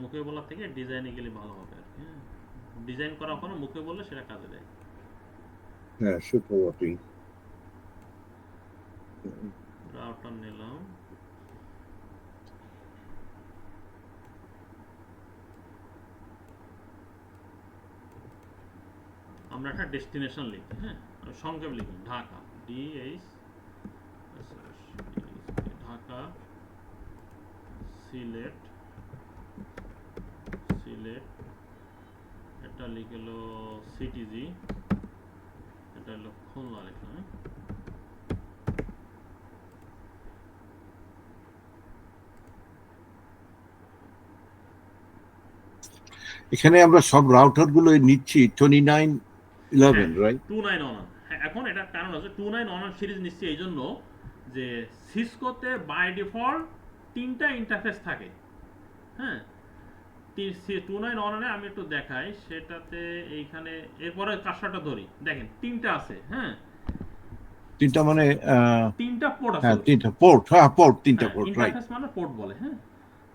মুখে বলার থেকে ডিজাইনে গেলে ভালো হবে আর কি। হ্যাঁ, ডিজাইন করার পরে মুখে বললে সেটা কাজে দেয়। হ্যাঁ, সুপ্রভাতী। রাউটার নিলাম। আমরা একটা ডেস্টিনেশন লিখি, হ্যাঁ, সংক্ষেপ লিখি ঢাকা, DH, ঢাকা, সিলেট, সিলেট, এটা লিখলো সিটিজি, এটা হলো খুলনা লিখলাম। হ্যাঁ? এখানে আমরা সব রাউটার গুলো নিচ্ছি 2911, হ্যাঁ, রাইট? 2911। হ্যাঁ, এখন এটার কারণ হচ্ছে 2911 সিরিজ নিচ্ছি এই জন্য যে সিসকোতে বাই ডিফল্ট 3টা ইন্টারফেস থাকে। হ্যাঁ, 2911 আমি একটু দেখাই সেটাতে। এইখানে এরপরে কাজটা ধরি, দেখেন 3টা আছে। হ্যাঁ, তিনটা মানে 3টা পোর্ট আছে হ্যাঁ, ওর। তিনটা পোর্ট, হ্যাঁ পোর্ট, তিনটা হ্যাঁ, পোর্ট, রাইট। ইন্টারফেস মানে পোর্ট বলে। হ্যাঁ,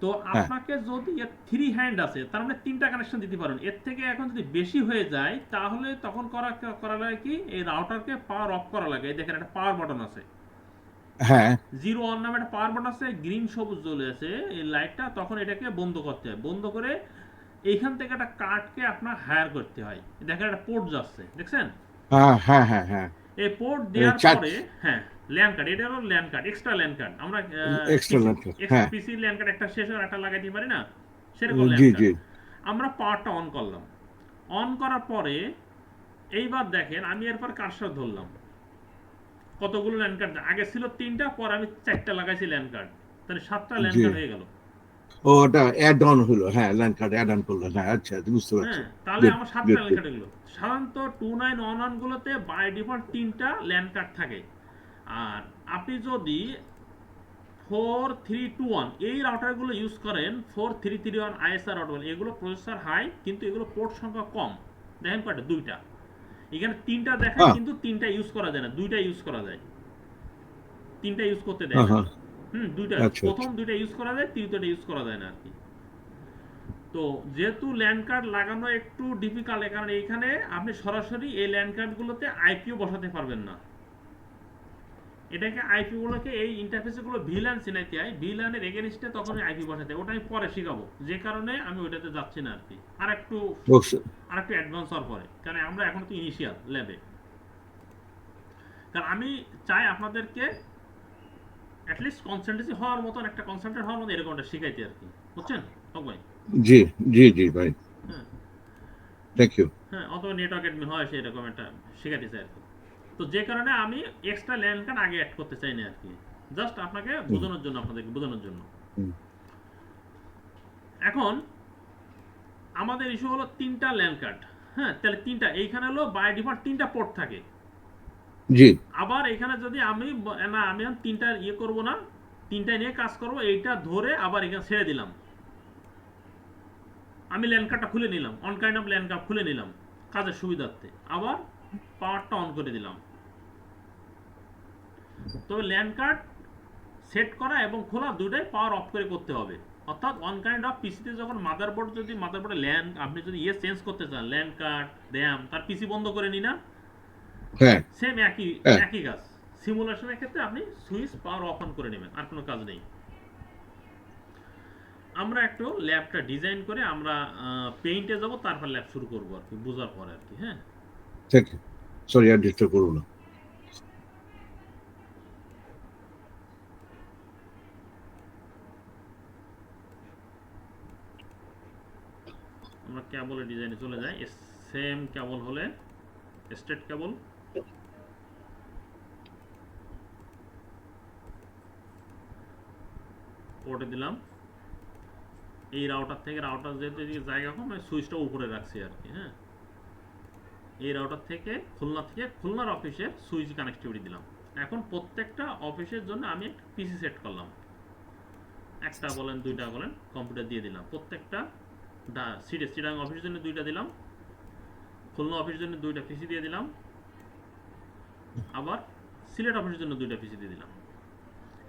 তো হ্যাঁ, আপনাকে যদি এর 3 হ্যান্ড আছে তার মানে 3টা কানেকশন দিতে পারেন। এর থেকে এখন যদি বেশি হয়ে যায় তাহলে তখন করা লাগে কি, এই রাউটারকে পাওয়ার অফ করা লাগে। এই দেখেন একটা পাওয়ার বাটন আছে, হ্যাঁ, 01 নামে একটা পাওয়ার বাটন আছে, গ্রিন সবুজ জ্বলে আছে এই লাইটটা, তখন এটাকে বন্ধ করতে হয়। বন্ধ করে এইখান থেকে একটা কার্ডকে আপনার হায়ার করতে হয়। দেখেন একটা পোর্ট যাচ্ছে, দেখছেন? হ্যাঁ, হ্যাঁ, হ্যাঁ, হ্যাঁ। এই পোর্ট দেওয়ার চার পরে, হ্যাঁ, ল্যান কার্ড, এটা হলো LAN card, extra LAN card. আমরা এক্সট্রা পিসি ল্যান্ড, হ্যাঁ। পিসি ল্যান কার্ড একটা শেষ হয়ে একটা লাগাইতে পারি না, সেরকম ল্যান জি, জি। কার্ড। আমরা পাওয়ারটা অন করলাম। অন করার পরে এইবার দেখেন আমি এরপর কার্সর ধরলাম, কতগুলো ল্যান কার্ড আগে ছিল 3টা, পর আমি 4টা লাগাইছি ল্যান কার্ড, তাহলে 7টা ল্যান জি। কার্ড হয়ে গেল। ও, ওটা অ্যাড অন হলো, হ্যাঁ, ল্যান্ড কার্ড অ্যাড অন করলো, হ্যাঁ, আচ্ছা, বুঝতে পারছি। হ্যাঁ, তাহলে গুড, আমার 7টা গুড, ল্যান গুড। কার্ড এগুলো। সাধারণত 2911 গুলোতে বাই ডিফল্ট 3টা ল্যান কার্ড থাকে। আর আপনি যদি 4321 এই রাউটারগুলো ইউজ করেন, 4331 ISR রাউটার, এগুলো প্রসেসর হাই কিন্তু এগুলো পোর্ট সংখ্যা কম। দেখেন কয়টা, 2টা। এখানে 3টা দেখায় হ্যাঁ, কিন্তু 3টা ইউজ করা যায় না, 2টা ইউজ করা যায়। 3টা ইউজ করতে দেয় হ্যাঁ, না। হ্যাঁ, 2টা, আচ্ছা, প্রথম আচ্ছা। 2টা ইউজ করা যায়, তৃতীয়টা ইউজ করা যায় না আর কি। তো যেহেতু ল্যান্ড কার্ড লাগানো একটু ডিফিকাল্ট, কারণ এইখানে আপনি সরাসরি এই ল্যান্ড কার্ডগুলোতে আইপিও বসাতে পারবেন না। এটাকে আইপি গুলোকে, এই ইন্টারফেসে গুলো ভিল্যান চিনাইতে হয়, ভিল্যানের এগেনস্টে তখন আইপি বসাতে হয়। ওটা আমি পরে শিখাবো, যে কারণে আমি ওইটাতে যাচ্ছি না আর কি। আর একটু বুঝছি। অ্যাডভান্স হওয়ার পরে, কারণ আমরা এখন তো ইনিশিয়াল ল্যাবে। কারণ আমি চাই আপনাদেরকে অ্যাটলিস্ট কনসেন্ট্রেসি হওয়ার মতন, একটা কনসেন্ট্রেট হওয়ার মতো এরকমটা শিখাইতে আর কি, বুঝছেন? হক ভাই? জি, জি, জি ভাই। হ্যাঁ, থ্যাংক ইউ। হ্যাঁ, অথবা নেটওয়ার্ক অ্যাডমিন হয় সেরকম একটা শেখাতে চাই আর কি। তো যে কারণে আমি এক্সট্রা ল্যান্ড কার্ড আগে অ্যাড করতে চাই না আর কি, জাস্ট আপনাকে হুম, বোঝানোর জন্য, আপনাদেরকে বোঝানোর জন্য। হুম। এখন আমাদের ইস্যু হলো 3টা ল্যান্ড কার্ড। হ্যাঁ, তাহলে 3টা, এইখানে হলো বাই ডিফল্ট 3টা পোর্ট থাকে। জি। আবার এখানে যদি আমি না, আমি 3টা ইয়ে করবো না, 3টা নিয়ে কাজ করবো, এইটা ধরে আবার এখানে ছেড়ে দিলাম। আমি ল্যান্ড কার্ডটা খুলে নিলাম, on kind of land card খুলে নিলাম কাজের সুবিধার্থে, আবার পাওয়ারটা অন করে দিলাম। তবে ল্যান্ড কার্ড সেট করা এবং খোলা দুটোই পাওয়ার অফ করে করতে হবে। অর্থাৎ অন কাইন্ড অফ পিসিতে যখন মাদারবোর্ড, যদি মাদারবোর্ডে ল্যান্ড আপনি যদি ইয়ে চেঞ্জ করতে চান, ল্যান্ড কার্ড, র্যাম, তার পিসি বন্ধ করে নি না, হ্যাঁ, সেম একই হ্যাঁ। একই কাজ। সিমুলেশনের ক্ষেত্রে আপনি সুইচ পাওয়ার অফ অন করে নেবেন, আর কোনো কাজ নেই। আমরা একটু ল্যাবটা ডিজাইন করে আমরা পেইন্টে যাব, তারপর ল্যাব শুরু করবো আর কি, বোঝার পরে আর কি। হ্যাঁ, থ্যাংক ইউ। সরি, আর ডিস্টার্ব করবো না। আমরা কেবলের ডিজাইনে চলে যাই। সেম কেবল হলে স্ট্রেট কেবল, পোর্টে দিলাম। এই রাউটার থেকে, রাউটার যেহেতু এদিকে জায়গা কম, আমি সুইচটা উপরে রাখছি আর কি। হ্যাঁ, এই রাউটার থেকে খুলনার অফিসের সুইচ কানেক্টিভিটি দিলাম। এখন প্রত্যেকটা অফিসের জন্য আমি একটা পিসি সেট করলাম, একটা বলেন, 2টা বলেন, কম্পিউটার দিয়ে দিলাম। প্রত্যেকটা চিটাং অফিসের জন্য 2টা দিলাম, খুলনা অফিসের জন্য 2টা পিসি দিয়ে দিলাম, আবার সিলেট অফিসের জন্য 2টা পিসি দিয়ে দিলাম।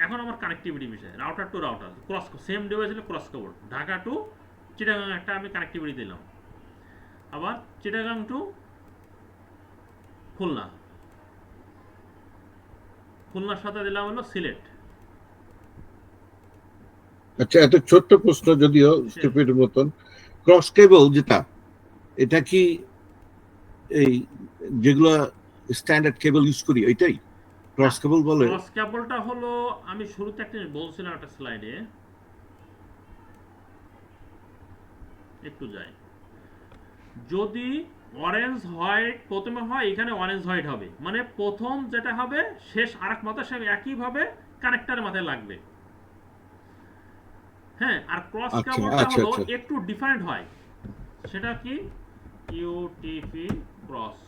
এখন আমার কানেক্টিভিটি বিষয়, router to router cross, same device হলে cross cable, Dhaka to Chittagong একটা আমি কানেক্টিভিটি দিলাম। আবার চিটাগাং টু খুলনা, খুলনার সাথে দিলাম হলো সিলেট। আচ্ছা, এত ছোট্ট প্রশ্ন, যদিও স্টুপিড মতন, ক্রস কেবল যেটা, এটা কি এই যেগুলো স্ট্যান্ডার্ড কেবল ইউজ করি ওইটাই না, ক্রস কেবল বলে? ক্রস কেবলটা হলো, আমি শুরুতে একটা জিনিস বলছিলাম একটা স্লাইডে, একটু যাই। যদি অরেঞ্জ হোয়াইট প্রথমে হয়, এখানে অরেঞ্জ হোয়াইট হবে, মানে প্রথম যেটা হবে শেষ আরেক মাথা সে একইভাবে কানেক্টারের মাথায় লাগবে। হ্যাঁ, আর ক্রস আচ্ছা কেবলটা আচ্ছা হলো আচ্ছা একটু ডিফারেন্ট হয়। সেটা কি? ইউটিপি ক্রস,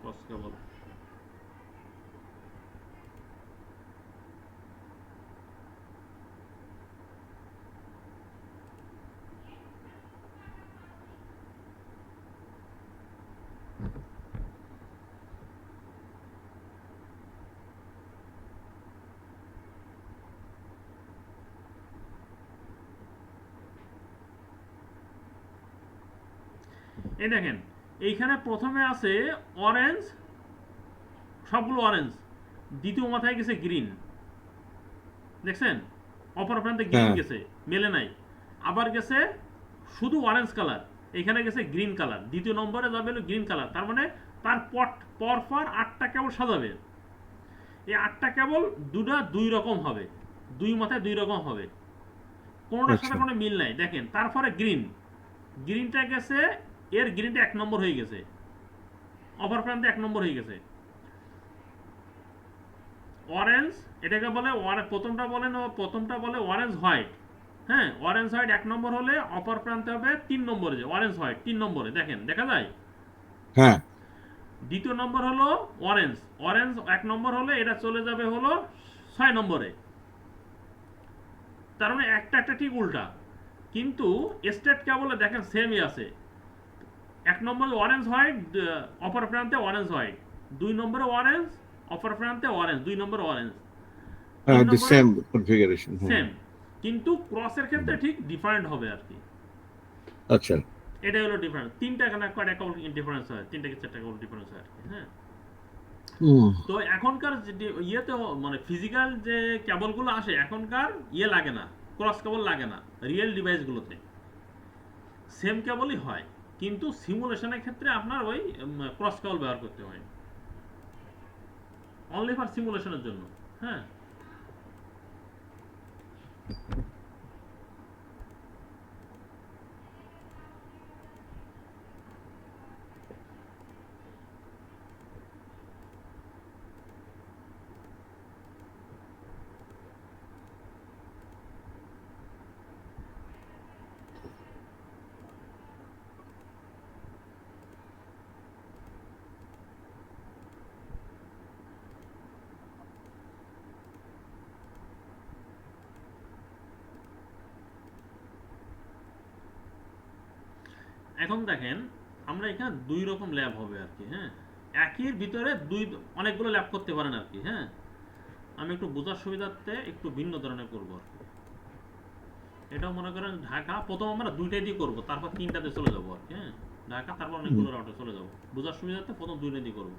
ক্রস কেবল। এই দেখেন, এইখানে প্রথমে আছে অরেঞ্জ, সবগুলো অরেঞ্জ, দ্বিতীয় মাথায় গেছে গ্রিন, দেখছেন? অপর প্রান্তে গ্রিন হ্যাঁ গেছে, মেলে নাই। আবার গেছে শুধু অরেঞ্জ কালার, এখানে গেছে গ্রিন কালার, দ্বিতীয় নম্বরে যাবে হলো গ্রিন কালার। তার মানে তার পর 8টা কেবল সাজাবে। এই 8টা কেবল দুই রকম হবে, দুই মাথায় দুই রকম হবে, কোনোটার সাথে আচ্ছা কোনো মিল নাই। দেখেন, তারপরে গ্রিন, গ্রিনটা গেছে, এর গ্রিনটা 1 নম্বর হয়ে গেছে, অপর প্রান্তে 1 নম্বর হয়ে গেছে। অরেঞ্জ, এটাকে বলে প্রথমটা বলে অরেঞ্জ হোয়াইট। হ্যাঁ, অরেঞ্জ হোয়াইট 1 নম্বর হলে অপর প্রান্তে হবে 3 নম্বরে, যে অরেঞ্জ হোয়াইট 3 নম্বরে, দেখেন দেখা যায়। হ্যাঁ দ্বিতীয় নম্বর হলো অরেঞ্জ, অরেঞ্জ 1 নম্বর হলে এটা চলে যাবে হলো 6 নম্বরে। তার মানে একটা একটা ঠিক উল্টা, কিন্তু স্টেট কেবলে দেখেন সেমই আছে। 1 নম্বরে অরেঞ্জ হোয়াইট, অপর প্রান্তে অরেঞ্জ হোয়াইট, 2 নম্বরে অরেঞ্জ, অপর প্রান্তে অরেঞ্জ, 2 নম্বরে অরেঞ্জ, তিন দি নম্বরে সেম কনফিগারেশন, হ্যাঁ। সেম, কিন্তু ক্রসের ক্ষেত্রে ঠিক ডিফারেন্ট হবে আর কি। আচ্ছা এটাই হলো ডিফারেন্স। তিনটা কয়টা কেবল ডিফারেন্স হয়, 3টা কি 4টা কেবল ডিফারেন্স হয় আর কি। হ্যাঁ, হুম তো এখনকার ইয়েতে মানে ফিজিক্যাল যে কেবলগুলো আসে এখনকার ইয়ে লাগে না, ক্রস কেবল লাগে না রিয়েল ডিভাইসগুলোতে, সেম কেবলই হয়। কিন্তু সিমুলেশনের ক্ষেত্রে আপনার ওই ক্রস কেবল ব্যবহার করতে হয়, অনলি ফর সিমুলেশনের জন্য। হ্যাঁ, এখন দেখেন, আমরা এখানে 2 রকম ল্যাব হবে আর কি। হ্যাঁ, একই ভিতরে অনেকগুলো ল্যাব করতে পারেন আর কি। হ্যাঁ, আমি একটু বোঝার সুবিধার্থে একটু ভিন্ন ধরনের করবো আর কি। এটাও মনে করেন ঢাকা, প্রথম আমরা 2টাই দিয়ে করবো, তারপর 3টাতে চলে যাবো আর কি। হ্যাঁ, ঢাকা, তারপর অনেকগুলো রাউটে চলে যাবো। বোঝার সুবিধার্থে প্রথম 2টা দিয়ে করবো,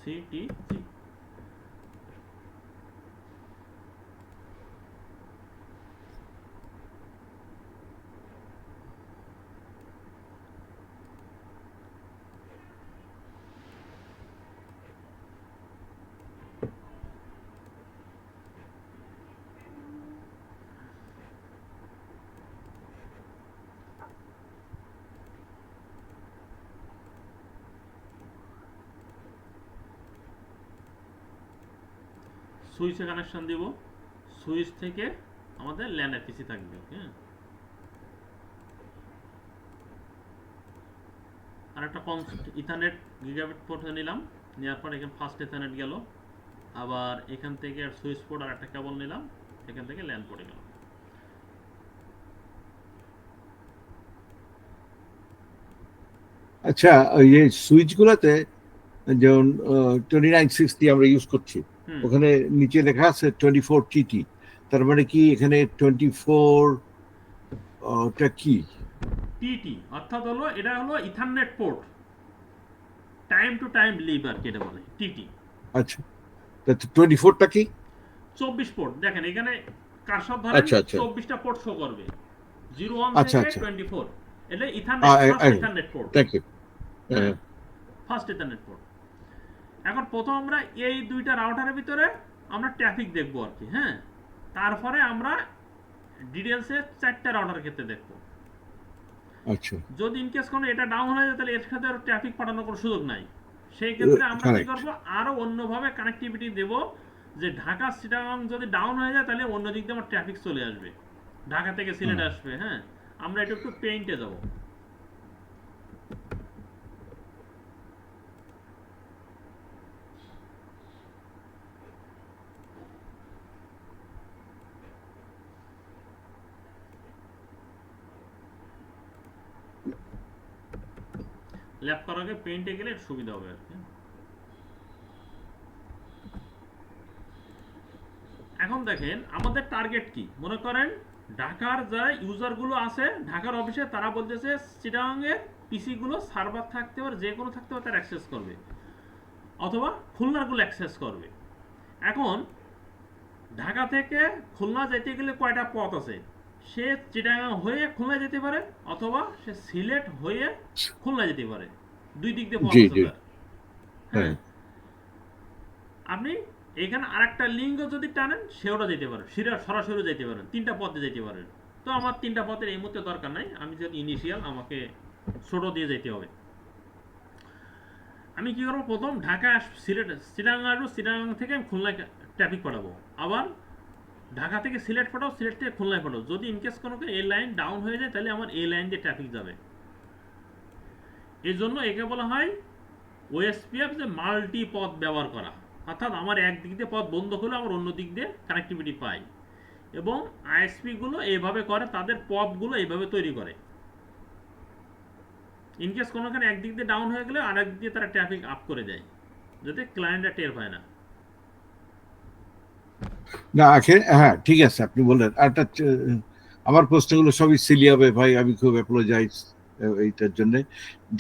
CTC। সুইচে কানেকশন দিব, সুইচ থেকে আমাদের ল্যান পিসি থাকবে। হ্যাঁ, আর একটা ইথারনেট গিগাবিট পোর্ট নিলাম, নেওয়ার পর এখানে ফার্স্ট ইথারনেট গেল, আবার এখান থেকে সুইচ পোর্ট আর একটা কেবল নিলাম, এখান থেকে ল্যান পোর্টে গেল। আচ্ছা, ওই যে সুইচ গুলাতে যেমন 2960 আমরা ইউজ করছি, হুম, ওখানে নিচে লেখা আছে 24 TT, তার মানে কি এখানে 24 ওটা কি? টিটি অর্থাৎ হলো এটা হলো ethernet port, time to time liver যেটা বলে টিটি। আচ্ছা, 24টা কি? 24 পোর্ট দেখেন এখানে কারসর ধরেন আচ্ছা আচ্ছা 24টা পোর্ট শো করবে, 01 আচ্ছা থেকে আচ্ছা 24। এটা ethernet, first ethernet port. Thank you. হ্যাঁ, ফার্স্ট ইথারনেট পোর্ট। এখন প্রথম আমরা এই দুইটা রাউটারের ভিতরে আমরা ট্রাফিক দেখবো আর কি। হ্যাঁ, তারপরে আমরা ডিটেলসে 4টা রাউটার ক্ষেত্রে দেখবো। আচ্ছা, যদি ইনকেস কোনো এটা ডাউন হয়ে যায় তাহলে এর সাথে আর ট্রাফিক পাঠানোর কোনো সুযোগ নাই। সেই ক্ষেত্রে আমরা কি কারেক্ট। করব, আরো অন্যভাবে কানেক্টিভিটি দেব, যে ঢাকা চিটাগাং যদি ডাউন হয়ে যায় তাহলে অন্য দিক দিয়ে আমার ট্রাফিক চলে আসবে, ঢাকা থেকে সিলেট আসবে। হ্যাঁ, আমরা এটা একটু পেইন্টে যাব। ল্যাপ করার আগে পেইন্টে গেলে একটু সুবিধা হবে আর কি। এখন দেখেন আমাদের টার্গেট কি, মনে করেন ঢাকার যারা ইউজারগুলো আছে ঢাকার অফিসে, তারা বলতেছে চিটাগাংয়ের পিসিগুলো সার্ভার থাকতে পারে, যে কোনো থাকতে পারে, তারা অ্যাক্সেস করবে, অথবা খুলনারগুলো অ্যাক্সেস করবে। এখন ঢাকা থেকে খুলনা যেতে গেলে কয়টা পথ আছে, সে চিটাগাং হয়ে খুলনা যেতে পারে, অথবা সে সিলেট হয়ে খুলনা যেতে পারে, দুই দিক দিয়ে পথ জি আছে জি, তার। হ্যাঁ হ্যাঁ, আপনি এখানে আরেকটা লিঙ্ক যদি টানেন সেওটা যেতে পারেন, সরাসরি যেতে পারেন, 3টা পথে যেতে পারেন। তো আমার 3টা পথের এই মুহূর্তে দরকার নাই, আমি যদি ইনিশিয়াল আমাকে ছোট দিয়ে যেতে হবে। আমি কি করবো, প্রথম ঢাকা সিলেট চিটাগাং আসবো, চিটাগাং থেকে আমি খুলনায় ট্রাফিক পাঠাবো, আবার ঢাকা থেকে সিলেট পাঠাও, সিলেট থেকে খুলনায় পাঠাও। যদি ইনকেস কোনো এই লাইন ডাউন হয়ে যায় তাহলে আমার এই লাইন দিয়ে ট্রাফিক যাবে। এই জন্য একে বলা হয় ওএসপিএফ, যে মাল্টি পথ ব্যবহার করা, অর্থাৎ আমার একদিক দিয়ে পথ বন্ধ হলে আমার অন্য দিক দিয়ে কানেক্টিভিটি পাই। এবং আইএসপিগুলো এইভাবে করে, তাদের পথগুলো এইভাবে তৈরি করে, ইনকেস কোনোখানে একদিক দিয়ে ডাউন হয়ে গেলে আরেক দিক দিয়ে তারা ট্রাফিক আপ করে দেয়, যাতে ক্লায়েন্টরা টের পায় না। না হ্যাঁ ঠিক আছে, আপনি বললেন। আমার প্রশ্নগুলো সবই সিলি হবে ভাই, আমি খুব অ্যাপোলোজাইজ এইটার জন্য।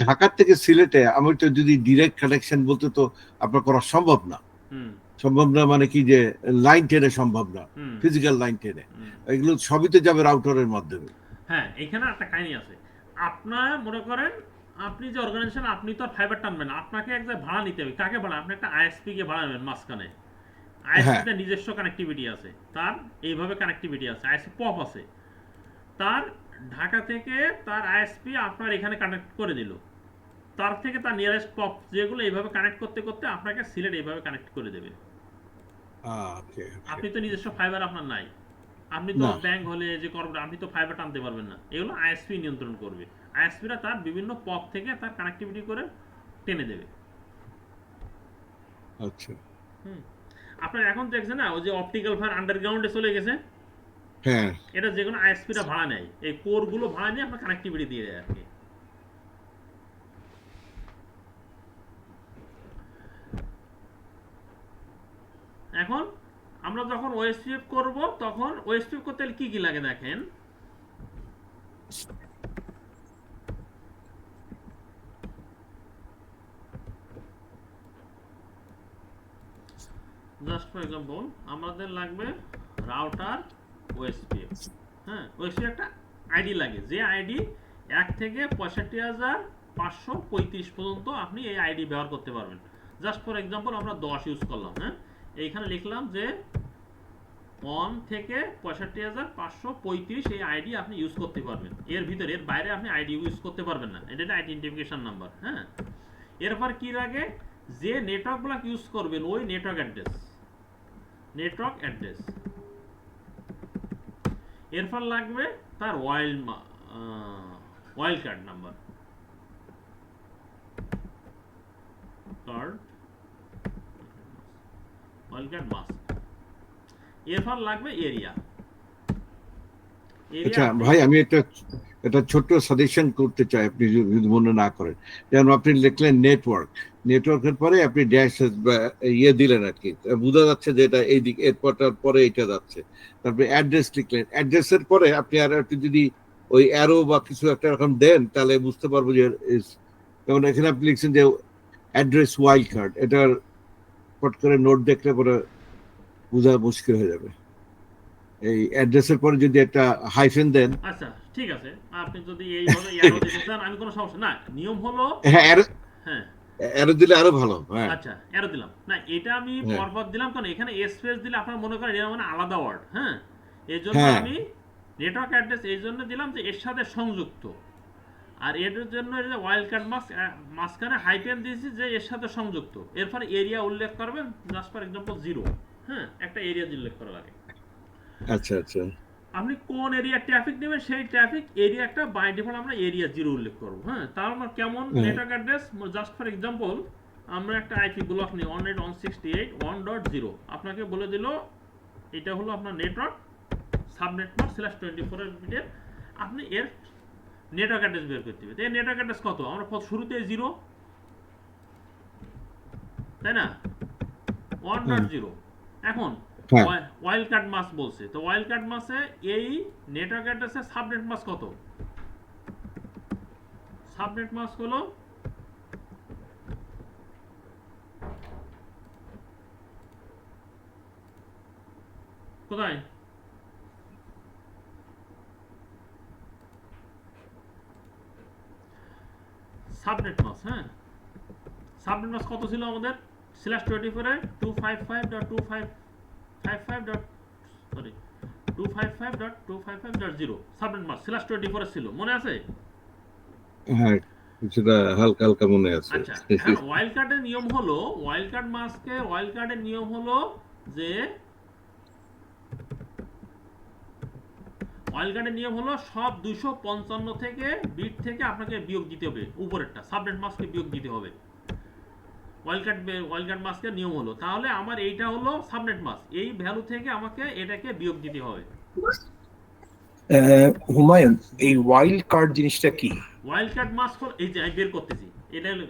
ঢাকার থেকে সিলেটে আমি তো যদি ডিরেক্ট কানেকশন বলতে তো আপনার করা সম্ভব না। হুম সম্ভব না মানে কি, যে লাইন টেনে সম্ভব না, হুম ফিজিক্যাল লাইন টেনে, হুম। এগুলো সবই তো যাবে রাউটারের মাধ্যমে। হ্যাঁ, এখানে একটা কাহিনী আছে। আপনার মনে করেন আপনি যে অর্গানাইজেশন, আপনি তো আর ফাইবার টানবেন না, আপনাকে এক জায়গায় ভাড়া নিতে হবে। কাকে ভাড়া? আপনি একটা আইএসপি কে ভাড়া নেবেন মাঝখানে। হ্যাঁ আইএসপিতে নিজস্ব কানেক্টিভিটি আছে, তার এইভাবে কানেক্টিভিটি আছে, আইএসপি পপ আছে, তার ঢাকা থেকে তার আইএসপি আপনার এখানে কানেক্ট করে দিল, তার থেকে তার নিয়ারেস্ট পপ যেগুলো এইভাবে কানেক্ট করতে করতে আপনাকে সিলেট এইভাবে কানেক্ট করে দেবে। ওকে আপনি তো নিজস্ব ফাইবার আপনার নাই, আপনি তো না ব্যাংক হলে যে করবেন, আপনি তো ফাইবার টানতে পারবেন না, এগুলো আইএসপি নিয়ন্ত্রণ করবে। আইএসপিরা তার বিভিন্ন পথ থেকে তার কানেক্টিভিটি করে টেনে দেবে। আচ্ছা হুম, আপনার এখন দেখছেন না ওই যে অপটিক্যাল ফায়ার আন্ডারগ্রাউন্ডে চলে গেছে, হ্যাঁ এটা যে কোনো আইএসপিরা ভাড়া নেয়, এই কোরগুলো ভাড়া নিয়ে আপনার কানেক্টিভিটি দিয়ে দেয় আর কি। এখন আমরা যখন ওএসপিএফ করব, তখন ওএসপিএফ করতে হলে কি কি লাগে দেখেন। জাস্ট ফর এক্সাম্পল আমাদের লাগবে রাউটার ওএসপিএফ। হ্যাঁ, ওএসপিএফ একটা আইডি লাগে, যে আইডি 1 থেকে 65,535 পর্যন্ত আপনি এই আইডি ব্যবহার করতে পারবেন। জাস্ট ফর এক্সাম্পল আমরা 10 ইউজ করলাম। হ্যাঁ, এইখানে লিখলাম যে 1 থেকে 65,535 এই আইডি আপনি ইউজ করতে পারবেন, এর ভিতরে, এর বাইরে আপনি আইডি ইউজ করতে পারবেন না, এটা আইডেন্টিফিকেশন নাম্বার। হ্যাঁ, এরপর কি লাগে, যে নেটওয়ার্কগুলো ইউজ করবেন ওই নেটওয়ার্ক অ্যাড্রেস। এরপর লাগবে তার wild card number, wild card mask. এরপর লাগবে এরিয়া। আচ্ছা ভাই, আমি একটা ছোট্ট সাজেশন করতে চাই, আপনি যদি মনে না করেন। যেমন আপনি লিখলেন নেটওয়ার্কের পরে আপনি ড্যাশ ইয়ে দিলেন আর কি, বোঝা যাচ্ছে যে এটা এইদিকে, এরপরটার পরে এটা যাচ্ছে। তারপরে অ্যাড্রেস লিখলেন, অ্যাড্রেসের পরে আপনি আর একটু যদি ওই অ্যারো বা কিছু একটা রকম দেন, তাহলে বুঝতে পারবো যে যেমন এখানে আপনি লিখছেন যে অ্যাড্রেস ওয়াইল্ড কার্ড, এটার পট করে নোট দেখলে পরে বোঝা মুশকিল হয়ে যাবে। এই অ্যাড্রেসের পরে যদি একটা হাইফেন দেন। আচ্ছা ঠিক আছে, আপনি যদি এইভাবে অ্যারো দিতে চান আমি কোনো সমস্যা না, নিয়ম হলো হ্যাঁ, অ্যারো হ্যাঁ অ্যারো দিলে আরো ভালো। হ্যাঁ, আচ্ছা অ্যারো দিলাম না, এটা আমি হ্যাঁ, পরপর দিলাম কারণ এখানে স্পেস দিলে আপনারা মনে করেন এটা মানে আলাদা ওয়ার্ড, হ্যাঁ এই জন্য হ্যাঁ। আমি নেটওয়ার্ক অ্যাড্রেস এই জন্য দিলাম যে এর সাথে সংযুক্ত, আর এর জন্য এই যে ওয়াইল্ড কার্ড মাঝখানে হাইফেন দিয়েছি যে এর সাথে সংযুক্ত, এরপরে এরিয়া উল্লেখ করবেন জাস্ট ফর এক্সাম্পল 0, হ্যাঁ একটা এরিয়া উল্লেখ করা লাগে। আচ্ছা, আচ্ছা। আপনি কোন এরিয়া ট্রাফিক নেবেন সেই ট্রাফিক এরিয়া একটা বাই ডিফল্ট আমরা এরিয়া 0 উল্লেখ করব, হ্যাঁ তার আমরা কেমন হ্যাঁ, network address just for example আমরা একটা আইপি ব্লক নিই 192.168.1.0, আপনাকে বলে দিল এটা হলো আপনার নেটওয়ার্ক সাবনেট মাস্ক /24 এর বিটের, আপনি এর নেটওয়ার্ক অ্যাড্রেস বের করতে হবে। এই নেটওয়ার্ক অ্যাড্রেস কত, আমরা শুরুতে 0 তাই না, হ্যাঁ, 1.0। এখন হ্যাঁ। ওয়াইল্ড কার্ড মাস বলছে, তো ওয়াইল্ড কার্ড মাসে এই নেটওয়ার্ক অ্যাড্রেসের সাবনেট মাস কত, সাবনেট মাস হলো কোথায়, সাবনেট মাস, হ্যাঁ সাবনেট মাস কত ছিল আমাদের /24 এ 255.255. সরি 255.255.0 সাবনেট মাস /24 এ ছিল, মনে আছে? হ্যাঁ, কিছুটা হালকা হালকা মনে আছে। আচ্ছা এখন ওয়াইল্ড কার্ডের নিয়ম হলো, ওয়াইল্ড কার্ড মাস্কে ওয়াইল্ড কার্ডের নিয়ম হলো যে ওয়াইল্ড কার্ডের নিয়ম হলো সব 255 থেকে বিট থেকে আপনাকে বিয়োগ দিতে হবে, উপরেরটা সাবনেট মাস্ককে বিয়োগ দিতে হবে। ওয়াইল্ড কার্ড মাস্কের নিয়ম হলো, তাহলে আমার এইটা হলো সাবনেট মাস্ক, এই ভ্যালু থেকে আমাকে এটাকে বিয়োগ দিতে হবে। হুমায়ুন, এই ওয়াইল্ড কার্ড জিনিসটা কি? ওয়াইল্ড কার্ড মাস্ক হলো এই যে আমি বের করতেছি, এটা হলো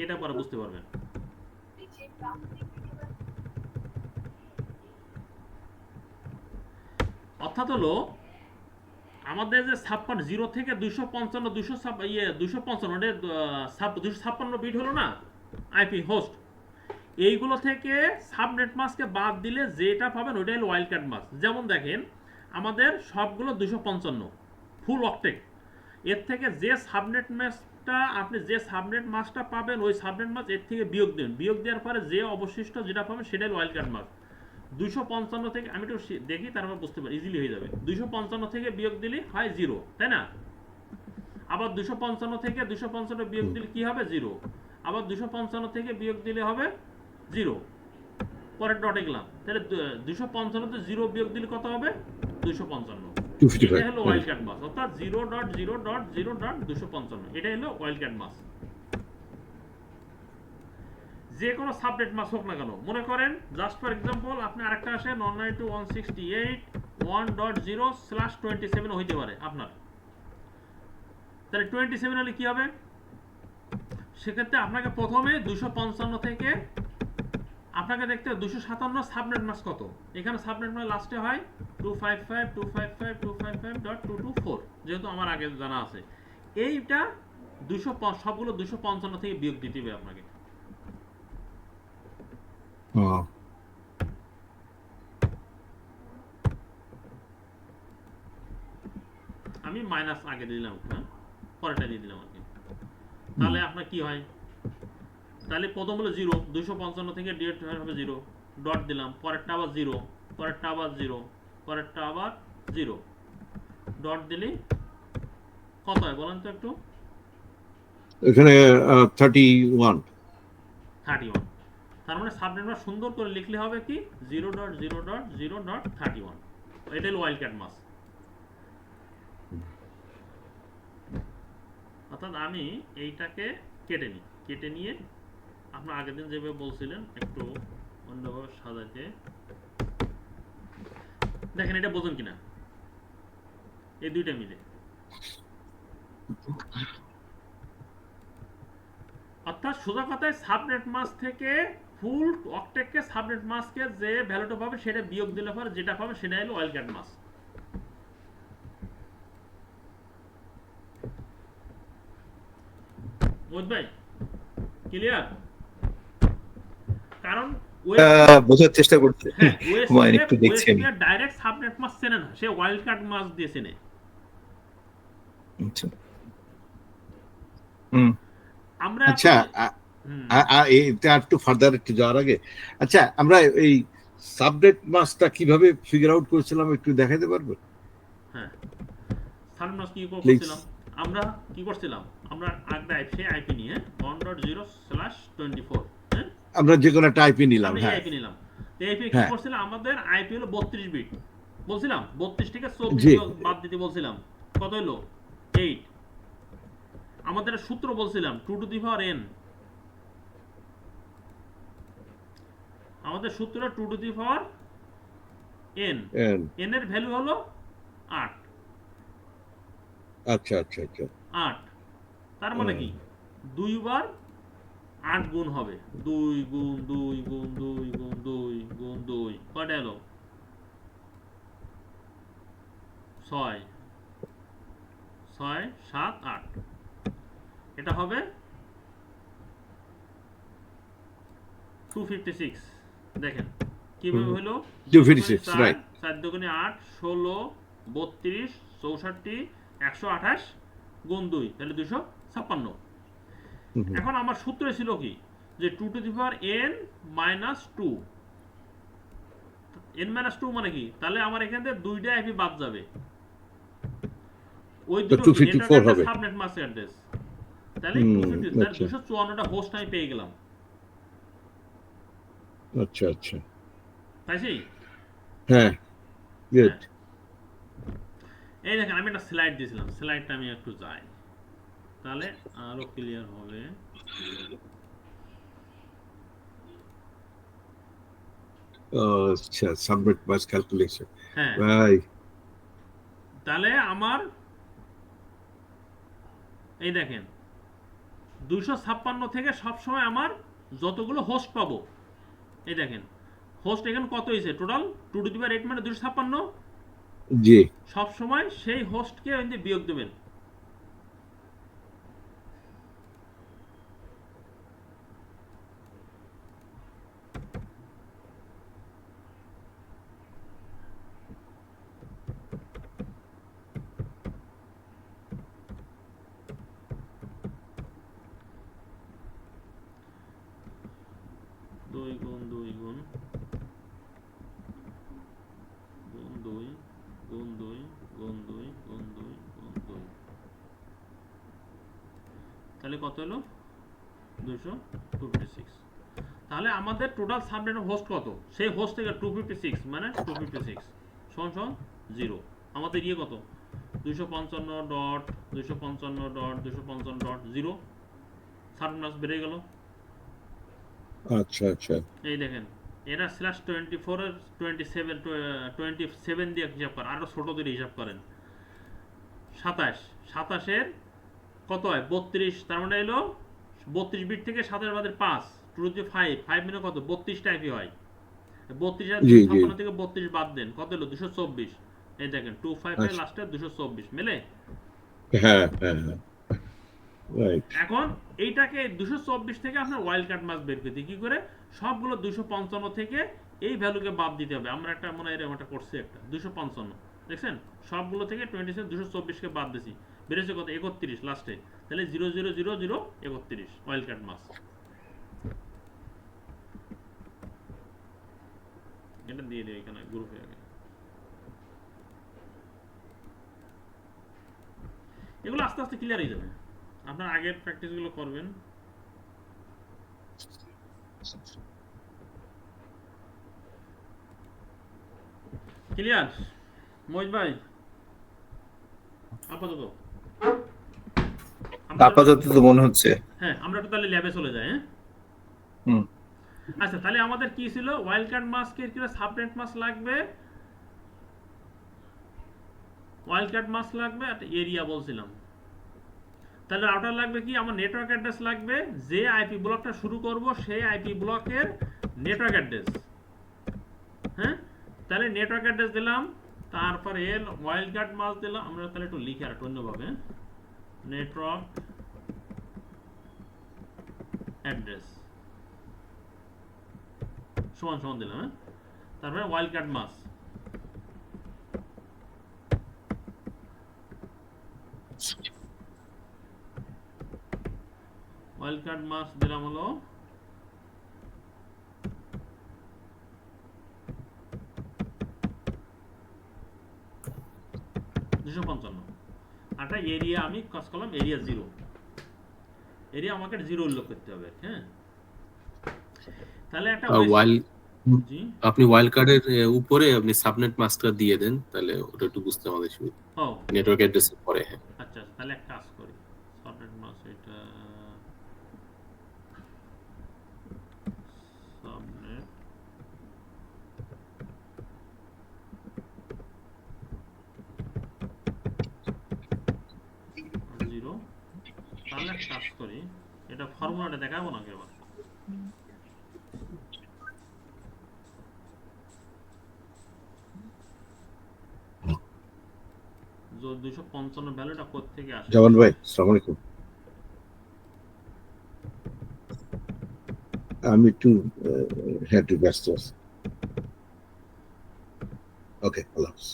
এটা পরে বুঝতে পারবেন। অর্থাৎ হলো আমাদের যে 0 থেকে 255 256 বিট হলো না আইপি হোস্ট, এইগুলো থেকে সাবনেট মাস্ককে বাদ দিলে যেটা পাবেন ওইটা হলো ওয়াইল্ড কার্ড মাস্ক। যেমন দেখেন আমাদের সবগুলো 255 ফুল অক্টেট, এর থেকে যে সাবনেট মাস্কটা আপনি যে সাবনেট মাস্কটা পাবেন ওই সাবনেট মাস্ক এর থেকে বিয়োগ দিন, বিয়োগ দেওয়ার পরে যে অবশিষ্ট যেটা পাবেন সেটাই ওয়াইল্ড কার্ড মাস্ক। 255 থেকে আমি একটু দেখি তারপর বুঝতে পারি, ইজিলি হয়ে যাবে। 255 থেকে বিয়োগ দিলে হয় 0, তাই না? আবার 255 থেকে 255 বিয়োগ দিলে কি হবে 0, আবার 255 থেকে বিয়োগ দিলে হবে 0, পরের ডটে গেলাম, তাহলে 255 তে 0 বিয়োগ দিলে কত হবে 255। এটা হলো ওয়াইল্ড কার্ড মাস, অর্থাৎ 0.0.0.255, এটা হলো ওয়াইল্ড কার্ড মাস। যে কোনো সাবনেট মাস হোক না কেন, মনে করেন জাস্ট ফর এক্সাম্পল আপনি আরেকটা আসে 192.168.1.0/27 হইতে পারে আপনার, তাহলে 27 হলে কি হবে, সেক্ষেত্রে আপনাকে প্রথমে 255 থেকে আপনাকে দেখতে হবে 257 সাবনেট মাস কত, এখানে সাবনেট মাস লাস্টে হয় 255.255.255.224, যেহেতু আমার আগে জানা আছে, এইটা 200 সবগুলো 255 থেকে বিয়োগ দিতে হবে আপনাকে। আমি মাইনাস আগে দিলাম, পরেরটা দিয়ে দিলাম আর কি, তাহলে আপনার কি হয়, তাহলে প্রথম হলো 0, 255 থেকে ডিভাইড হবে 0, ডট দিলাম, পরেরটা আবার 0, পরেরটা আবার 0, পরেরটা আবার 0, ডট দিলে কত হয় বলেন তো একটু? এখানে 31। তার মানে সাবনেট মাস্ক সুন্দর করে লিখলে হবে কি 0.0.0.31, এটা হলো ওয়াইল্ড কার্ড মাস্ক। অর্থাৎ আমি এইটাকে কেটে নিই, কেটে নিয়ে আপনার আগের দিন যেভাবে বলছিলেন একটু অন্যভাবে সাজাতে দেখেন, এটা বোঝেন কিনা এই দুইটা মিলে। অর্থাৎ সোজা কথায় সাবনেট মাস্ক থেকে ফুল অক্টেটকে সাবনেট মাস্কের যে ভ্যালুটা পাবে সেটা বিয়োগ দিলে পরে যেটা পাবে সেটা হলো ওয়াইল্ড কার্ড মাস্ক। মোহিত ভাই ক্লিয়ার? কারণ বোঝার চেষ্টা করছি। হ্যাঁ, হুমায়ুন, একটু দেখছি আমি। ওএসপিএ ডাইরেক্ট সাবনেট মাস্ক চেনে না, সে ওয়াইল্ড কার্ড মাস্ক দিয়ে চেনে। আচ্ছা। হুম। আমরা আচ্ছা হুম, এটা একটু ফার্দার একটু যাওয়ার আগে, আচ্ছা আমরা এই সাবনেট মাস্কটা কিভাবে ফিগার আউট করেছিলাম একটু দেখাতে পারবেন হ্যাঁ, সাবনেট মাস্ক কি প্লিজ? করছিলাম? আমরা কি করছিলাম? আমরা একটা আইপি, সেই আইপি নিয়ে 1.0/24, হ্যাঁ, আমরা যে কোনো একটা আইপি নিলাম, আমরা এই হ্যাঁ আইপি নিলাম। এই আইপি কি হ্যাঁ করছিলাম? আমাদের আইপি হলো 32 বিট, বলছিলাম 32 থেকে 24 জি বাদ দিতে বলছিলাম। কত হলো? 8। আমাদের সূত্র বলছিলাম 2 টু দি পাওয়ার n, আমাদের সূত্র 2 to the power n, and n এর ভ্যালু হলো 8। আচ্ছা আচ্ছা আচ্ছা 8 তার মানে কি 2 বার 8 গুণ হবে, 2 গুণ 2 গুণ 2 গুণ 2 গুণ 2 কয়টা এলো? 6 6 7 8, এটা হবে 256। দেখেন কিভাবে হলো? 256 রাইট 4 দুগুণে 8, 16 32 64 128 গুণ 2, তাহলে 256। এখন আমার সূত্র ছিল কি, যে 2 to the power n minus 2, n minus 2 মানে কি? তাহলে আমার এখান থেকে দুইটা আইপি বাদ যাবে, ওই তো দুটো কি নেটওয়ার্ক 254 অ্যাড্রেস, হবে। Subnet mask address. তাহলে 250, তাহলে আচ্ছা 254টা হোস্ট আমি পেয়ে গেলাম, আচ্ছা আচ্ছা তাইছি? হ্যাঁ গুড হ্যাঁ, এই দেখেন আমি একটা স্লাইড দিয়েছিলাম, স্লাইডটা আমি একটু যাই, তাহলে আরো ক্লিয়ার হবে। আচ্ছা সাবনেট মাস্ক ক্যালকুলেশন হ্যাঁ, ভাই তাহলে আমার এই দেখেন 256 থেকে সবসময় আমার যতগুলো হোস্ট পাবো, এই দেখেন হোস্ট এখানে কত হয়েছে টোটাল, 2 টু দি পাওয়ার 8 মানে 256। জি সবসময় সেই হোস্টকে বিয়োগ দেবেন। দুই গুণ 2 গুণ গুণ 2 গুণ 2 গুণ 2 গুণ 2 গুণ 2, তাহলে কত হলো? 256। তাহলে আমাদের টোটাল সাবনেট হোস্ট কত? সেই হোস্ট থেকে 256 মানে 256 সমান সমান 0। আমাদের ইয়ে কত? 255.255.255.0, সাবনেট মাস্ক বেড়ে গেল। আচ্ছা আচ্ছা এই দেখেন এরা /24 এর 27 দিয়ে হিসাব করেন, আরো ছোট দিয়ে হিসাব করেন। 27 এর কত হয়? 32, তার মানে এলো 32 বিট থেকে 27 বাদের 5, 2 টু 5 মানে কত? 32টা আইপি হয়। 32 আর জি জি 256 থেকে 32 বাদ দেন, কত হলো? 224। এই দেখেন 25 এর আচ্ছা লাস্টে 224 মেলে। হ্যাঁ হ্যাঁ হ্যাঁ রাইট এখন এইটাকে 224 থেকে আপনার ওয়াইল্ড কার্ড মাস্ক বের করতে কি করে? সবগুলো 255 থেকে এই ভ্যালুকে বাদ দিতে হবে। আমরা একটা মনে হয় এরকম একটা করছি, একটা 255 দেখছেন, সবগুলো থেকে 224 কে বাদ দিছি, বেড়েছে কত? 31 লাস্টে। তাহলে 0000 ওয়াইল্ড কার্ড মাস্ক। এটা দিয়ে দিই এখানে গ্রুপে আগে। এগুলো আস্তে আস্তে ক্লিয়ার হয়ে যাবে, আপনার আগের প্র্যাকটিসগুলো করবেন। ক্লিয়ার মহিত ভাই? আপাতত আমরা আপাতত তো মনে হচ্ছে। হ্যাঁ, আমরা একটু তাহলে ল্যাবে চলে যাই। হ্যাঁ, হুম। আচ্ছা তাহলে আমাদের কি ছিল? ওয়াইল্ড কার্ড মাস্কের কি সাবনেট মাস্ক লাগবে, ওয়াইল্ড কার্ড মাস্ক লাগবে, একটা এরিয়া বলছিলাম। তাহলে রাউটার লাগবে কি? আমার নেটওয়ার্ক অ্যাড্রেস লাগবে, যে আইপি ব্লকটা শুরু করব সেই আইপি ব্লকের নেটওয়ার্ক অ্যাড্রেস। হ্যাঁ, তাহলে নেটওয়ার্ক অ্যাড্রেস দিলাম, তারপরে এর ওয়াইল্ড কার্ড মাস্ক দিলাম। আমরা তাহলে একটু লিখে আর অন্যভাবে, নেটওয়ার্ক অ্যাড্রেস সমান সমান দিলাম, হ্যাঁ। তারপরে ওয়াইল্ড কার্ড মাস, ওয়াইল্ড কার্ড মাস দিলাম হলো 255। একটা এরিয়া আমি কাজ করলাম এরিয়া 0, এরিয়া আমাকে 0 উল্লেখ করতে হবে, হ্যাঁ। তাহলে একটা ওয়াইল জি আপনি ওয়াইল্ড কার্ডের উপরে আপনি সাবনেট মাস্কটা দিয়ে দেন, তাহলে ওটা একটু বুঝতে আমাদের সুবিধা। ও নেটওয়ার্ক অ্যাড্রেসের পরে, হ্যাঁ। আচ্ছা, তাহলে এক কাজ করি, সাবনেট মাস এটা সাবনেট 0। তাহলে এক কাজ করি, এটা ফর্মুলাটা দেখাবো নাকি এবার? যে 255 ভ্যালুটা কোত্থেকে আসে? জামান ভাই, আসসালামু আলাইকুম। আমি একটু একটু ব্যস্ত আছি। ওকে, আল্লাহ হাফেজ।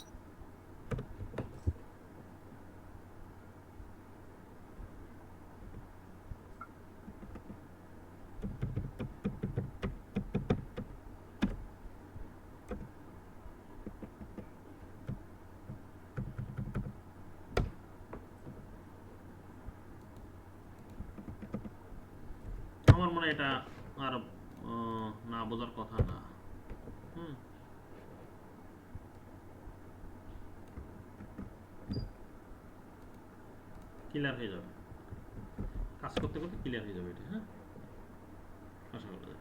আমার মনে হয় এটা আর না বোঝার কথা না, হুম। ক্লিয়ার হয়ে যাবে, কাজ করতে করতে ক্লিয়ার হয়ে যাবে এটা, হ্যাঁ, আশা করা যায়।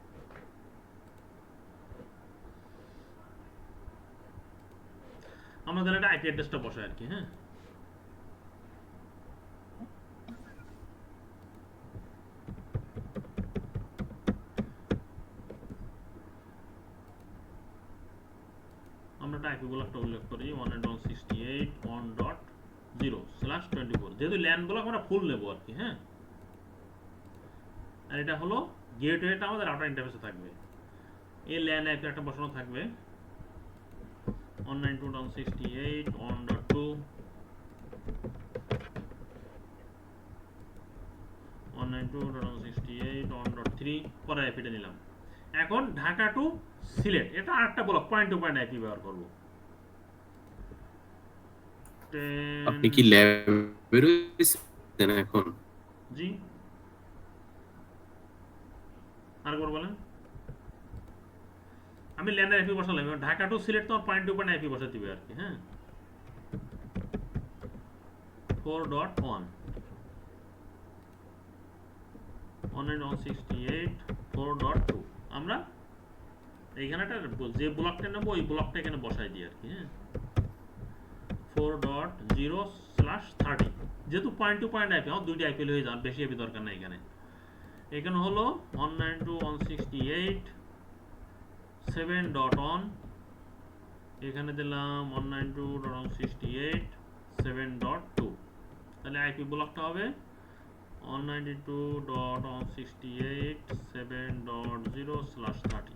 আমাদের এটা আইপি অ্যাড্রেসটা বসায় আর কি, হ্যাঁ। আমরা একটা আইপি ব্লকটা উল্লেখ করি 192.168.1.0/24, যেহেতু ল্যান্ড ব্লক আমরা ফুল নেবো আর কি, হ্যাঁ। আর এটা হলো গেটওয়েটা আমাদের রাউটার ইন্টারফেসে থাকবে, এই ল্যান্ড আইপি একটা বসানো থাকবে 192.168.1.2, 192.168.1.3 পরে আইপিটা নিলাম। এখন ঢাকা টু সিলেট, এটা আরেকটা block, point to point IP ব্যবহার করব। আপনি কি ল্যাবে রয়েছেন এখন? জি, আরেকবার বলেন। আমি ল্যান্ডের আইপি বসালাম, এবার ঢাকা টু সিলেট তো পয়েন্ট টু পয়েন্ট আইপি বসাতে হবে আর কি, হ্যাঁ। 4.1 192.168.4.2 আমরা এইখানে যে ব্লকটা নেবো ওই ব্লকটা এখানে বসাই দিই আর কি, হ্যাঁ। 4.0/30, যেহেতু পয়েন্ট টু পয়েন্ট আইপি, আমার দুইটা আইপি হয়ে যান, বেশি আইপি দরকার নেই এখানে। এখানে হলো 192.168.7.1, এখানে দিলাম 192.168.7.2, তাহলে আইপি ব্লকটা হবে 192.168.7.0/30।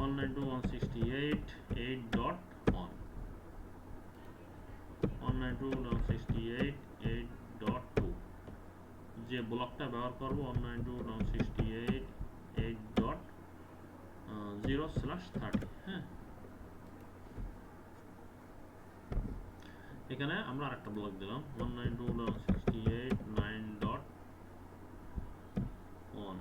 One 192.168.8.1 যে ব্লকটা ব্যবহার করব 192.168.8.0/30, হ্যাঁ। এখানে আমরা আরেকটা ব্লক দিলাম 192.168.9.1,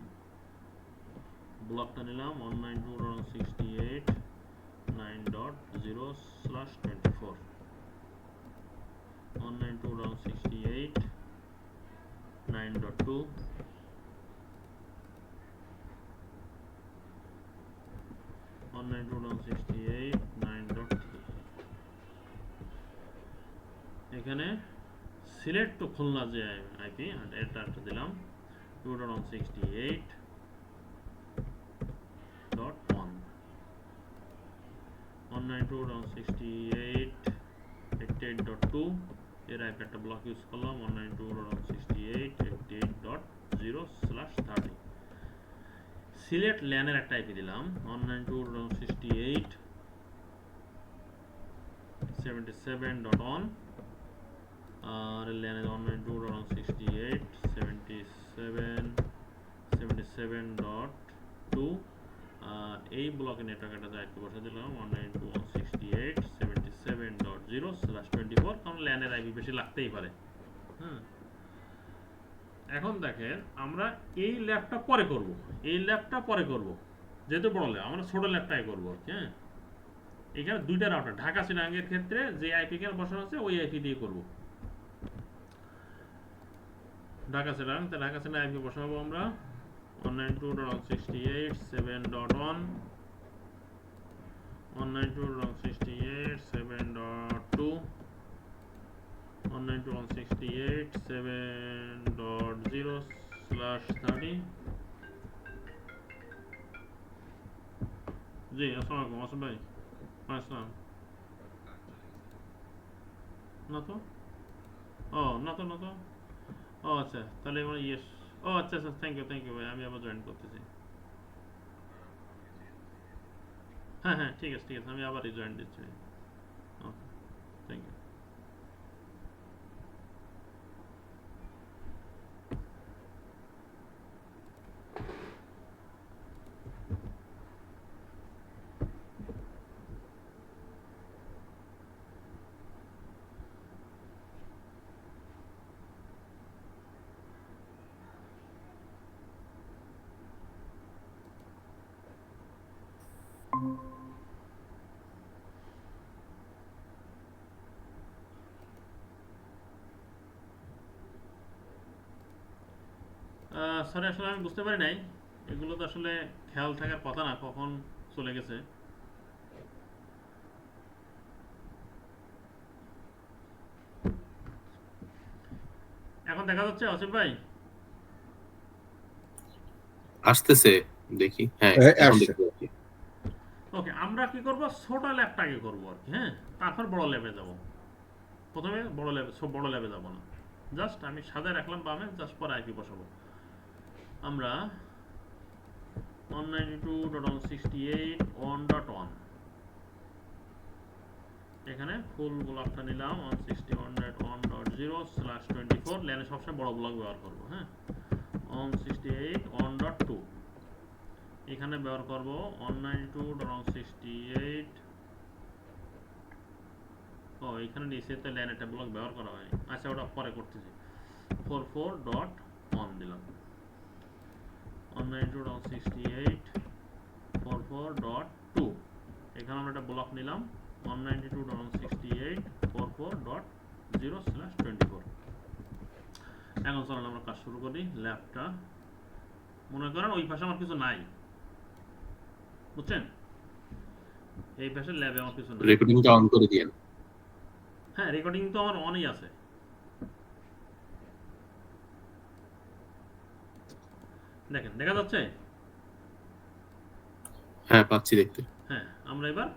ব্লকটা নিলাম 192.168.9.0/24, 192.168.9.2, 192.168.9.3, এখানে সিলেট টু খুলনা যে আইপি এটা একটা দিলাম 2.168.1 192.168.88.2 এর আইপি একটা ব্লক ইউজ করলাম 192.168.88.0/30 সিলেট ল্যানের একটা আইপি দিলাম 192.168.77.1 আর ল্যানের 192.168.77.2 আর এই ব্লকে নেটওয়ার্ক একটা আইপি বসে দিলাম 192.168.77.0/24 কারণ ল্যানের আইপি বেশি লাগতেই পারে। হ্যাঁ, এখন দেখেন আমরা এই ল্যাবটা পরে করব, যেহেতু বড় ল্যাব আমরা ছোট ল্যাবটাই করবো। হ্যাঁ, এখানে দুইটা রাউটার ঢাকা চিটাগাংয়ের ক্ষেত্রে যে আইপি কেন বসানো আছে ওই আইপি দিয়ে করব। ঢাকা চিটাগাং আইপি বসাবো আমরা 192.168.7.1 192.168.7.2 192.168.7.0/30 জি আসসালামু আলাইকুম আসিফ ভাই। আসসালাম না তো ও আচ্ছা তাহলে আমার ইয়েস ও আচ্ছা থ্যাংক ইউ ভাই আমি আবার জয়েন করতেছি। হ্যাঁ ঠিক আছে আমি আবারই জয়েন দিচ্ছি। Okay thank you. সরি আসলে আমি বুঝতে পারি নাই, এগুলো তো আসলে খেয়াল থাকার কথা না কখন চলে গেছে। এখন দেখা যাচ্ছে আসিফ ভাই? আসতেছে দেখি, হ্যাঁ এখন আসছে। দেখতে পাচ্ছি। ওকে, আমরা কি করব, ছোট ল্যাবটা আগে করবো আর কি। হ্যাঁ, তারপর বড় ল্যাবে যাব। প্রথমে বড় ল্যাবে যাব না, জাস্ট আমি সাজায় রাখলাম বামে, জাস্ট পরে আইপি বসাবো। আমরা 192.168.1.1 এখানে ফুল ব্লকটা নিলাম 161.1.0/24 ল্যানে সবসময় বড় ব্লক ব্যবহার করব। হ্যাঁ, 168.1.2 এখানে ব্যবহার করব 192.168 এখানে নিচে তো ল্যান একটা ব্লক ব্যবহার করা হয়, আচ্ছা ওটা পরে করতেছি। 44.1 দিলাম 192.168.44.2 এখানে আমরা একটা ব্লক নিলাম 192.168.44.0/24। এখন চলুন আমরা কাজ শুরু করি। ল্যাবটা মনে করেন ওই পাশে আমার কিছু নাই, বুঝছেন? এই পাশে ল্যাবে আমার কিছু নাই। রেকর্ডিংটা অন করে দিয়েন। হ্যাঁ, রেকর্ডিং তো আমার অনই আছে। দেখেন দেখা যাচ্ছে? হ্যাঁ পাচ্ছি দেখতে। হ্যাঁ, আমরা এবার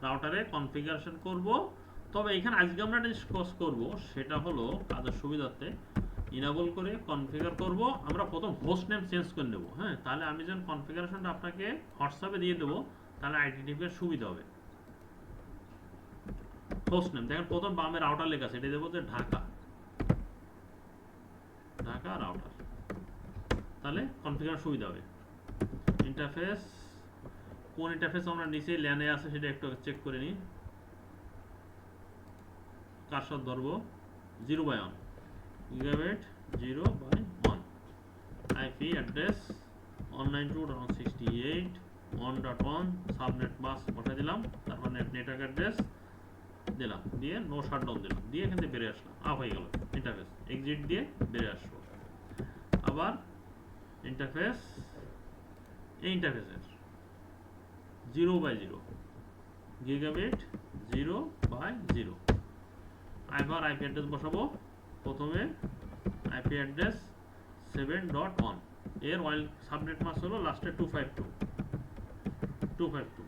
রাউটারে কনফিগারেশন করব। তবে এখানে আজকে আমরা ডিসকাস করব সেটা হলো কাজের সুবিধার্থে ইনেবল করে কনফিগার করব। আমরা প্রথম হোস্ট নেম চেঞ্জ করে নেব। হ্যাঁ, তাহলে আমি যখন কনফিগারেশনটা আপনাকে হোয়াটসঅ্যাপে দিয়ে দেবো তাহলে আইডেন্টিফাই সুবিধা হবে। হোস্ট নেম দেখেন প্রথম বামে রাউটার লেখা আছে, এটা দেবো যে ঢাকা রাউটার, তাহলে কনফিগার সুবিধা হবে। ইন্টারফেস কোন ইন্টারফেস আমরা নিচে ল্যানে আছে সেটা একটু চেক করে নিই। কার সাথে ধরবো 0/1 গিগাবাইট 0/1 আইপি অ্যাড্রেস 192.168.1.1 সাবনেট বাস বসাই দিলাম, তারপর নেটওয়ার্ক অ্যাড্রেস দিলাম, দিয়ে নো শাটডাউন দিলাম, দিয়ে এখান থেকে বেরিয়ে আসলাম। আপ হয়ে গেল ইন্টারফেস, এক্সিট দিয়ে বেরিয়ে আসবো। আবার ইন্টারফেস, এই ইন্টারফেসের 0/0 গিগাবিট 0/0 আবার আইপি অ্যাড্রেস বসাবো প্রথমে আইপি অ্যাড্রেস 7.1 এর সাবনেট মাস্ক হলো লাস্টে 252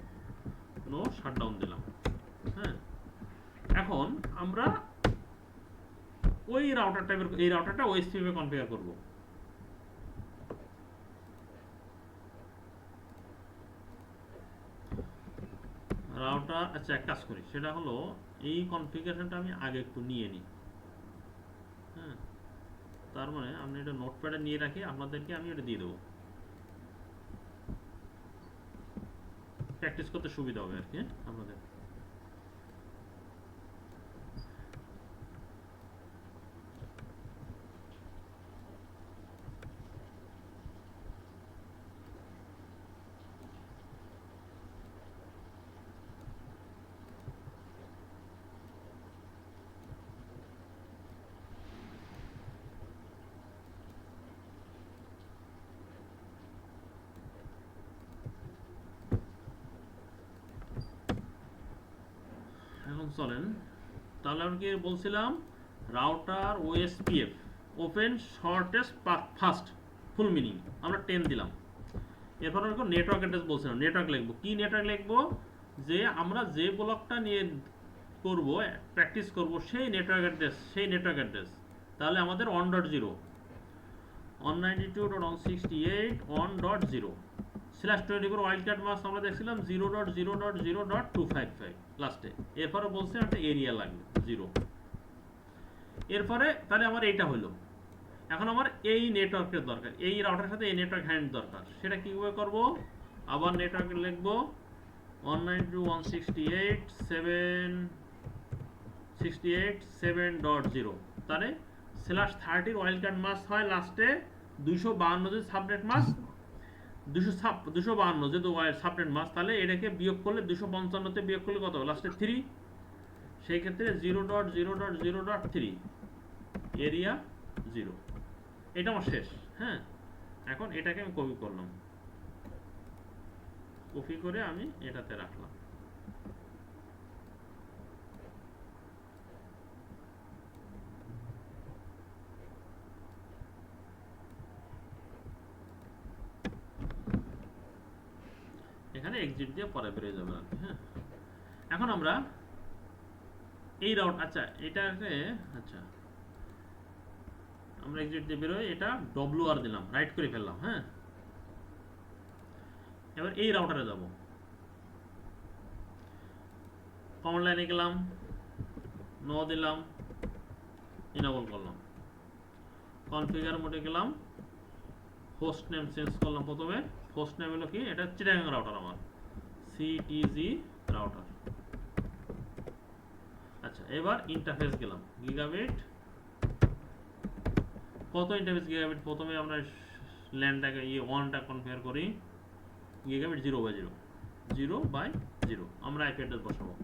নো শাটডাউন দিলাম। হ্যাঁ, এখন আমরা ওই রাউটার টাইপের এই রাউটারটা ওএসপিএফ এ কনফিগার করব। রাউটার, আচ্ছা এক কাজ করি, সেটা হলো এই কনফিগারেশনটা আমি আগে একটু নিয়ে নিই। হ্যাঁ, তার মানে আমি এটা নোটপ্যাডে নিয়ে রাখি, আপনাদেরকে আমি এটা দিয়ে দেবো, প্র্যাকটিস করতে সুবিধা হবে আর কি আপনাদের। এখন চলেন, তাহলে আমি কি বলছিলাম, router OSPF open shortest fast, full meaning আমরা 10 দিলাম। এরপর আমি নেটওয়ার্ক অ্যাড্রেস বলছিলাম, নেটওয়ার্ক লিখবো, কি নেটওয়ার্ক লিখবো, যে আমরা যে ব্লকটা নিয়ে করব প্র্যাকটিস করব সেই নেটওয়ার্ক অ্যাড্রেস। তাহলে আমাদের 1.0 192.168.1.0 /24 ওয়াইল্ড কার্ড মাস্ক আমরা দেখছিলাম 0.0.0.255 লাস্টে। এরপরে বলছে একটা এরিয়া লাগবে 0। এরপরে তাহলে আমার এইটা হলো, এখন আমার এই নেটওয়ার্কের দরকার, এই রাউটারের সাথে এই নেটওয়ার্ক হ্যান্ড দরকার, সেটা কীভাবে করব, আবার নেটওয়ার্কে লিখবো 192.168.7.0, তাহলে /30 ওয়াইল্ড কার্ড মাস্ক হয় লাস্টে 252 যে সাবনেট মাস্ক, 252 যেহেতু সাবনেট মাস্ক, তাহলে এটাকে বিয়োগ করলে 255 বিয়োগ করলে কত লাস্টে 3, সেই ক্ষেত্রে 0.0.0.3 এরিয়া 0। এটা আমার শেষ। হ্যাঁ, এখন এটাকে আমি কপি করলাম, কপি করে আমি এটাতে রাখলাম। এখানে এক্সিট দিয়ে পরে বেরিয়ে যাবে আর কি। হ্যাঁ, এখন আমরা এই রাউট, আচ্ছা এটাকে, আচ্ছা আমরা এক্সিট দিয়ে বেরোই, এটা WR দিলাম, রাইট করে ফেললাম। হ্যাঁ, এবার এই রাউটারে যাব, কমান্ড লাইনে গেলাম, নো দিলাম, ইনেবল করলাম, কনফিগার মোডে গেলাম, হোস্ট নেম চেঞ্জ করলাম। প্রথমে হোস্ট নেম হলো কি, এটা চিটাগাং রাউটার আমার, সিটিজি রাউটার। আচ্ছা, এবার ইন্টারফেস গেলাম, গিগাবিট, কত ইন্টারফেস গিগাবিট, প্রথমে আমরা ল্যান্ডটাকে 1টা কনফিগার করি, গিগাবিট 0/0 আমরা আইপি অ্যাড্রেস বসাবো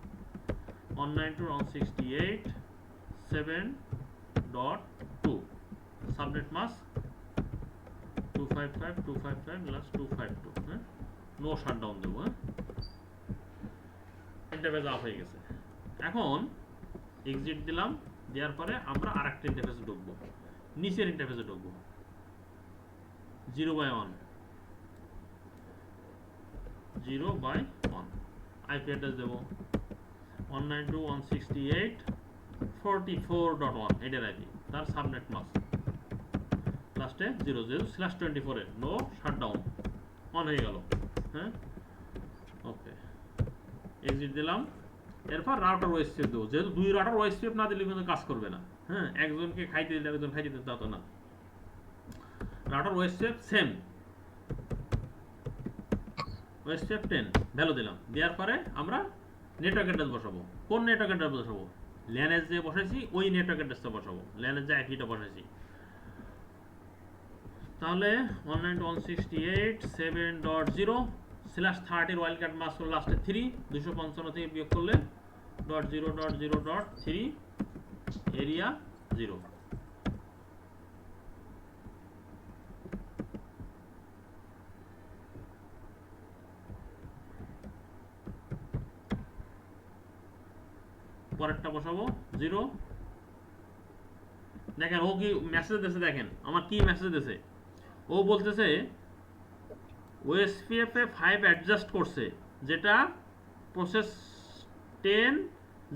192.168.7.2, সাবনেট মাস্ক 255/252। হ্যাঁ, নো শাটডাউন দেবো। হ্যাঁ, ইন্টারফেস অফ হয়ে গেছে। এখন এক্সিট দিলাম, দেওয়ার পরে আমরা আরেকটা ইন্টারফেসে ঢুকবো, নিচের ইন্টারফেসে ঢুকবো 0/1 আইপি অ্যাড্রেস দেবো 192.168.44.1, এটার আইপি, তার সাবনেট মাস্ক লাস্টে 0 /24 এর নো শাটডাউন অন হয়ে গেল। হ্যাঁ, ওকে, এক্সিট দিলাম। এরপর রাউটার ওএসপিএফ দেবো, যেহেতু 2 রাউটার ওএসপিএফ না দিলে কিন্তু কাজ করবে না। হ্যাঁ, একজনকে খাইতে দিলে একজন খাইতে দিতে হতো না। Router OSPF same, OSPF 10 value দিলাম, দেওয়ার পরে আমরা নেটওয়ার্ক অ্যাড্রেস বসাবো। কোন নেটওয়ার্ক অ্যাড্রেস বসাবো, ল্যানের যে বসাইছি ওই নেটওয়ার্ক অ্যাড্রেসটা বসাবো, ল্যানের যে আইপিটা বসাইছি। তাহলে 192.168.7.0 /30 ওয়াইল্ড কার্ড মাস্ক হলো লাস্টে 3, 255 থেকে বিয়োগ করলে .0.0.3 এরিয়া 0। পরেরটা বসাবো 0, দেখেন ও কি মেসেজ দিয়েছে, দেখেন আমার কি মেসেজ দিয়েছে। ও বলতেছে ওএসপিএফ এ 5 অ্যাডজাস্ট করছে, যেটা প্রসেস 10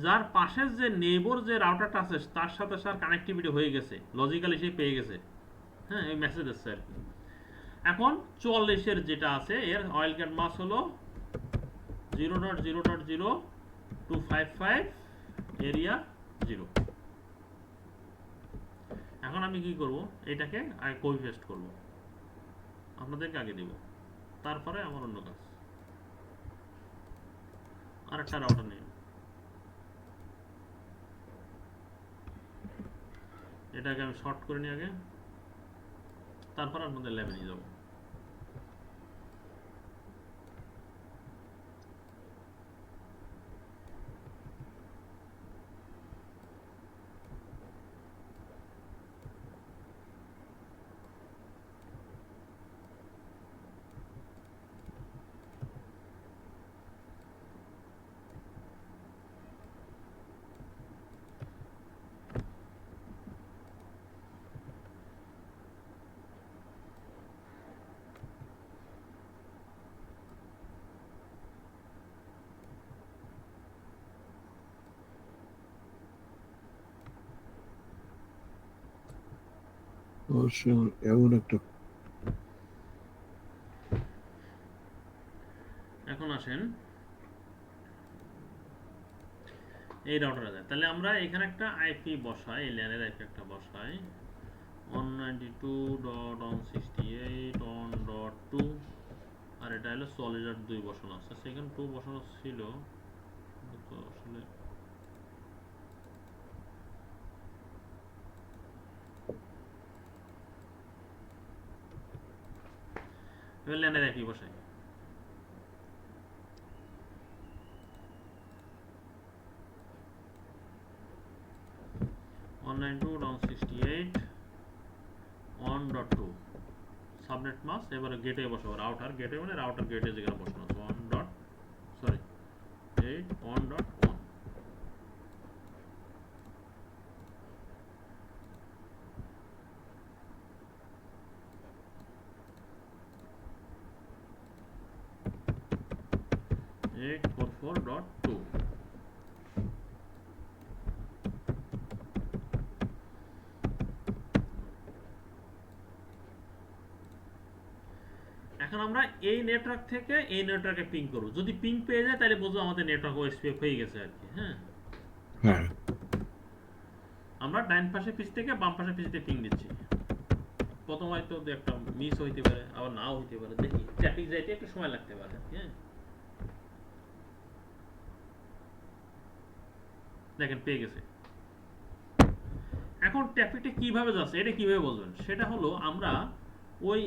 যার পাশের যে নেইবর যে রাউটারটা আছে তার সাথে তার কানেক্টিভিটি হয়ে গেছে, লজিক্যালি সে পেয়ে গেছে। হ্যাঁ, এই মেসেজ এসছে আর কি। এখন 44-এর যেটা আছে এর অয়েল ক্যাট মাস হলো 0.0.0255 এরিয়া 0। এখন আমি কি করব, এটাকে আগে কপি পেস্ট করব, আপনাদেরকে আগে দেব, তারপরে আমার অন্য কাজ। আর একটা রাউটার নেই, এটাকে আমি শর্ট করে নিই আগে, তারপর আপনাদের ল্যাবে নিয়ে যাবো। অবশ্য এমন একটা এখন আসেন এই রাউটারে যায়, তাহলে আমরা এখানে একটা আইপি বসাই, এই ল্যানের আইপি একটা বসাই 192.168.1.2, আর এটা হলো সলিডার 2 বসানো আছে, সেখানে 2 বসানো ছিল তো আসলে এবার ল্যানের আইপি বসাই। ওয়ান নাইন টু ডাউন 68.1.2 সাবনেট মাস। এবারে গেটে বসাবো, রাউটার গেটে মানে রাউটার গেটে যেখানে বসানো আছে 1.1.1।844.2। এখন আমরা এই নেটওয়ার্ক থেকে এই নেটওয়ার্কে পিং করব, যদি পিং পেয়ে যায় তাহলে বুঝবো আমাদের নেটওয়ার্ক ওএসপিএফ হয়ে গেছে আর কি। হ্যাঁ, হ্যাঁ আমরা ডান পাশে পিচ থেকে বাম পাশে পিচতে পিং দিচ্ছি। প্রথম হয়তো একটা মিস হইতে পারে, আবার নাও হইতে পারে, দেখি ট্রাফিক যাইতে একটু সময় লাগতে পারে। হ্যাঁ, দেখেন পেয়ে গেছে। এখন ট্রাফিকটা কিভাবে যাচ্ছে এটা কিভাবে বলবেন, সেটা হলো আমরা ওই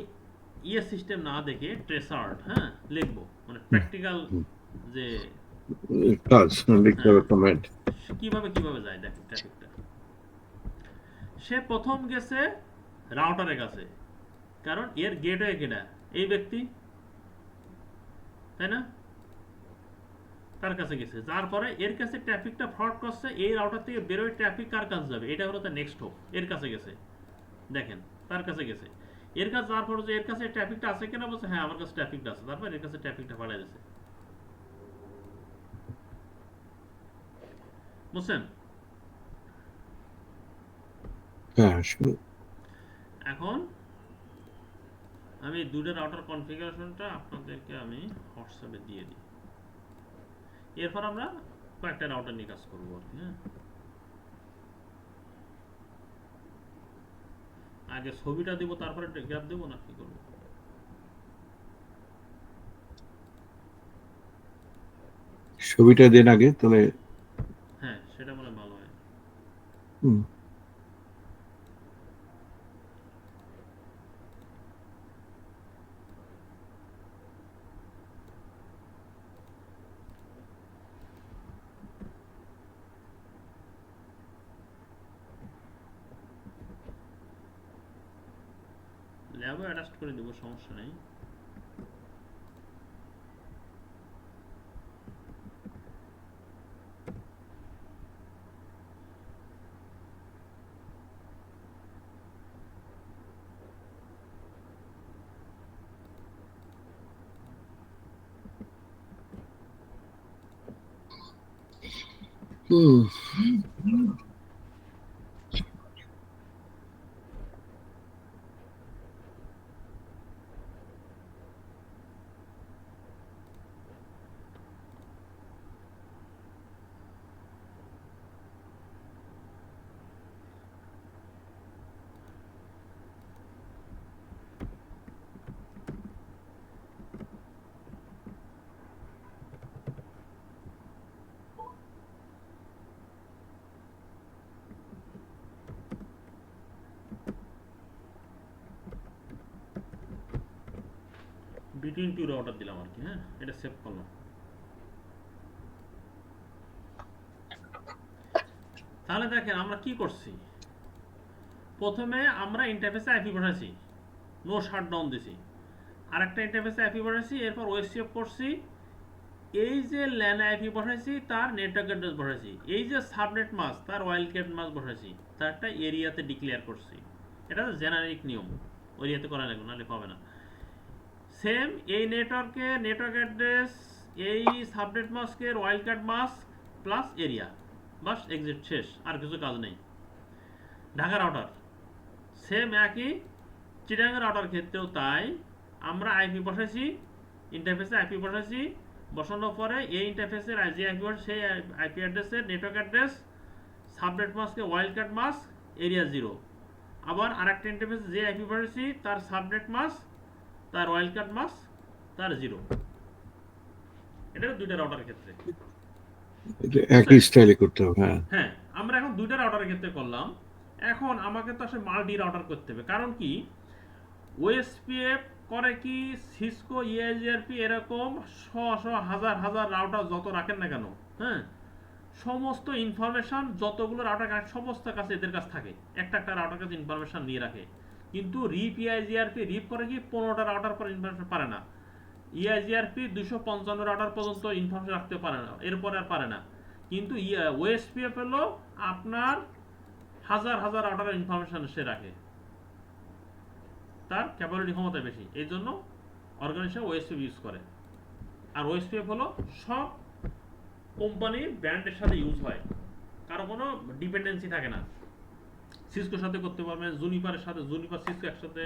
ইয়ে সিস্টেম না দেখে ট্রেসার্ড, হ্যাঁ, লিখবো, মানে প্র্যাকটিক্যাল যে কাজ লিখতে হ্যাঁ হবে কমেন্ট। কিভাবে কিভাবে যায় দেখেন ট্রাফিকটা। সে প্রথম গেছে রাউটারের কাছে, কারণ এর গেটওয়ে কেনা এই ব্যক্তি, তাই না, তার কাছে গেছে, যার পরে এর কাছে ট্রাফিকটা ফরওয়ার্ড করছে, এই রাউটার থেকে বেরোয় ট্রাফিক কার কাছে যাবে, এটা হলো তার নেক্সট হোপ, এর কাছে গেছে, দেখেন তার কাছে গেছে। এর কাছে যাওয়ার পরে যে এর কাছে ট্রাফিকটা আছে কিনা, বলছে হ্যাঁ আমার কাছে ট্রাফিকটা আছে, তারপর এর কাছে ট্রাফিকটা পাঠিয়ে দিয়েছে। বুঝছেন? হ্যাঁ শুরু এখন আমি দুটো রাউটার কনফিগারেশনটা আপনাদেরকে আমি হোয়াটসঅ্যাপে দিয়ে দিই, এরপর আমরা কয়েকটা রাউটার নিয়ে কাজ করবো আর কি। হ্যাঁ, আগে ছবিটা দিব তারপরে গ্রাফ দেবো না কি করবো? ছবিটা দেন আগে তাহলে। হ্যাঁ, সেটা মনে হয় ভালো হয়। হুম ল্যাবও অ্যাডাস্ট করে দেবো, সমস্যা নেই। হুম। বিটুইন টু রাউটার দিলাম আর কি। হ্যাঁ, এটা সেভ করলাম। তাহলে দেখেন আমরা কি করছি। প্রথমে আমরা ইন্টারফেসে আইপি বসাইছি, নো শাটডাউন দিছি। আরেকটা ইন্টারফেসে আইপি বসাইছি, এরপর ওএসসিএফ করছি। এই যে ল্যান আইপি বসাইছি তার নেটওয়ার্ক অ্যাড্রেস বসাইছি। এই যে সাবনেট মাস্ক তার ওয়াইল্ডকার্ড মাস্ক বসাইছি, তারটা এরিয়াতে ডিক্লেয়ার করছি। এটা জেনারিক নিয়ম, এরিয়াতে করা লাগবে, নাহলে পাবে না। সেম এই নেটওয়ার্কে নেটওয়ার্ক অ্যাড্রেস, এই সাবনেট মাস্কের ওয়াইল্ডকার্ড মাস্ক প্লাস এরিয়া, বাস এক্সিট, শেষ, আর কিছু কাজ নেই। ঢাকা রাউটার সেম একই, চিটাগাং রাউটার ক্ষেত্রেও তাই। আমরা আইপি বসাইছি, ইন্টারফেসে আইপি বসাইছি, বসানোর পরে এই ইন্টারফেসের যে আইপি বসে সেই আইপি অ্যাড্রেসের নেটওয়ার্ক অ্যাড্রেস, সাবনেট মাস্কে ওয়াইল্ডকার্ড মাস্ক, এরিয়া 0। আবার আরেকটা ইন্টারফেসে যে আইপি বসাইছি তার সাবনেট মাস্ক, তার ওয়াইল্ডকার্ড মাস্ক, তার 0। এটা দুইটা রাউটারের ক্ষেত্রে। এটা একই স্টাইলে করতে হবে। হ্যাঁ, হ্যাঁ, আমরা এখন দুইটা রাউটারের ক্ষেত্রে করলাম। এখন আমাকে তো আসলে মাল্টি রাউটার করতে হবে, কারণ কি ওএসপিএফ করে কি সিসকো, ইআইজিআরপি এরকম হাজার হাজার রাউটার যত রাখেন না কেন, হ্যাঁ, সমস্ত ইনফরমেশন যতগুলো রাউটার কাছে সমস্ত কাছে এদের কাছে থাকে, একটা একটা রাউটার কাছে ইনফরমেশন নিয়ে রাখে। কিন্তু রিপ ইআইজিআরপি রিপ করে কি 15টা রাউটার পর ইনফরমেশন পারে না। ইআইজিআরপি 255 রাউটার পর্যন্ত ইনফরমেশন রাখতে পারে না, এরপরে আর পারে না। কিন্তু ওএসপিএফ হলো আপনার হাজার হাজার রাউটারের ইনফরমেশন সে রাখে, তার ক্যাপাবিলিটি ক্ষমতা বেশি, এই জন্য অর্গানাইজেশন ওএসপিএফ ইউজ করে। আর ওএসপিএফ হলো সব কোম্পানির ব্র্যান্ডের সাথে ইউজ হয়, কারো কোনো ডিপেন্ডেন্সি থাকে না। সিসকোর সাথে করতে পারবেন, জুনিপারের সাথে, জুনিপার সিসকো একসাথে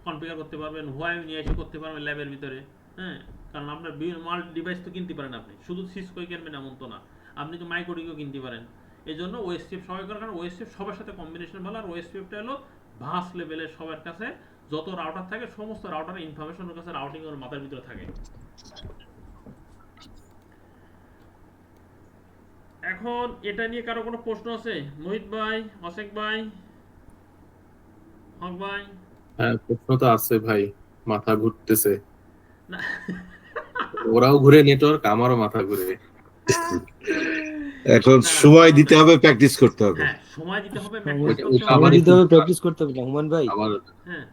কনফিগার করতে পারবেন, হোয়াই নিয়ে এসে করতে পারবেন ল্যাবের ভিতরে। হ্যাঁ, কারণ আপনার মাল্টি ডিভাইস তো কিনতে পারেন, আপনি শুধু সিসকোই কিনবেন এমন তো না, আপনি তো মাইক্রোডিকেও কিনতে পারেন। এই জন্য ওএসপিএফ সবাই করে, কারণ ওএসপিএফ সবার সাথে কম্বিনেশন ভালো। আর ওএসপিএফটা হলো ভাস লেভেলের, সবার কাছে যত রাউটার থাকে সমস্ত রাউটারের ইনফরমেশন ওর কাছে রাউটিং ওর মাথার ভিতরে থাকে। এখন এটা নিয়ে কারো কোনো প্রশ্ন আছে? মোহিত ভাই, অশেক ভাই, হক ভাই? হ্যাঁ, প্রশ্ন তো আছে ভাই, মাথা ঘুরতেছে। না, ওরাও ঘুরে নেটওয়ার্ক, আমারও মাথা ঘুরে। এখন না, সময় দিতে সমস্যা নেই। হবে, প্র্যাকটিস করতে হবে। হ্যাঁ, সময় দিতে হবে, সময় প্র্যাকটিস করতে ওইটা হবে। আবার দিতে একটু হবে, প্র্যাকটিস করতে হবে রহমান ভাই। আবার হ্যাঁ,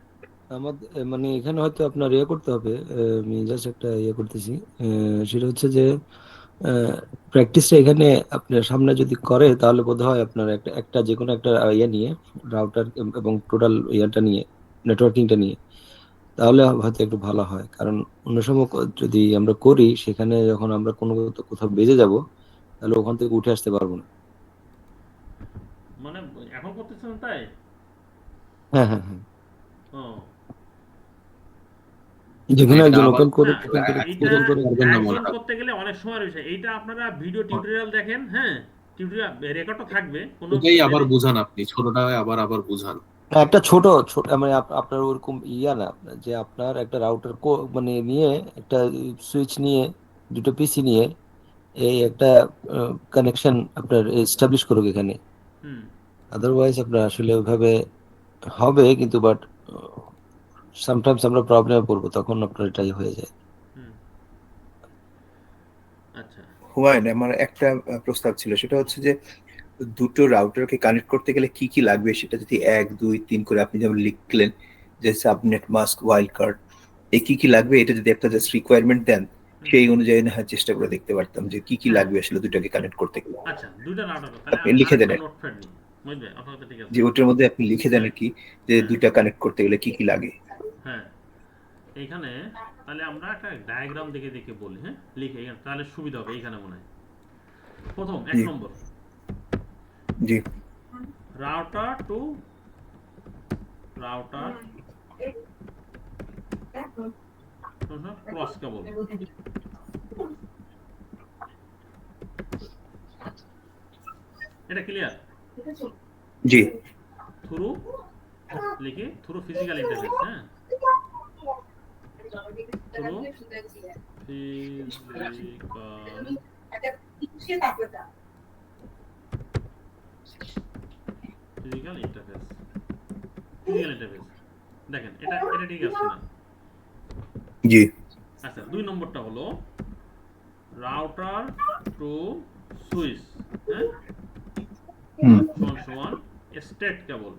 আমাদের মানে এখানে হয়তো আপনার ইয়ে করতে হবে, আমি জাস্ট একটা ইয়ে করতেছি, সেটা হচ্ছে যে প্র্যাকটিসটা এখানে আপনার সামনে যদি করে তাহলে বোধ হয় আপনার একটা একটা যে কোনো একটা ইয়ে নিয়ে, রাউটার এবং টোটাল ইয়াটা নিয়ে, নেটওয়ার্কিংটা নিয়ে, তাহলে হয়তো একটু ভালো হয়। কারণ অন্য সময় যদি আমরা করি, সেখানে যখন আমরা কোনো কোথাও বেজে যাব, তাহলে ওখান থেকে উঠে আসতে পারবো না। মানে এখন করতেছেন তাই? হ্যাঁ, হ্যাঁ, হ্যাঁ, ও, যেখানে এটা একজন আবার ওপেন করে না, ওপেন করে এইটা ওপেন করে পারবেন না মনে একজন হয়। করতে গেলে অনেক সময় রয়েছে। এইটা আপনারা ভিডিও টিউটোরিয়াল দেখেন, হ্যাঁ, টিউটোরিয়াল রেকর্ডও থাকবে, কোনো ওটাই ইয়ে আবার নেই। বুঝান আপনি, ছোটটা আবার আবার বুঝান। না, একটা ছোট ছোট মানে আপনার ওরকম ইয়া না, আপনার যে আপনার একটা রাউটার মানে নিয়ে, একটা সুইচ নিয়ে, দুটো পিসি নিয়ে, এই একটা কানেকশন আপনার এস্টাবলিশ করুক এখানে। হুম, আদারওয়াইজ আপনার আসলে ওইভাবে হবে, কিন্তু বাট সামটাইমস আমরা প্রবলেমে পড়বো, তখন আপনার এটাই হয়ে যায়। হুম, আচ্ছা, হুমায়ুন, আমার একটা প্রস্তাব ছিল, সেটা হচ্ছে যে দুটো রাউটারকে কানেক্ট করতে গেলে কি কি লাগবে সেটা যদি 1 2 3 করে আপনি যেমন লিখলেন, যে সাবনেট মাস্ক, ওয়াইল্ড কার্ড, এই কি কি লাগবে, এটা যদি একটা জাস্ট রিকোয়ারমেন্ট দেন, হুম, সেই অনুযায়ী না হয় চেষ্টা করে দেখতে পারতাম যে কি কি হ্যাঁ, লাগবে আসলে দুটোকে কানেক্ট করতে গেলে। আচ্ছা, দুইটা রাউটার, তাহলে আপনি আমি লিখে দেন আরেকটা আর কি। নোটপ্যাড নিই। বুঝবে, আপনার কথা ঠিক আছে। যে ওটার মধ্যে আপনি লিখে দেন হ্যাঁ, আর কি, যে হ্যাঁ, দুইটা কানেক্ট করতে গেলে কি কি লাগে। হ্যাঁ, এইখানে তাহলে আমরা একটা ডায়াগ্রাম দেখে দেখে বলি, হ্যাঁ, লিখে, তাহলে সুবিধা হবে এইখানে মনে হয়। প্রথম এক জি। নম্বর, জি router to router cross cable, এটা ক্লিয়ার? জি থ্রু লিখে থ্রু ফিজিক্যাল ইন্টারফেস, হ্যাঁ, through physical interface, physical interface. দেখেন এটা এটা ঠিক আছে না? জি আচ্ছা, 2 নম্বরটা হলো রাউটার টু সুইচ, হ্যাঁ, হুম সমান সমান স্টেট কেবল।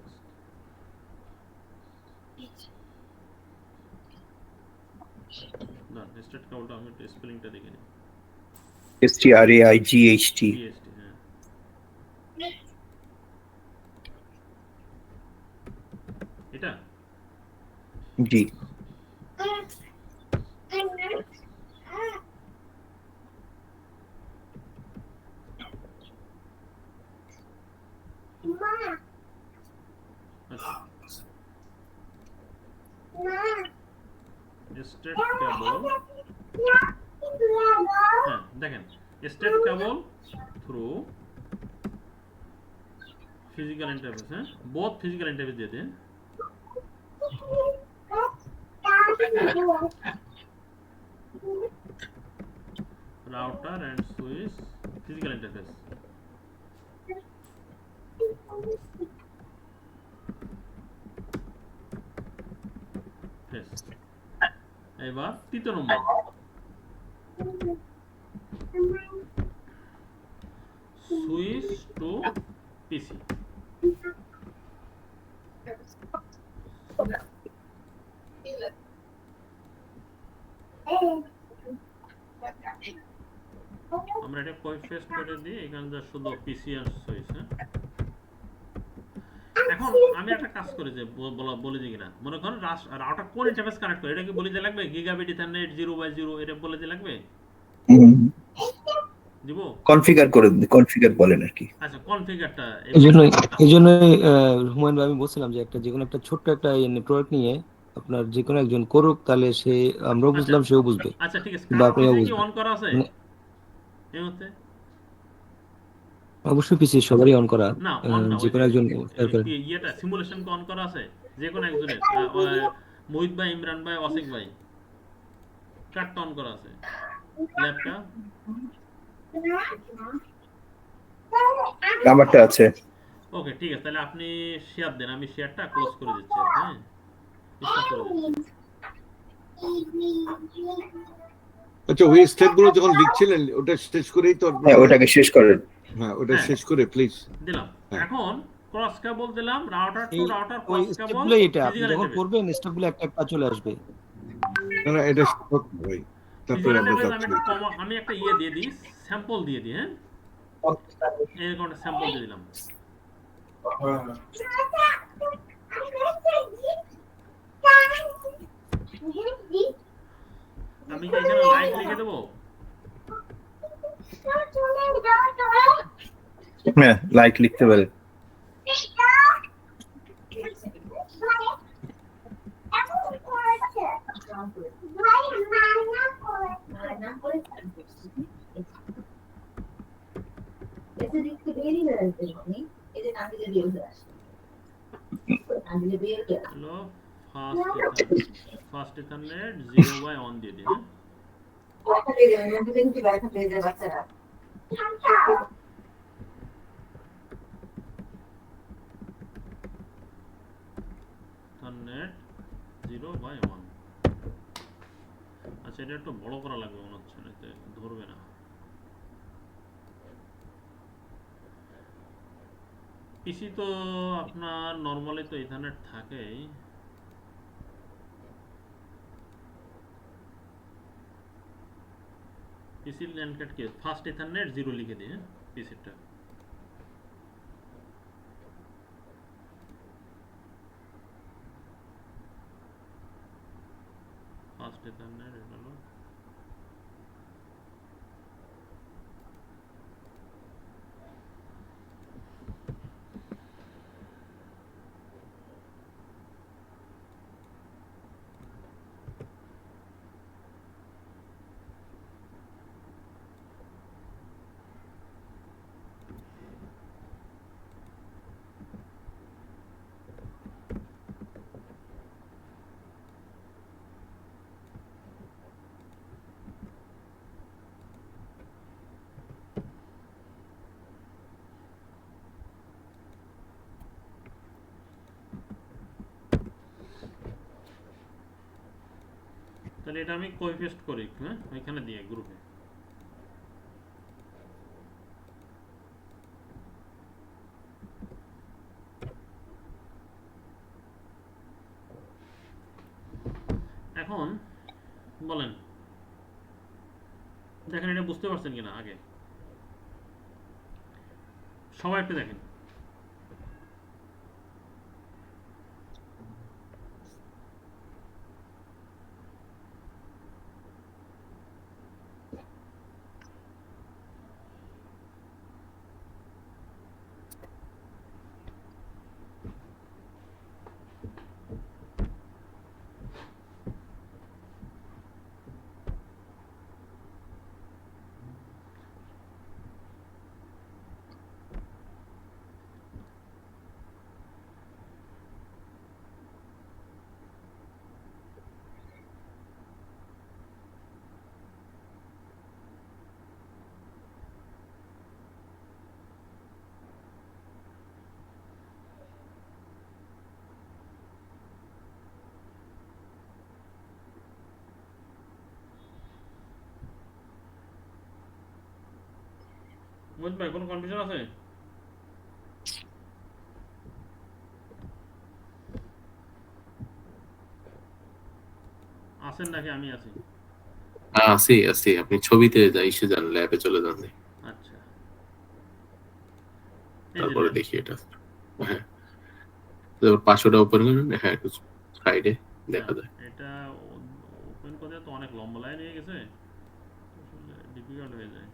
না, স্টেট কেবলটা আমি একটু স্পেলিংটা দেখে নিই। STRAIGHT বিএসটি, হ্যাঁ, এটা জি আচ্ছা, স্টেট কেবল, হ্যাঁ, দেখেন straight cable through physical interface, হ্যাঁ, বোথ ফিজিক্যাল ইন্টারফেস দিয়ে দেন, router and switch physical interface. এবার তৃতীয় নম্বর, সুইচ টু পিসি। আমরা এটা কপি পেস্ট করে দিই, এখানে যা শুধু পিসি আর সুইচ, হ্যাঁ। এখন আমি একটা কাজ করি যে বলে দিই কিনা, মনে করেন রাউটার কোন ইন্টারফেস কানেক্ট করে, এটা কি বলে দিয়ে লাগবে? গিগাবিট ইথারনেট 0/0 এটা বলে দিয়ে লাগবে? দিব? কনফিগার বলেন আর কি। আচ্ছা, কনফিগারটা এই জন্যই হুমায়ুন ভাই আমি বলছিলাম যে একটা যে কোনো একটা ছোট্ট একটা নেটওয়ার্ক নিয়ে আপনার যে কোনো একজন করুক, তাহলে সে, আমরাও আচ্ছা বুঝলাম সেও বুঝবে, আচ্ছা ঠিক আছে, কিংবা কারো আপনিও পিসি কি বুঝবেন। অন করা আছে মানে এই মুহূর্তে? অবশ্যই পিসি সবারই অন করা, না, অন না, যে ওই কোনো যে একজন শেয়ার করেন। ইয়েটা সিমুলেশন অন করা আছে যে কোনো একজনের, মোহিত ভাই, ইমরান ভাই, অসিক ভাই, কারটা অন করা আছে ল্যাবটা? আমারটা আছে। ওকে, ঠিক আছে, তাহলে আপনি শেয়ার দেন, আমি শেয়ারটা ক্লোজ করে দিচ্ছি আর কি, হ্যাঁ, স্টপ করে দিচ্ছি। আচ্ছা, ওই স্টেপগুলো যখন লিখছিলেন ওটা শেষ করেই তো হ্যাঁ ওটাকে শেষ করেন। হ্যাঁ, ওটা হ্যাঁ, শেষ করে প্লিজ। দিলাম। হ্যাঁ। এখন ক্রস কেবল দিলাম, রাউটার টু এই রাউটার ওই ক্রস কেবল স্টেপগুলোই, এটা আপনি ফিজিক্যাল যখন ইন্টারফেস। করবেন স্টেপগুলো একটা একটা চলে আসবে। না না, এটা সব ভাই, তারপরে ফিজিক্যাল আমরা ইন্টারফেস আমি যাচ্ছি একটা ওইটা। আমি একটা ইয়ে দিয়ে দিই, স্যাম্পল দিয়ে দিই, হ্যাঁ, এরকম একটা স্যাম্পল দিয়ে দিলাম। আমি কি এখানে লাইক লিখে দেবো? হ্যাঁ লাইক লিখতে পারেন। হলো ফার্স্ট ইথারনেট 0/1 দিয়ে দিই, হ্যাঁ, ইথারনেট 0/1। আচ্ছা, এটা একটু বড় করা লাগবে মনে হচ্ছে, না এতে ধরবে না। পিসি তো আপনার নর্মালি তো ইথারনেট থাকেই। পিসি ল্যান্ড কার্ড কি ফার্স্ট ইথারনেট 0 লিখে দিই, হ্যাঁ, পিসিটা। ফার্স্ট ইথারনেট এটা হলো তাহলে এটা আমি কপি পেস্ট করি, হ্যাঁ, এখানে দিয়ে গ্রুপে। এখন বলেন, দেখেন এটা বুঝতে পারছেন কিনা আগে সবাই একটু দেখেন। বুঝ ভাই, কোনো কনফিউশন আছে? আছেন নাকি আমি আছি? আছি আছি, আপনি ছবিতে এসে যান, ল্যাবে চলে যান, আচ্ছা, এই যে তারপরে lab। দেখি এটা। হ্যাঁ, তারপর পাঁচশোটা ওপেন করেন, হ্যাঁ একটু সাইডে দেখা যায়। এটা ওপেন করতে তো অনেক লম্বা লাইন হয়ে গেছে, ডিফিকাল্ট হয়ে যায়।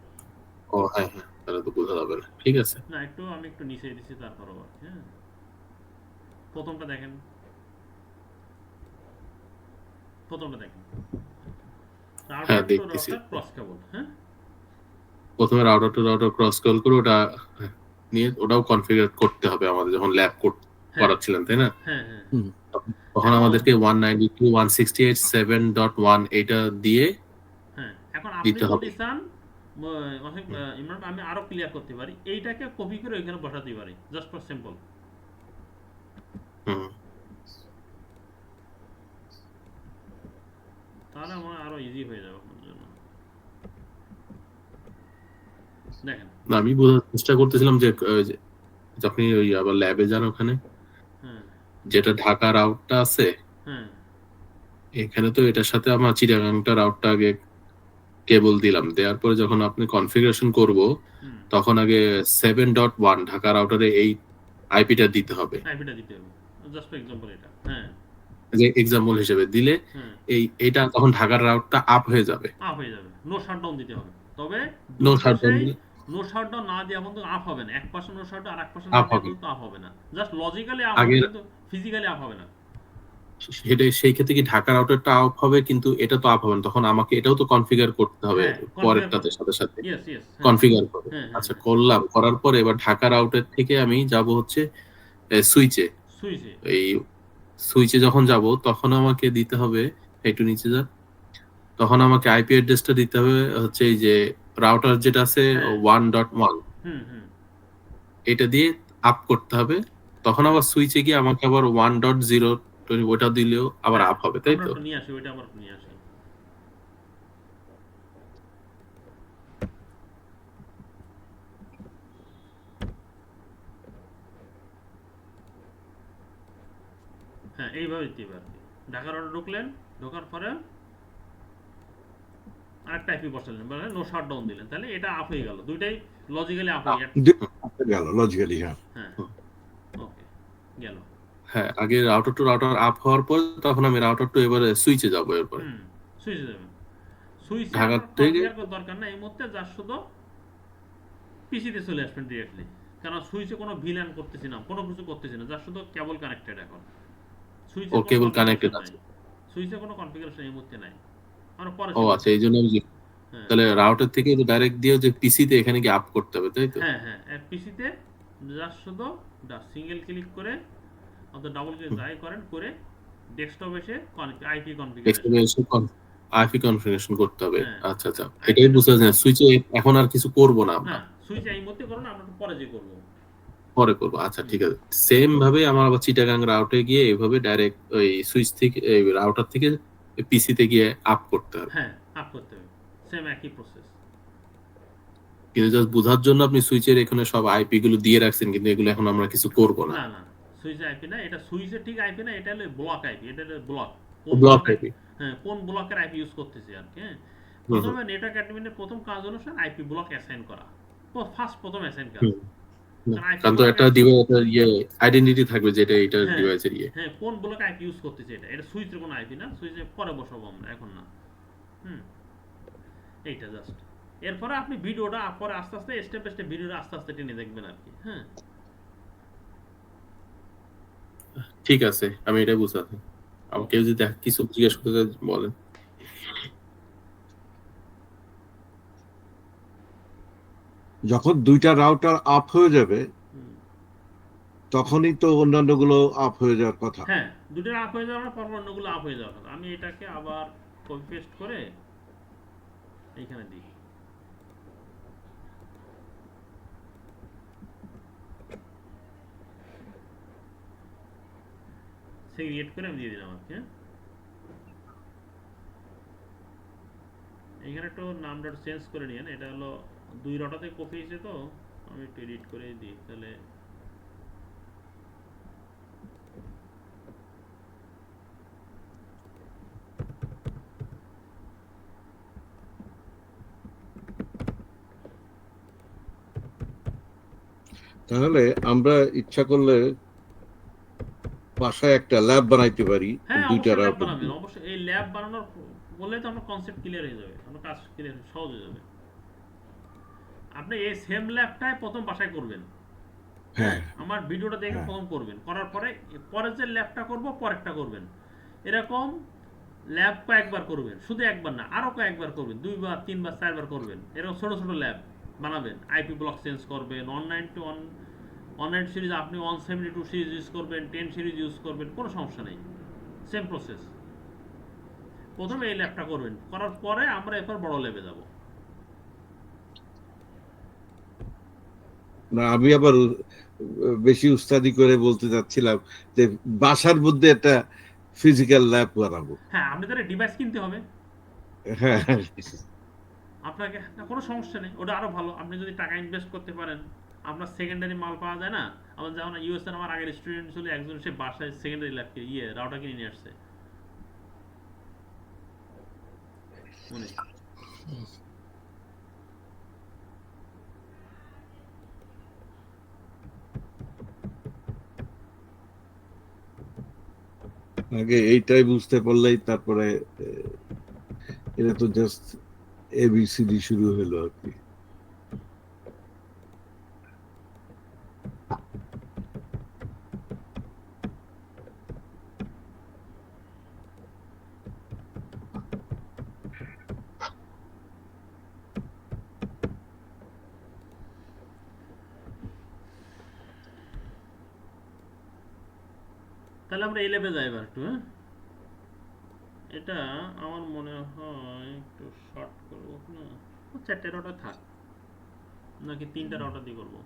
ও হ্যাঁ হ্যাঁ, তাহলে তো বোঝা যাবে না, ঠিক আছে। না, আমি একটু নিচে দিচ্ছি তারপর আবার, হ্যাঁ। প্রথমটা দেখেন, প্রথমটা দেখেন, হ্যাঁ রাউটার টু দেখতেছি, রাউটার ক্রস কেবল, হ্যাঁ। প্রথমে router to router cross call করে ওটা নিয়ে ওটাও কনফিগার করতে হবে আমাদের, যখন ল্যাব হ্যাঁ করাচ্ছিলেন তাই না? হ্যাঁ হ্যাঁ। তখন এখন আমাদেরকে 192.168.7.1 এটা দিয়ে হ্যাঁ, এখন আপনি দিতে হবে। যদি চান, ইমরান, আমি আরো ক্লিয়ার করতে পারি, এইটাকে কপি করে ওইখানে বসাতে পারি, জাস্ট ফর সিম্পল। হুম, তাহলে আমার আরো ইজি হয়ে যাবে আপনার জন্য। দেখেন, না, আমি বোঝার চেষ্টা করতেছিলাম যে আপনি ওই আবার ল্যাবে যান, ওখানে হ্যাঁ যেটা ঢাকা রাউটটা আছে, হ্যাঁ এখানে তো এটার সাথে আমার চিটাগাংটা রাউটটা আগে কেবল দিলাম, দেওয়ার পরে যখন আপনি কনফিগারেশন করব, হুম, তখন আগে 7.1 ঢাকা রাউটারে এই আইপিটা দিতে হবে, আইপিটা দিতে হবে, জাস্ট ফর এক্সাম্পল এটা, হ্যাঁ যে এক্সাম্পল হিসেবে দিলে হ্যাঁ, এইটা তখন ঢাকার রাউটটা আপ হয়ে যাবে। আপ হয়ে যাবে, নো শাটডাউন দিতে হবে। তবে নো দুই শাটডাউন পাশেই দিলে নো শাটডাউন না দেওয়া পর্যন্ত আপ হবে না, এক পাশে নো শাটডাউন আর এক পাশে না আপ দেওয়া হবে পর্যন্ত আপ হবে না, জাস্ট লজিক্যালি আপ হবে, আগের, কিন্তু ফিজিক্যালি আপ হবে না। সেটা সেই ক্ষেত্রে কি ঢাকা রাউটারটা আপ হবে, কিন্তু এটা তো আপ হবে না, তখন আমাকে এটাও তো কনফিগার করতে হবে হ্যাঁ, কনফিগার পরেরটাতে সাথে সাথে ইয়েস ইয়েস, হ্যাঁ কনফিগার করে। হ্যাঁ হ্যাঁ আচ্ছা, হ্যাঁ। করলাম, করার পরে এবার ঢাকা রাউটার থেকে আমি যাব হচ্ছে সুইচে। সুইচে, এই সুইচে যখন যাব তখন আমাকে দিতে হবে, একটু নিচে যা, তখন আমাকে আইপি অ্যাড্রেসটা দিতে হবে হচ্ছে এই যে রাউটার যেটা আছে হ্যাঁ 1.1, হুম হুম। এটা দিয়ে আপ করতে হবে। তখন আবার সুইচে গিয়ে আমাকে আবার 1.0 ওটা দিলেও আবার হ্যাঁ, আপ হবে, তাই আমরা তো? একটু নিয়ে আসি, ওইটা আবার একটু নিয়ে আসি। হ্যাঁ, এইভাবে দিতে হবে আর কি। ঢাকার অর্ডার ঢুকলেন, ঢোকার পরে আরেকটা আইপি বসালেন, মানে নো শাটডাউন দিলেন, তাহলে এটা আপ হয়ে গেল, দুইটাই লজিক্যালি আপ হয়ে গেল। গেল লজিক্যালি, হ্যাঁ। হ্যাঁ, ওকে, গেল। হ্যাঁ, আগে রাউটার টু রাউটার আপ হওয়ার পর তখন আমি রাউটার টু এবারে সুইচে যাবো, এরপরে হুম, সুইচে যাবেন। সুইচে ঢাকা আপনার থেকে। কনফিগার করার দরকার নাই এই মুহূর্তে, জাস্ট শুধু পিসিতে চলে আসবেন ডিরেক্টলি, কারণ সুইচে কোনো ভিল্যান করতেছি না, কোনো কিছু করতেছি না, জাস্ট শুধু কেবল কানেক্টেড এখন। সুইচে ও কোনো কেবল কানেক্টেড কনফিগারেশন নাই, আছে। সুইচে কোনো কনফিগারেশন এই মুহূর্তে নাই, আমরা পরে ও শিখব। আচ্ছা, এই জন্য আমি হ্যাঁ তাহলে রাউটার থেকে ডাইরেক্ট দিয়ে যে পিসিতে এখানে কি আপ করতে হবে, তাই তো? হ্যাঁ হ্যাঁ, পিসিতে জাস্ট শুধু সিঙ্গেল ক্লিক করে অথবা ডাবল ক্লিক যাই করেন করে ডেস্কটপ এসে আইপি কনফিগারেশন। এখানে এসে আইপি কনফিগারেশন করতে হবে। হ্যাঁ, আচ্ছা আচ্ছা, এটাই বুঝতে পারছি। সুইচে এখন আর কিছু করব না আমরা, না সুইচ এই মুহূর্তে করুন, আমরা একটু পরে যে করব। পরে করবো। আচ্ছা ঠিক আছে, সেম ভাবে আমার আবার চিটাগাং রাউটে গিয়ে এইভাবে ডাইরেক্ট ওই সুইচ থেকে রাউটার থেকে পিসিতে গিয়ে আপ করতে হবে। হ্যাঁ, আপ করতে হবে, সেম একই প্রসেস। কিন্তু জাস্ট বোঝার জন্য আপনি সুইচের এখানে সব আইপি গুলো দিয়ে রাখছেন, কিন্তু এগুলো এখন আমরা কিছু করব না। না না সুইচ আইপি না, এটা সুইচের ঠিক আইপি না, এটা হলো ব্লক আইপি, এটা হলো ব্লক ব্লক আইপি। হ্যাঁ, কোন ব্লকের আইপি ইউজ করতেছি আর কি। হ্যাঁ, প্রথমে নেটওয়ার্ক অ্যাডমিনের প্রথম কাজ হলো স্যার আইপি ব্লক অ্যাসাইন করা, প্রথম অ্যাসাইন কাজ। কারণ তো একটা ডিভাইসের আইডেন্টিটি থাকবে যেটা এটা হ্যাঁ ডিভাইসের হ্যাঁ, কোন ব্লক আইপি ইউজ করতেছে, এটা সুইচের কোনো আইপি না, সুইচে পরে বসাবো আমরা, এখন না। এইটা জাস্ট। এরপরে আপনি ভিডিওটা পরে আস্তে আস্তে স্টেপ বাই স্টেপ ভিডিওটা আস্তে আস্তে টেনে দেখবেন আর কি। হ্যাঁ, ঠিক আছে, আমি এটা বুঝাচ্ছি। আমাকে কেউ যদি কিছু জিজ্ঞেস করতে চায় বলেন। যখন 2টা রাউটার আপ হয়ে যাবে তখনই তো অন্যান্য গুলো আপ হয়ে যাওয়ার কথা। হ্যাঁ, দুটো আপ হয়ে যাওয়ার পর অন্যগুলো আপ হয়ে যাওয়ার কথা। আমি এটাকে আবার কপি পেস্ট করে এইখানে দিই। সেগ্রিগেট করে আমি দিয়ে দিলাম আর কি। হ্যাঁ, এইখানে একটু নামটা চেঞ্জ করে নিন, এটা হলো 2 রটাতে কপি হয়েছে, তো আমি একটু এডিট করে দিই তাহলে। তাহলে আমরা ইচ্ছা করলে বাসায় একটা ল্যাব বানাইতে পারি হ্যাঁ, 2টা অবশ্যই ল্যাব রাউটার বানাবেন, দিয়ে। অবশ্যই। এই ল্যাব বানানোর বললে তো আমার কনসেপ্ট ক্লিয়ার হয়ে যাবে, আমার কাজ ক্লিয়ার সহজ হয়ে যাবে। আপনি এই সেম ল্যাবটাই প্রথম বাসায় করবেন। হ্যাঁ, হ্যাঁ আমার ভিডিওটা দেখে হ্যাঁ প্রথম করবেন, করার পরে পরে যে ল্যাবটা করব পরেরটা করবেন, এরকম ল্যাব কয়েকবার করবেন, শুধু একবার না, আরো কয়েকবার করবেন, 2বার 3বার 4বার করবেন। এরকম ছোট ছোট ল্যাব বানাবেন, আইপি ব্লক চেঞ্জ করবেন, অনলাইন সিরিজ আপনি 172 সিরিজ ইউজ করবেন, 10 সিরিজ ইউজ করবেন, কোনো সমস্যা নেই, সেম প্রসেস। প্রথমে এই ল্যাবটা করবেন, করার পরে আমরা এরপর বড় ল্যাবে যাব। না, আমি আবার বেশি উস্তাদি করে বলতে চাচ্ছিলাম যে বাসার মধ্যে একটা ফিজিক্যাল ল্যাব বানাবো। হ্যাঁ, আপনি তাহলে ডিভাইস কিনতে হবে হ্যাঁ আপনাকে, না কোনো সমস্যা নেই, ওটা আরো ভালো। আপনি যদি টাকা ইনভেস্ট করতে পারেন, আপনার সেকেন্ডারি মাল পাওয়া যায় না। আমার যেমন ইউএসএ আমার আগের স্টুডেন্ট ছিল, একজন সে বাসায় সেকেন্ডারি ল্যাব রাউটার কিনে নিয়ে আসছে উনি। আগে এইটাই বুঝতে পারলেই তারপরে এটা তো জাস্ট এবিসিডি শুরু হলো আর কি। তাহলে আমরা এই ল্যাবে যাই এবার একটু। হ্যাঁ, এটা আমার মনে হয় একটু শর্ট করবো না, 4টে রাউটার থাক, নাকি 3টা রাউটার দিয়ে করবো?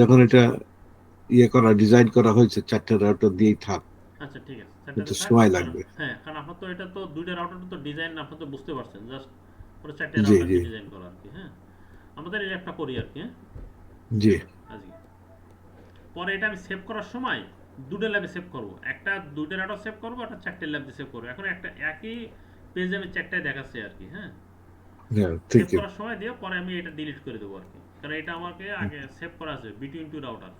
যখন এটা ডিজাইন করা হয়েছে 4টা রাউটার দিয়েই থাক, আচ্ছা ঠিক আছে, 4টাতে কিন্তু থাক। সময় কারণ লাগবে। হ্যাঁ, কারণ আপনার তো এটা তো 2টা রাউটার তো ডিজাইন আপনার তো বুঝতে পারছেন, জাস্ট পুরো 4টে জি রাউটার জি ডিজাইন করা আর কি। হ্যাঁ, আমাদের এই ল্যাবটা করি আর কি। হ্যাঁ, জি আজকে পরে এটা আমি সেভ করার সময় 2টা ল্যাবে সেভ করবো, একটা 2টা রাউটার সেভ করবো, একটা 4টে ল্যাবে সেভ করবো। এখন একটা একই পেজে আমি 4টায় দেখাচ্ছি আর কি। হ্যাঁ, হ্যাঁ সেভ ঠিক করার সময় দিয়ে পরে আমি এটা ডিলিট করে দেবো আর কি, কারণ এটা আমাকে আগে সেভ করা আছে বিটুইন 2 রাউটার,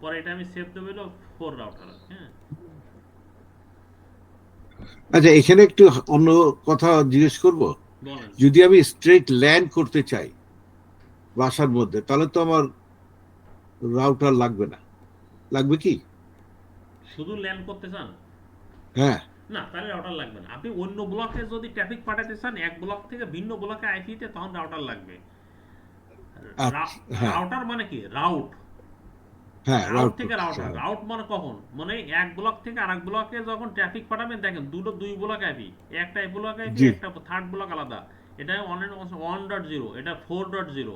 পরে এটা আমি সেভ দেবো হলো 4 রাউটার। হ্যাঁ, আচ্ছা, এখানে একটু অন্য কথা জিজ্ঞেস করব। বলেন। যদি আমি স্ট্রেট ল্যান্ড করতে চাই বাসার মধ্যে, তাহলে তো আমার রাউটার লাগবে না, লাগবে কি? শুধু ল্যান্ড করতে চান? হ্যাঁ না, তাহলে রাউটার লাগবে না। আপনি অন্য ব্লকে যদি ট্রাফিক পাঠাতে চান, এক ব্লক থেকে ভিন্ন ব্লকে আইপিতে, তখন রাউটার লাগবে। আচ্ছা হ্যাঁ রাউটার মানে কি? রাউট। হ্যাঁ রাউট রাউট থেকে করতে রাউটার। চাই। রাউট মানে কখন? মানে এক ব্লক থেকে আরেক ব্লকে যখন ট্রাফিক পাঠাবেন, দেখেন দুই ব্লক আইপি, একটা ব্লক আইপি, জি একটা থার্ড ব্লক আলাদা। এটা 1.0, এটা 4.0।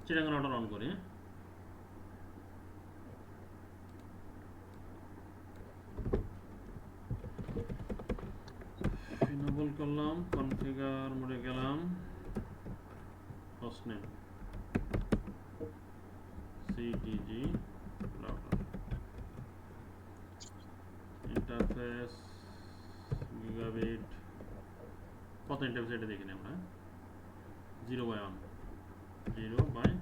চিটাগাং রাউটার অন করি, হ্যাঁ। enable করলাম, কনফিগার মোডে গেলাম, host name CTG router, interface gigabit, কত ইন্টারফেস এটা দেখি আমরা, 0/1, 0/1,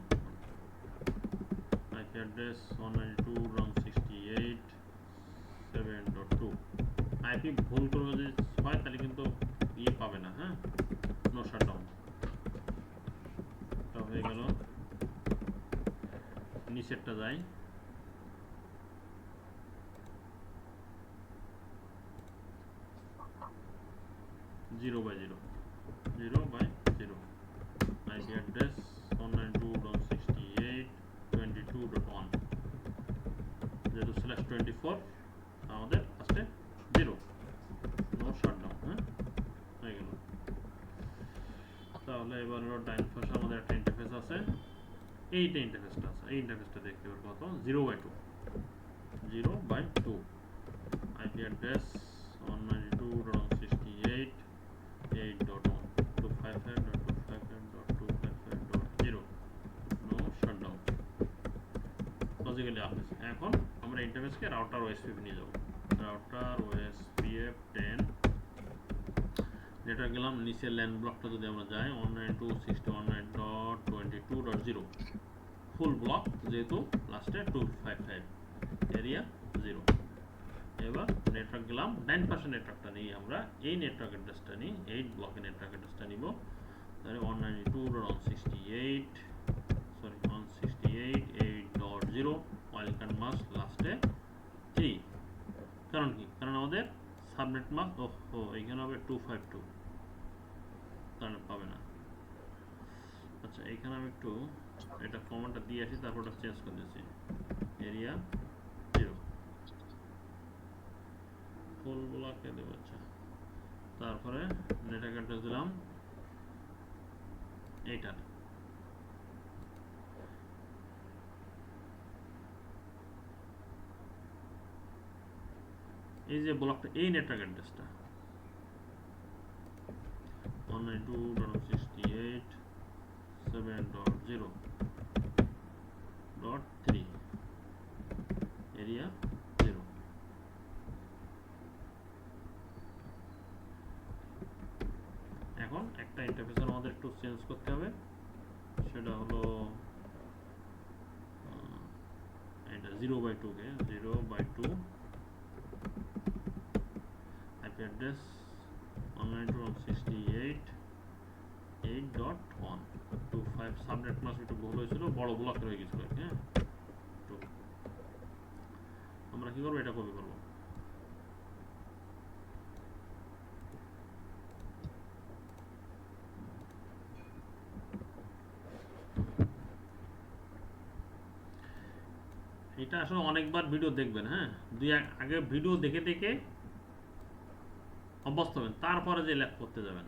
IP address 192.168.7.2। IP ভুল করে যদি হয় তাহলে কিন্তু ইয়ে পাবে না, হ্যাঁ, নো শাটডাউন। এটা হয়ে গেল, নিচেরটা যাই, zero by zero, IP address 192.168.22.1, যেহেতু /24 আমাদের ফার্স্টে 0, নো শাটডাউন, হ্যাঁ, হয়ে গেল। তাহলে এবার ডাইন পাশে আমাদের একটা ইন্টারফেস আছে, এইটা ইন্টারফেসটা আছে, এই ইন্টারফেসটা দেখতে পারবো কত, 0/2, IP address 192.168.8.1, 255.255.255.0, no shutdown, logically up আছে। এখন আমরা ইন্টারফেসকে রাউটার ওএসপিএফ নিয়ে যাব, রাউটার ওএসপিএফ 10, যেটা গেলাম নিচের ল্যান্ড ব্লকটা যদি আমরা যাই 192.168.22.0, ফুল ব্লক যেহেতু লাস্টে 255, এরিয়া 0। এবার নেটওয়ার্ক গেলাম, ডাইন পাশে নেটওয়ার্কটা নিই, আমরা এই নেটওয়ার্ক অ্যাড্রেসটা নিই, 8 ব্লকের নেটওয়ার্ক অ্যাড্রেসটা নিব, তাহলে 192.168.8.0, ওয়েলকাম মাস্ক লাস্টে 3। কারণ কি, কারণ আমাদের সাবনেট মাস্ক এইখানে হবে 252, কারণ পাবে না। আচ্ছা, এইখানে আমি একটু এটা কমান্ডটা দিয়ে আসি, তারপর ওটা চেঞ্জ করে দিচ্ছি, এরিয়া 0, ফুল ব্লকে দেবো। আচ্ছা, তারপরে নেটওয়ার্ক অ্যাড্রেস দিলাম এইটার, এই যে ব্লকটা, এই নেটওয়ার্ক অ্যাড্রেসটা 192.168.7.0.3, এরিয়া 0। এখন একটা ইন্টারফেস আমাদের একটু চেঞ্জ করতে হবে, সেটা হলো এটা 0/2 কে 0/2, IP address 192.168.8.1, 25 সাবনেট মাস্ক একটু ভুল হয়েছিল, বড় ব্লকের হয়ে গেছিল, হ্যাঁ। তো আমরা কি করবো, এটা কপি করবো, এটা আসলে অনেকবার ভিডিও দেখবেন, হ্যাঁ, আগে ভিডিও দেখে দেখে অভ্যস্ত হবেন, তারপরে যে ল্যাব করতে যাবেন।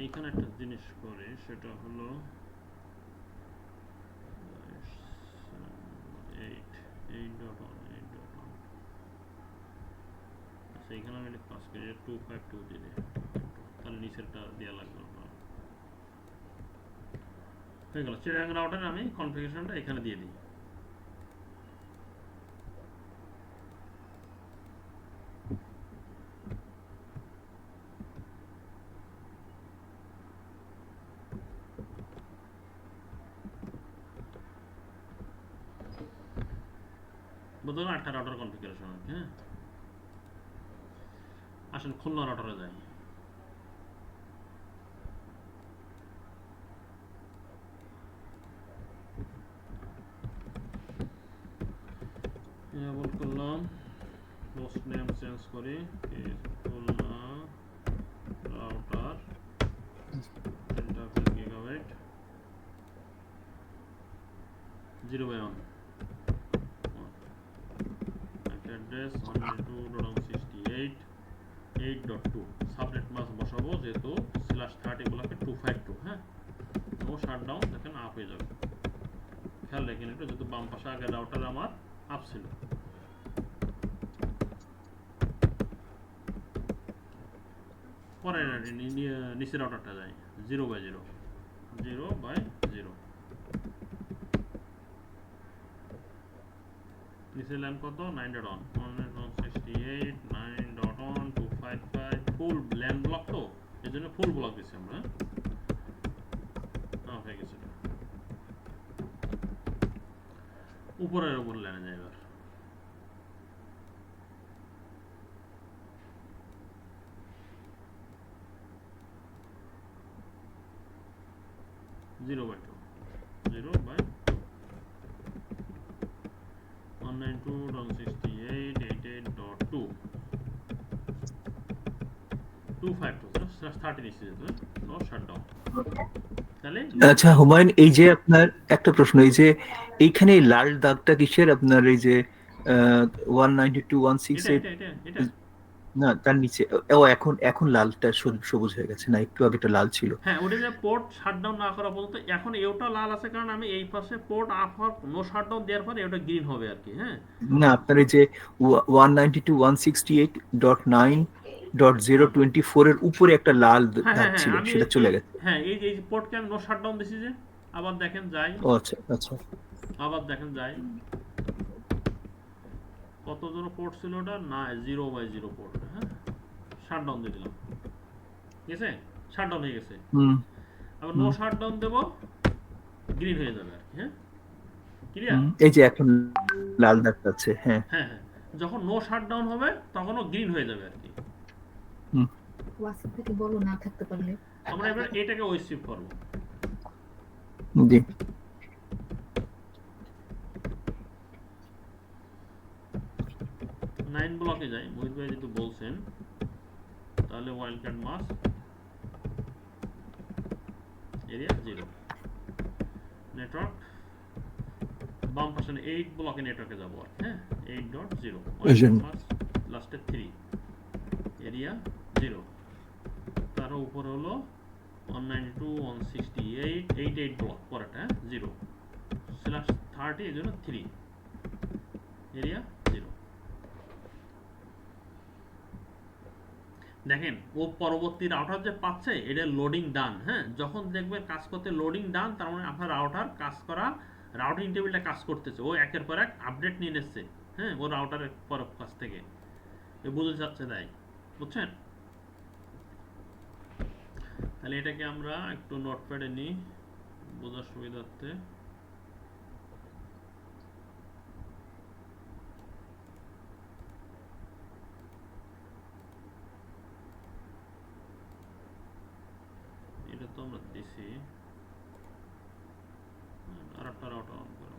এইখানে একটা জিনিস করে, সেটা হলো 8.1. আচ্ছা, এইখানে আমি কাজ করি 252 দিয়ে দিই, তাহলে নিচেরটা দেওয়া লাগবে না। হয়ে গেল। চিটাগাং রাউটারে আমি কনফিগারেশনটা এখানে দিয়ে দিই। বুঝতে পারলাম, একটা রাউটার কনফিগারেশন আছে। হ্যাঁ, আসেন খুলনা রাউটারে যাই। এনেবল করলাম, হোস্ট নেম চেঞ্জ করি, Khulna router 10 gigabyte 0/1 address 192.168.8.2 subnet mask বসাবো, যেহেতু /30 গুলোকে 252। হ্যাঁ, নো শাটডাউন, দেখেন আপ হয়ে যাবে। খেয়াল রাখেন একটু, যেহেতু বাম পাশে আগের রাউটার আমার আপ ছিল। পরে নিচের রাউটারটা যায় 0/0 0/0। নিচের লাইন কত? 9.1 168 9.1 255 ফুল ল্যান্ড ব্লক, তো এই জন্য ফুল ব্লক দিচ্ছি আমরা। হয়ে গেছে। উপরের উপর লাইনে যায় এবার। জিরো বাই টু 192.168.8.2 252 30 নিচে যেত, নো শাটডাউন। তাহলে আচ্ছা হুমায়ুন, এই যে আপনার একটা প্রশ্ন, এই যে এইখানে এই লাল দাগটা কিসের? আপনার এই যে 192.168, এটা না তার নিচে, ও এখন এখন লালটা সবুজ হয়ে গেছে, না একটু আগে এটা লাল ছিল। হ্যাঁ, ওটা যে পোর্ট শাটডাউন না করা পর্যন্ত, এখন এওটা লাল আছে কারণ আমি এই পাশে পোর্ট আপ হওয়ার নো শাটডাউন দেওয়ার পরে এটা গ্রিন হবে আর কি। হ্যাঁ, না আপনার এই যে 192.168.9.024 এর উপরে একটা লাল হ্যাঁ, দাগ হ্যাঁ, ছিল, আমি সেটা চলে গেছে। হ্যাঁ, এই যে পোর্টকে আমি নো শাটডাউন দিছি যে, আবার দেখেন যাই, ও আচ্ছা আচ্ছা। আবার দেখেন যাই, কত জন পোর্ট ছিল ওটা? না, 0/0 পোর্ট। হ্যাঁ, শাটডাউন দিয়ে দিলাম, ঠিক আছে, শাটডাউন হয়ে গেছে। আবার নো শাটডাউন দেবো, গ্রিন হয়ে যাবে আর কি। হ্যাঁ, ক্লিয়ার? এই যে এখন লাল দাগটা আছে, হ্যাঁ। হ্যাঁ, হ্যাঁ, যখন নো শাটডাউন হবে তখনও গ্রিন হয়ে যাবে আর কি। ওয়াটসঅ্যাপ থেকে বলো না থাকতে পারলে। আমরা এবার এটাকে ওয়েস্ট্রিপ করবো। জি। 9 ব্লকে যাই, মোহিত ভাই যেহেতু বলছেন, তাহলে wild card mask area 0 network, বাম পাশে 8 ব্লকে নেটওয়ার্কে যাবো আর। হ্যাঁ, 8.0 ওয়াইল্ড কার্ড মাস্ক লাস্টে 3 এরিয়া 0, তার উপরে হলো 192.168.88 ব্লক পরেটা 0/30, এই জন্য 3 এরিয়া 0। দেখেন ও পরবর্তী রাউটার যে পাচ্ছে এটা লোডিং ডান। হ্যাঁ, যখন দেখবেন কাজ করতে লোডিং ডান, তার মানে আপনার রাউটার কাজ করা, রাউটিং টেবিলটা কাজ করতেছে, ও একের পর এক আপডেট নিয়ে নিচ্ছে। হ্যাঁ, ও রাউটারের কাছ থেকে বুঝে যাচ্ছে, তাই বুঝছেন? তাহলে এটাকে আমরা একটু নোটপ্যাডে নিই বোঝার সুবিধার্থে। এটা তো আমরা দিছি, আর একটা রাউটার অন করো।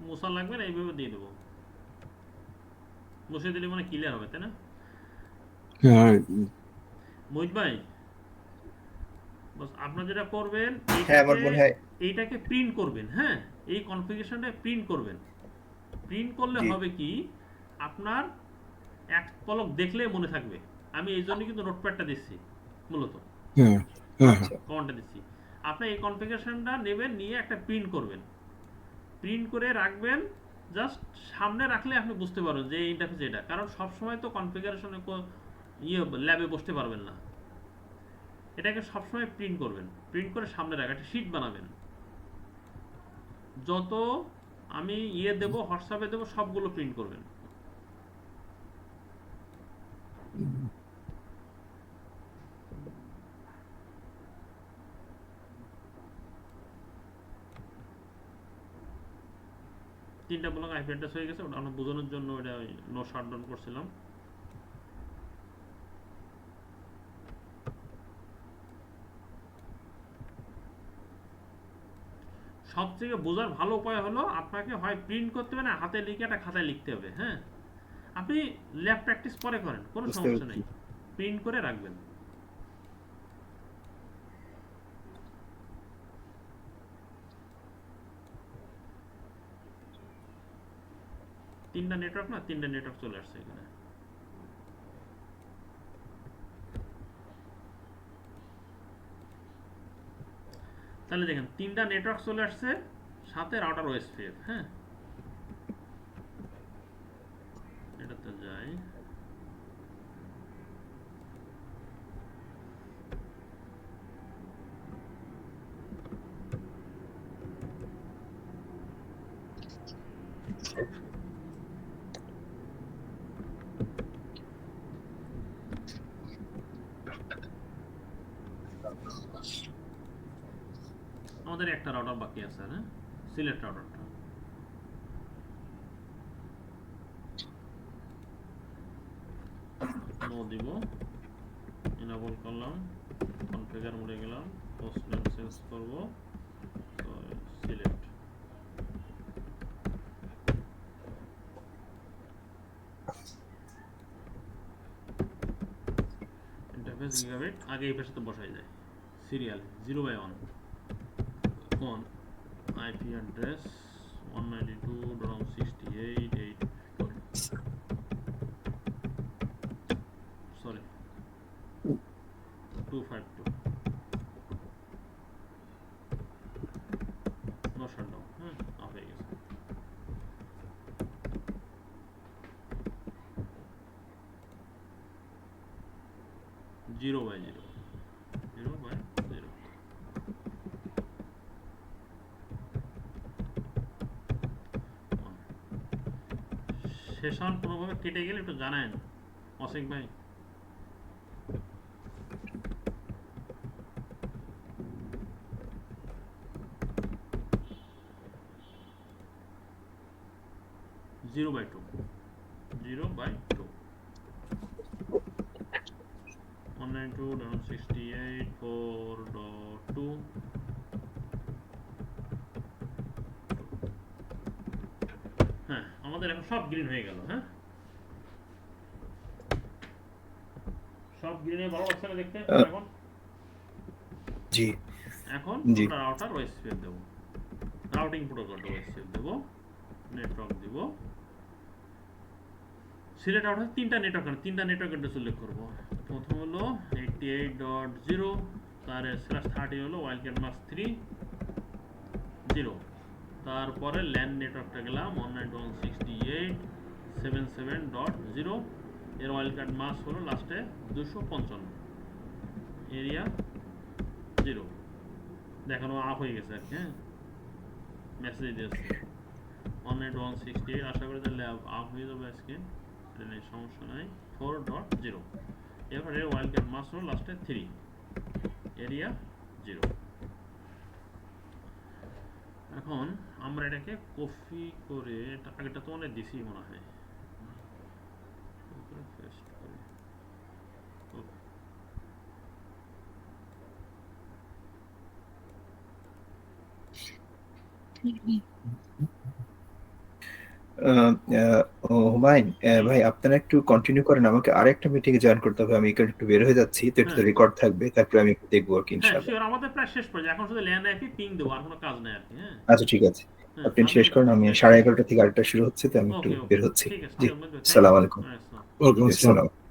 মোছা লাগবে না, এইভাবে দিয়ে দেবো, বসে দিলে মানে ক্লিয়ার হবে, তাই না মোহিত ভাই? বাস আপনারা যেটা করবেন, হ্যাঁ আমার মনে হয় এইটাকে প্রিন্ট করবেন। হ্যাঁ, এই কনফিগারেশনটা প্রিন্ট করবেন। প্রিন্ট করলে জি। হবে কি, আপনার এক পলক দেখলে মনে থাকবে। আমি এই জন্য কিন্তু নোটপ্যাডটা দিচ্ছি, মূলত আচ্ছা কমান্ডটা দিচ্ছি। আপনি এই কনফিগারেশনটা নেবেন, নিয়ে একটা প্রিন্ট করবেন, প্রিন্ট করে রাখবেন। জাস্ট সামনে রাখলে আপনি বুঝতে পারবেন যে এই ইন্টারফেস এটা, কারণ সবসময় তো কনফিগারেশনে ল্যাবে বসতে পারবেন না। এটাকে সবসময় প্রিন্ট করবেন, প্রিন্ট করে সামনে রাখা, একটা শিট বানাবেন। যত আমি দেব, হোয়াটসঅ্যাপে দেবো, সবগুলো প্রিন্ট করবেন। তিনটা ব্লক আইপি অ্যাড্রেস হয়ে গেছে, ওটা আমরা বোঝানোর জন্য এটা নো শাটডাউন করছিলাম। সবথেকে বোঝার ভালো উপায় হলো আপনাকে হয় প্রিন্ট করতে হবে, না হাতে লিখে একটা খাতায় লিখতে হবে। হ্যাঁ, আপনি ল্যাব প্র্যাকটিস পরে করেন, কোনো বুঝতে সমস্যা পেরেছি। নেই, প্রিন্ট করে রাখবেন। তিনটা নেটওয়ার্ক না, তিনটা নেটওয়ার্ক চলে আসছে এখানে। তাহলে দেখেন তিনটা নেটওয়ার্ক চলে আসছে, সাথে রাউটার ওএসপিএফ। হ্যাঁ, এটাতে যাই। আমাদের একটা রাউটার বাকি আছে, হ্যাঁ, সিলেক্ট রাউটারটা। নো দিব, ইনেবল করলাম, কনফিগার মোডে গেলাম, হোস্ট নেম চেঞ্জ করব, সিলেক্ট। ইন্টারফেস গিগাবিট, আগে এই পাশে তো বসাই যায় serial 0/1 on IP address 192.168.8, sorry 252, no shutdown। হ্যাঁ, অফ হয়ে গেছে। Zero by zero, zero by zero. Session কোনোভাবে কেটে গেলে একটু জানায়েন অসিক ভাই। Zero by two, zero by two, 192.168.4.2। হ্যাঁ, আমাদের এখন সব গ্রিন হয়ে গেল। হ্যাঁ, সব গ্রিনে ভালো লাগছে না দেখতে এখন? জি এখন জি আমরা রাউটার ওএসপিএফ দেব, রাউটিং প্রোটোকলটা ওএসপিএফ দেব, নেটওয়ার্ক দিব। সিলেক্ট রাউটার তিনটা নেটওয়ার্ক, তিনটা নেটওয়ার্ক অ্যাড্রেস উল্লেখ করব। প্রথম হলো 88.0, তার /30 হলো ওয়াইল্ডকার্ট মাস্ক 3 0। তারপরে ল্যান্ড নেটওয়ার্কটা গেলাম 192.168.77.0, এর ওয়াইল্ডকার্ট মাস্ক হলো লাস্টে 255, এরিয়া 0। দেখানো আপ হয়ে গেছে আর কি। হ্যাঁ, মেসেজ দিয়েছে 192.168, আশা করি তাহলে আপ হয়ে যাবে আজকে, এটা নিয়ে সমস্যা নাই। 4.0, এরপরে ওয়াইল্ডকার্ট মাস্ক হলো লাস্টে 3, এরিয়া 0। এখন আমরা এটাকে কপি করে, আগেটা তো অনেক দিছি মনে হয়, পেস্ট করি। হুমায়ুন, জি। ভাই আপনারা একটু কন্টিনিউ করেন, আমাকে আরেকটা মিটিং এ জয়েন করতে হবে, আমি এখানে একটু বের হয়ে যাচ্ছি, তো একটু হ্যাঁ রেকর্ড থাকবে, তারপরে আমি একটু দেখবো আর কি, হ্যাঁ, ইনশাআল্লাহ। শিওর, আমাদের প্রায় শেষ পর্যায়ে, এখন শুধু ল্যান্ড আইপি পিং দেবো, আর কোনো কাজ নেই আর কি। হ্যাঁ আচ্ছা ঠিক আছে, হ্যাঁ, আপনি আমি শেষ করেন, আমি হ্যাঁ, 11:30 থেকে আরেকটা শুরু হচ্ছে, তো আমি একটু ওকে ওকে, বের হচ্ছি। ঠিক আছে, জি, ঠিক আছে, থ্যাংক আসসালামু ইউ। আলাইকুম। আসসালাম। ওয়েলকাম জি, আসসালাম। আসসালাম।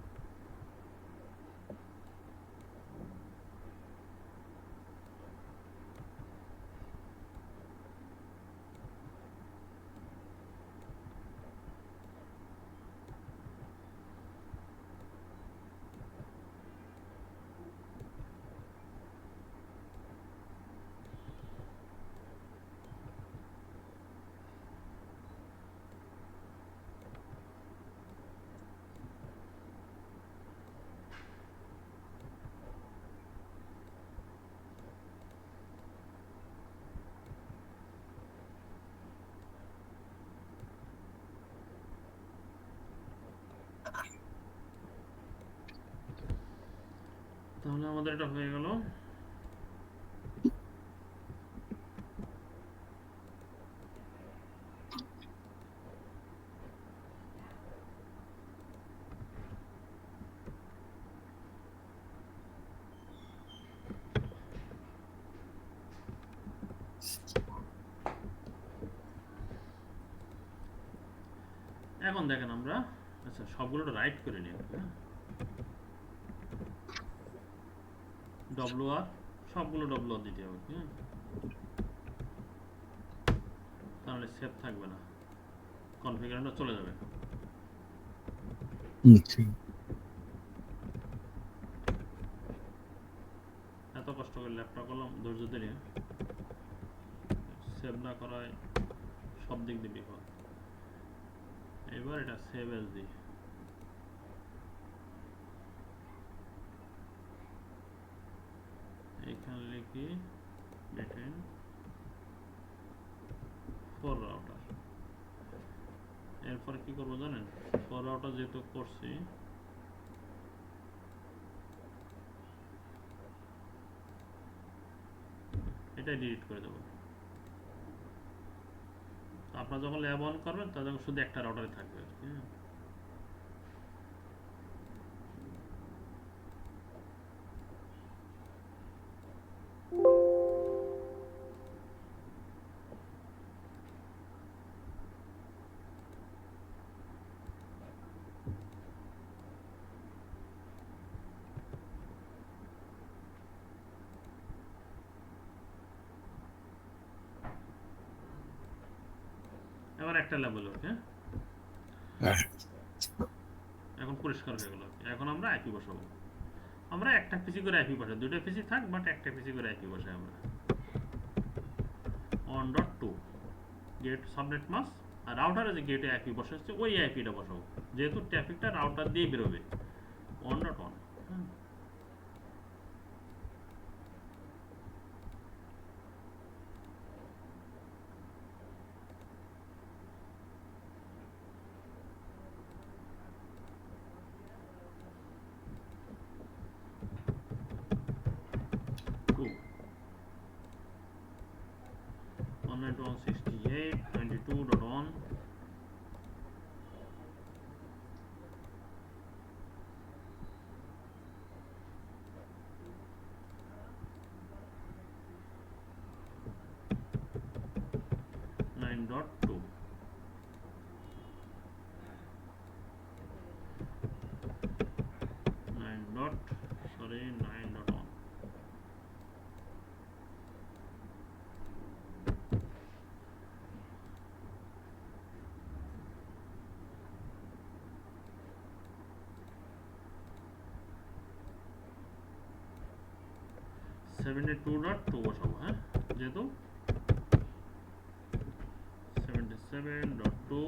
তাহলে আমাদের এটা হয়ে গেল। এখন দেখেন আমরা, আচ্ছা সবগুলো রাইট করে নিই, হ্যাঁ WR সবগুলো WR দিতে হবে, হ্যাঁ তাহলে সেভ থাকবে না, কনফিগারেশনটা চলে যাবে। আচ্ছা। এত কষ্ট করে ল্যাপটপ করলাম, ধৈর্য ধরে সেভ না করায় সব দিক দিয়ে বিপদ। এবার এটা সেভ এস দিই, এখানে লিখি between 4 রাউটার। এরপরে কি করবো জানেন, 4 রাউটার যেহেতু করছি, এটাই ডিলিট করে দেবো। আপনারা যখন ল্যাব অন করবেন তখন শুধু একটা রাউটারে থাকবে, হ্যাঁ এবার একটা লেভেল ওকে, হ্যাঁ। এখন পরিষ্কার হয়ে গেল। এখন আমরা আইপি বসাবো, আমরা একটা পিসি করে আইপি বসাই, দুটো পিসি থাক বাট একটা পিসি করে আইপি বসাই আমরা। 1.2 গেট সাবনেট মাস্ক, আর রাউটারে যে গেটে আইপি বসাচ্ছে ওই আইপিটা বসাবো, যেহেতু ট্রাফিকটা রাউটার দিয়ে বেরোবে। 1.1 হ্যাঁ .192 168.22.1 9.2 9.1 72.2 বসাবো, হ্যাঁ যেহেতু 77.2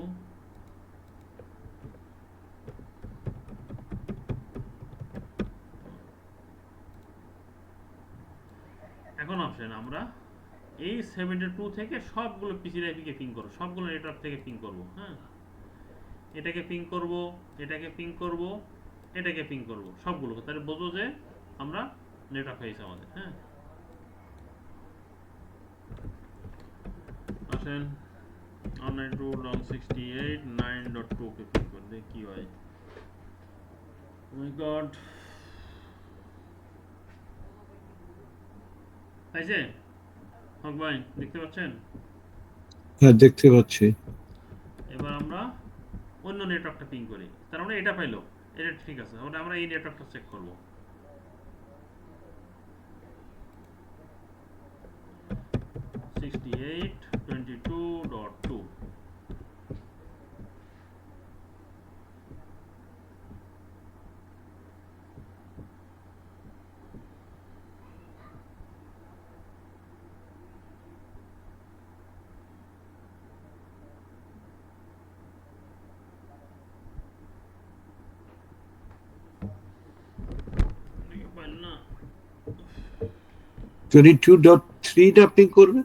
এখন অপশন আমরা এই 72 থেকে সবগুলো পিসির আইপিকে পিং করব, সবগুলো নেটওয়ার্ক থেকে পিং করব, হ্যাঁ এটাকে পিং করব, এটাকে পিং করব, এটাকে পিং করব, সবগুলো তাহলে বোঝো যে আমরা নেটওয়ার্ক হয়েছে আমাদের। হ্যাঁ আসেন 192.168.9.2 কে পিং করে দেখি কি হয়। ও মাই গড, পাইছে হক ভাই, দেখতে পাচ্ছেন? হ্যাঁ দেখতে পাচ্ছি। এবার আমরা অন্য নেটওয়ার্কটা পিং করি, তার মানে এটা পাইলো, এটা ঠিক আছে, তাহলে আমরা এই নেটওয়ার্কটা চেক করব। .168.22.2 না 22.3 আপনি করবেন?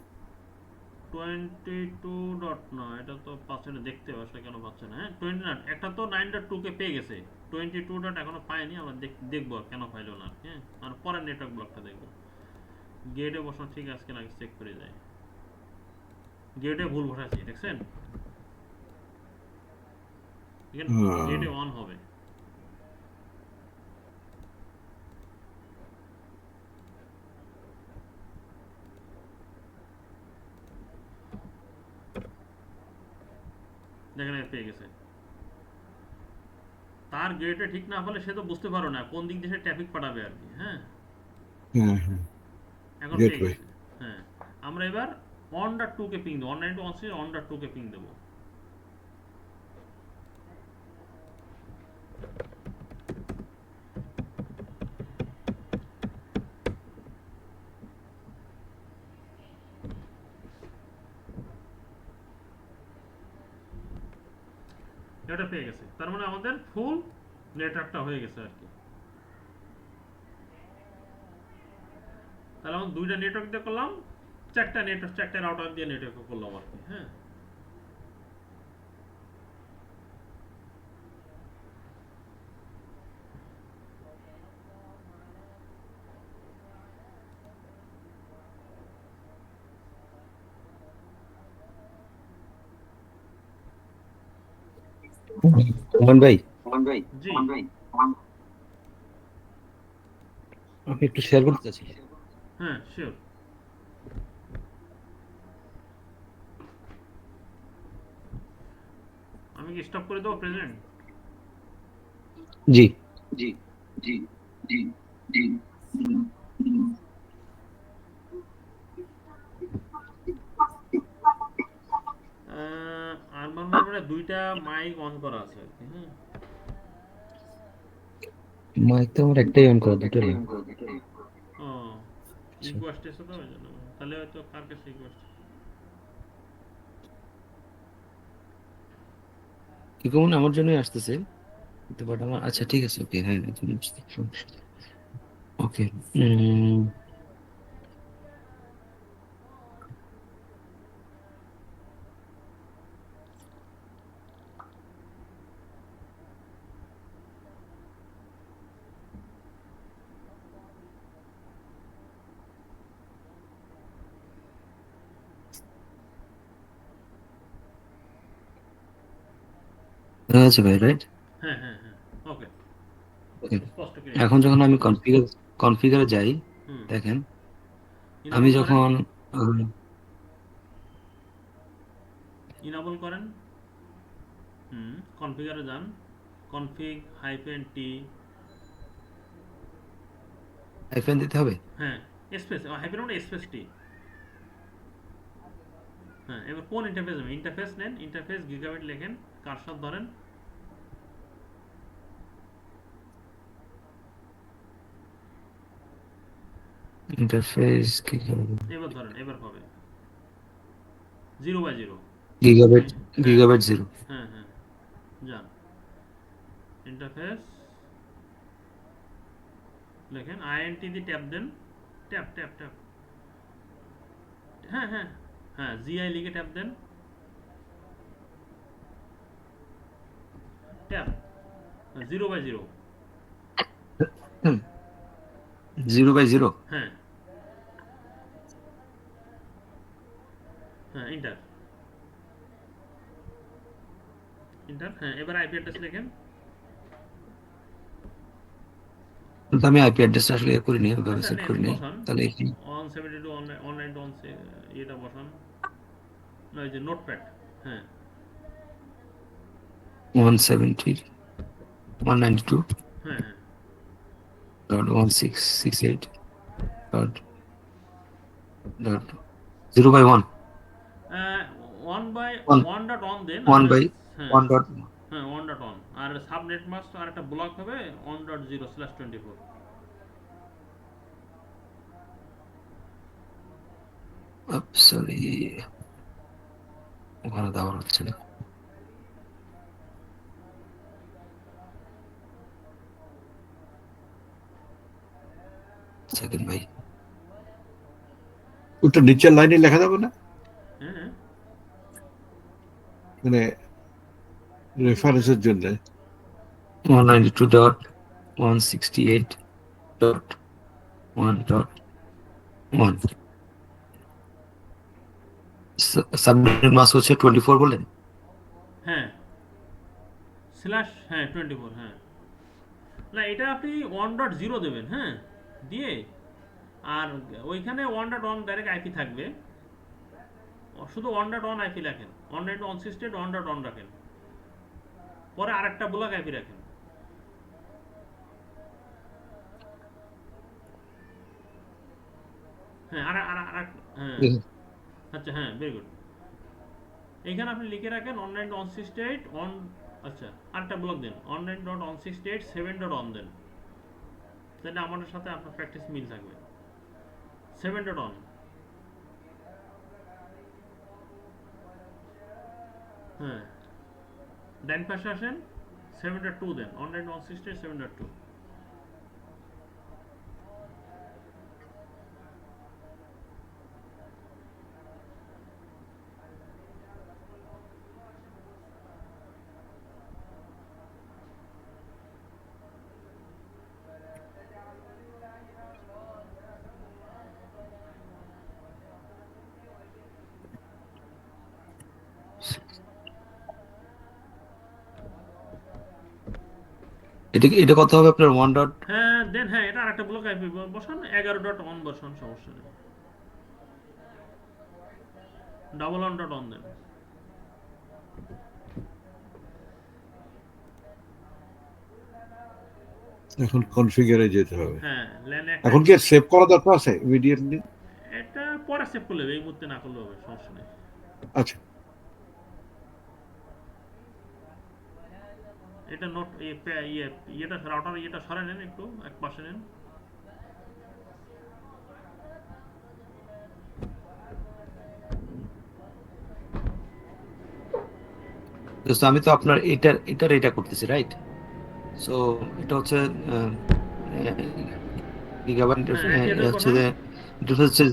22 ডট না, এটা তো পাচ্ছে না, দেখতে পাচ্ছে কেন পাচ্ছে না। হ্যাঁ 20 না, একটা তো 9.2 কে পেয়ে গেছে, 22 ডট এখনো পায়নি। আমরা দেখবো কেন পাইলো না, হ্যাঁ। আর পরের নেটওয়ার্ক ব্লকটা দেখবো। গেটে বসানো ঠিক আছে কিনা চেক করে যায়। গেটে ভুল বসাচ্ছি, দেখছেন? এখানে গেটে অন হবে। দেখেন পেয়ে গেছে। তার গেটে ঠিক না হলে সে তো বুঝতে পারো না কোন দিক দিয়ে সে ট্রাফিক পাঠাবে আর কি, হ্যাঁ। হ্যাঁ হ্যাঁ এখন পেয়ে গেটওয়ে। গেছে, হ্যাঁ। আমরা এবার 1.2 কে পিং দেবো, 192.1.2 কে পিং দেবো। এটা পেয়ে গেছে, তার মানে আমাদের ফুল নেটওয়ার্কটা হয়ে গেছে আর কি। তাহলে আমরা 2টা নেটওয়ার্ক দিয়ে করলাম, 4টা নেটওয়ার্ক, 4টা রাউটার দিয়ে নেটওয়ার্ক করলাম আর কি, হ্যাঁ। রহমান ভাই, জি, আমি একটু শেয়ার করতে চাচ্ছি। হ্যাঁ শিওর। আমি কি স্টপ করে দেবো প্রেজেন্ট? জি। আর মানে 2টা মাইক অন করা আছে আর কি, হ্যাঁ। মাইক তো আমার একটাই অন করা, দুটো না। ও ইকো আসতেছে তো ওই জন্য। তাহলে হয়তো কার কাছে ইকো আসছে। কি কেমন আমার জন্যই আসতেছে, কিন্তু বাট আমার, আচ্ছা ঠিক আছে, ওকে, হ্যাঁ ওকে। আচ্ছা ভাই, রাইট। হ্যাঁ হ্যাঁ হ্যাঁ, ওকে। স্পষ্ট করে এখন যখন আমি কনফিগারে যাই, হুম, দেখেন আমি ইনাবল করেন, যখন ইনাবল করেন। হুম, কনফিগারে যান, কনফিগ -t, আইফোন দিতে হবে। হ্যাঁ স্পেস হাইফেন স্পেস টি। হ্যাঁ, এবার কোন ইন্টারফেস নেবেন? ইন্টারফেস নেন, ইন্টারফেস গিগাবাইট লেখেন, কারসর ধরেন, ইন্টারফেস কি এবার ধরেন, এবার পাবে 0/0। গিগাবাইট, হ্যাঁ গিগাবাইট 0। হ্যাঁ হ্যাঁ, যান ইন্টারফেস লেখেন, int দিয়ে ট্যাপ দেন, ট্যাপ ট্যাপ ট্যাপ, হ্যাঁ হ্যাঁ হ্যাঁ, জি লিখে ট্যাপ দেন, ট্যাপ 0/0, 0/0। হ্যাঁ হ্যাঁ, ইন্টার ইন্টার, হ্যাঁ। এবার আইপি অ্যাড্রেস লেখেন, কিন্তু আমি আইপি অ্যাড্রেস আসলে করিনি, ওইভাবে আচ্ছা সেট নেন করিনি। বসান, তাহলে এখানে 172 অনলাইন এটা বসান, না ওই যে নোটপ্যাড, হ্যাঁ 170 192 হ্যাঁ হ্যাঁ, dot 1668 dot 0/1 1/1.1 then, 1 R by হ্যাঁ 1 dot হ্যাঁ 1.1, আর সাবনেট মাস্ক আর একটা ব্লক হবে 1.0/24। সরি, ওখানে দেওয়া হচ্ছে না। সেকেন্ড ভাই, ওটা নিচের লাইনে লেখা যাবে না, হ্যাঁ মানে রেফারেন্সের জন্য 192.168.1.1 সাবনেট মাস্ক হচ্ছে 24 বলেন। হ্যাঁ স্ল্যাশ হ্যাঁ 24 হ্যাঁ না এটা আপনি 1.0 দেবেন হ্যাঁ দিয়ে আর ওইখানে 1.1 ডাইরেক্ট আইপি থাকবে শুধু 1.1 আইপি রাখেন 192.168.1.1 রাখেন পরে আরেকটা ব্লক আইপি রাখেন হ্যাঁ হ্যাঁ আচ্ছা হ্যাঁ ভেরি গুড এইখানে আপনি লিখে রাখেন 192.168 অন আচ্ছা আরেকটা ব্লক দেন 192.168.7.1 দেন তাহলে আমাদের সাথে আপনার প্র্যাকটিস মিল থাকবে 7.1 হ্যাঁ ডান পাশে আসেন 7.2 দেন 192.168.7.2 এটা কত হবে আপনার 1 ডট? হ্যাঁ দেন হ্যাঁ এটা আরেকটা ব্লক আইপি বসান 11.1 বসান সমস্যা নেই 1.1 দেন এখন কনফিগারে যেতে হবে। হ্যাঁ ল্যান এখন কি সেভ করা দরকার আছে ইমিডিয়েটলি? এটা পরে সেভ করলে হবে এই মুহূর্তে না করলে হবে সমস্যা নেই আচ্ছা এটা নোট ইয়েটা রাউটার ইয়েটা সরাই নেন একটু এক পাশে নেন দোস্ত আমি তো আপনার এটা করতেছি, রাইট? সো এটা হচ্ছে গিগাবাইট হ্যাঁ IP অ্যাড্রেস হচ্ছে বসান যে এটা হচ্ছে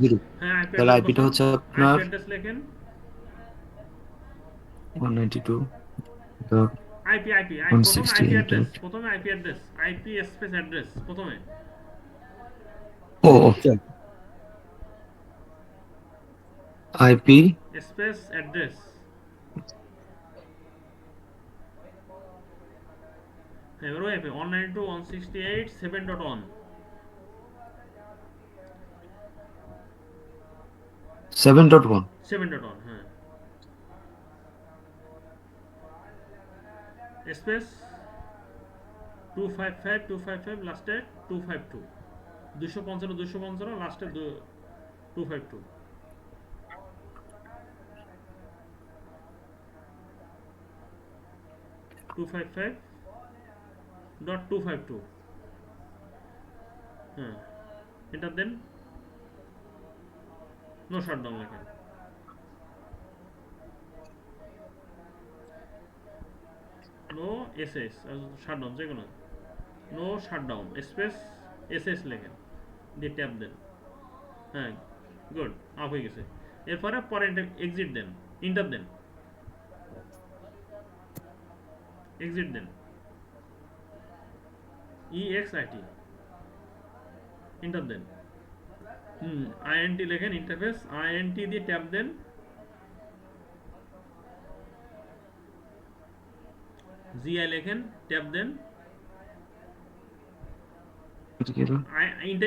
0। হ্যাঁ IP তাহলে অ্যাড্রেস আইপিটা বসান হচ্ছে IP আপনার অ্যাড্রেস লেখেন 192.168. প্রথমে IP address IP space address প্রথমে ও আচ্ছা আইপি স্পেস অ্যাড্রেস এবার ওই 192.168.7.1 7.1 7.1 হ্যাঁ স্পেস 255 লাস্টে 252 255 লাস্টে 252 255.252 হ্যাঁ এটা দেন নো শাটডাউন লেখেন নো এসএস শাটডাউন যে কোনো নো শাটডাউন স্পেস এসএস লেখেন দিয়ে ট্যাব দেন হ্যাঁ গুড অফ হয়ে গেছে এরপরে পরে এক্সিট দেন ইন্টার দেন এক্সিট দেন EXIT ইন্টার দেন INT লেখেন ইন্টারফেস INT দিয়ে ট্যাব দেন GI লেখেন ট্যাব দেন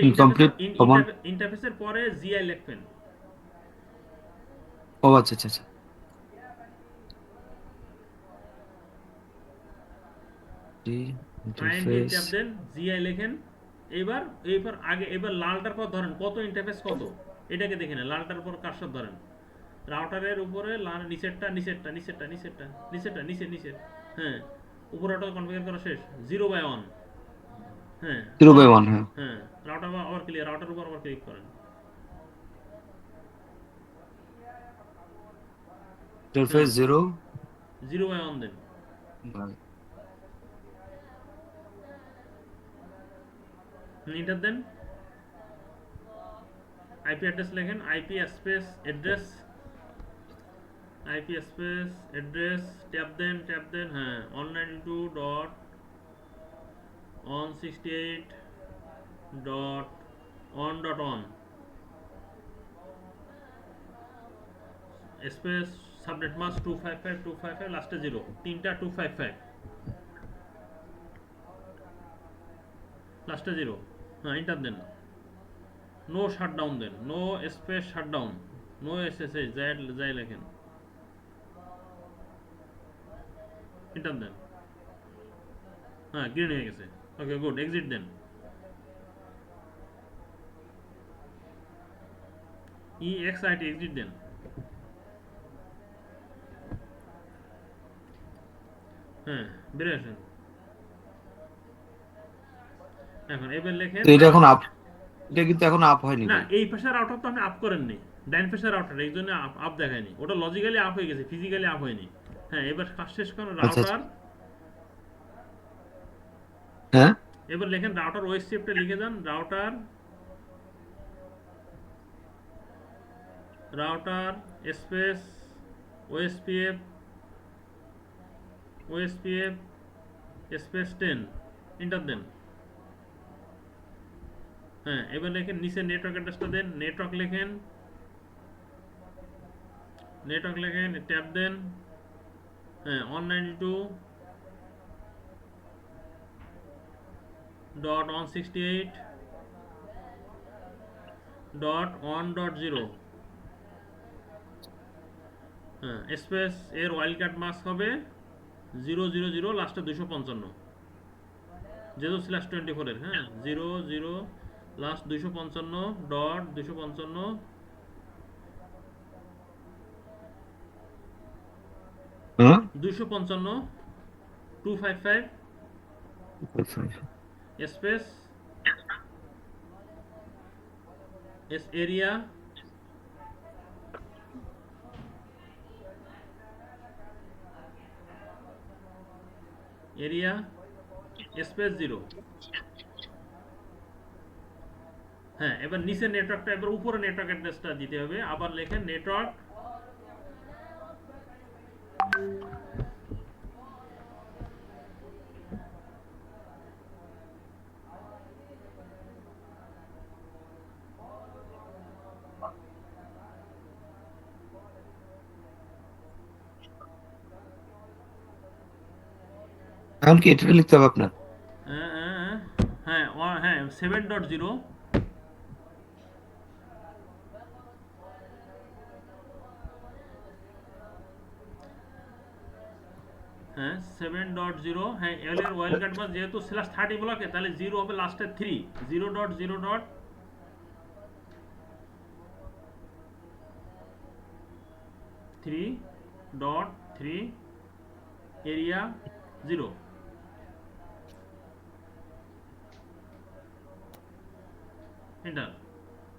ইনকমপ্লিট কমান্ড। ইন্টারফেসের পরে GI লিখবেন ও আচ্ছা আচ্ছা আচ্ছা INT ইন্টারফেস ট্যাব দেন GI লেখেন এবার লালটার পর ধরেন কত ইন্টারফেস কত এটাকে দেখে নেন লালটার উপর কার্সর ধরেন রাউটারের উপরে নিচেরটা নিচের হ্যাঁ উপরেটা কনফিগার করা শেষ 0/1 হ্যাঁ 0/1 হ্যাঁ হ্যাঁ রাউটার আবার ক্লিয়ার রাউটার উপর আবার ক্লিক করেন ইন্টারফেস 0/1 দেন ইন্টার দেন IP অ্যাড্রেস লেখেন IP space address IP space address tab দেন হ্যাঁ 192.168.on.on স্পেস সাবনেট মাস্ক 255 লাস্টে 0 তিনটা 255 লাস্টে 0 হ্যাঁ এন্টার দেন নো শাটডাউন দেন no space shutdown no SSH যাই লেখেন এন্টার দেন হ্যাঁ গ্রিন হয়ে গেছে ওকে গুড এক্সিট দেন EXIT এক্সিট দেন হ্যাঁ বের আসেন এখন এবার লেখেন তো এটা এখন আপ, এটা কিন্তু এখন আপ হয়নি না ভাই। এই পাশের রাউটার তো আপনি আপ করেননি ডাইন পাশের রাউটার এই জন্য আপ দেখায়নি ওটা লজিক্যালি আপ হয়ে গেছে ফিজিক্যালি আপ হয়নি হ্যাঁ এবার কাজ শেষ করেন আচ্ছা, রাউটার হ্যাঁ এবার লেখেন রাউটার ওএসসিএফটা লিখে যান router space OSPF space 10 enter দেন হ্যাঁ এবার লেখেন নিচে নেটওয়ার্ক অ্যাড্রেসটা দেন নেটওয়ার্ক লেখেন ট্যাব দেন হ্যাঁ 192.168.1.0 হ্যাঁ স্পেস এর ওয়াইল্ড কার্ড মাস্ক হবে 000 লাস্টে 255 যেহেতু /24 এর হ্যাঁ 00 লাস্ট 255.255 হ্যাঁ 255 255 স্পেস এরিয়া স্পেস 0 হ্যাঁ এবার নিচে নেটওয়ার্কটা এবার উপরে নেটওয়ার্ক অ্যাড্রেসটা দিতে হবে আবার লেখেন নেটওয়ার্ক এখন কি এটা লিখতে হবে আপনার? হ্যাঁ 7.0 হ্যাঁ 7.0 হ্যাঁ এল এর ওয়াইল্ড কার্ড মাস যেহেতু /30 ব্লকে তাহলে 0 হবে লাস্টে 3 0.0.3.3 এরিয়া 0 এন্টার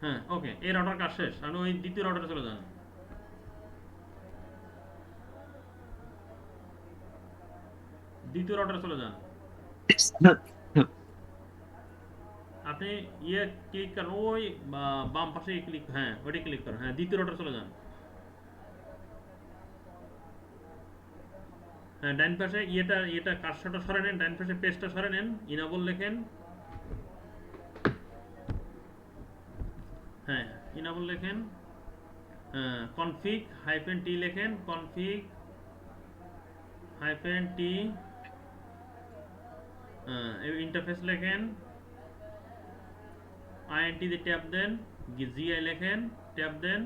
হ্যাঁ ওকে এই রাউটার কাজ শেষ আমি ওই দ্বিতীয় রাউটারে চলে যান আপনি ক্লিক করেন ওই বাম পাশে ক্লিক হ্যাঁ ওইটা ক্লিক করেন হ্যাঁ দ্বিতীয় রাউটারে চলে যান হ্যাঁ ডান পাশে এটা কার্সরটা সরে নেন ডান পাশে পেজটা সরে নেন ইনাবল লেখেন হ্যাঁ ইনাবল লেখেন config -t লেখেন config -t ইন্টারফেস লেখেন int দিয়ে ট্যাব দেন gi লেখেন ট্যাব দেন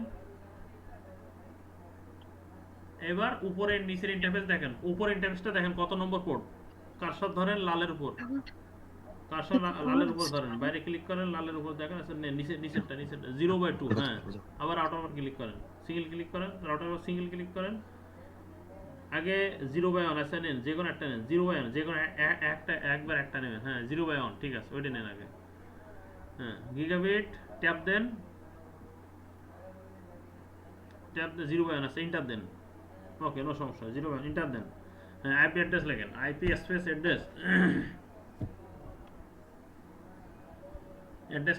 এবার উপরের নিচের ইন্টারফেস দেখেন উপরের ইন্টারফেসটা দেখেন কত নম্বর পোর্ট কার্সর ধরেন লালের উপর লালের উপর ধরেন বাইরে ক্লিক করেন লালের উপর দেখেন নিচেরটা 0/2 হ্যাঁ আবার আউটার ক্লিক করেন সিঙ্গেল ক্লিক করেন রাউটার সিঙ্গেল ক্লিক করেন আগে 0/1 আছে নেন যে কোনো একটা নেন 0/1 যে কোনো একবার একটা নেবেন হ্যাঁ 0/1 ঠিক আছে ওইটা নেন আগে হ্যাঁ গিগাবিট ট্যাব দেন 0/1 আছে এন্টার দেন ওকে নো সমস্যা 0/1 এন্টার দেন হ্যাঁ আইপি অ্যাড্রেস লেখেন আইপি স্পেস অ্যাড্রেস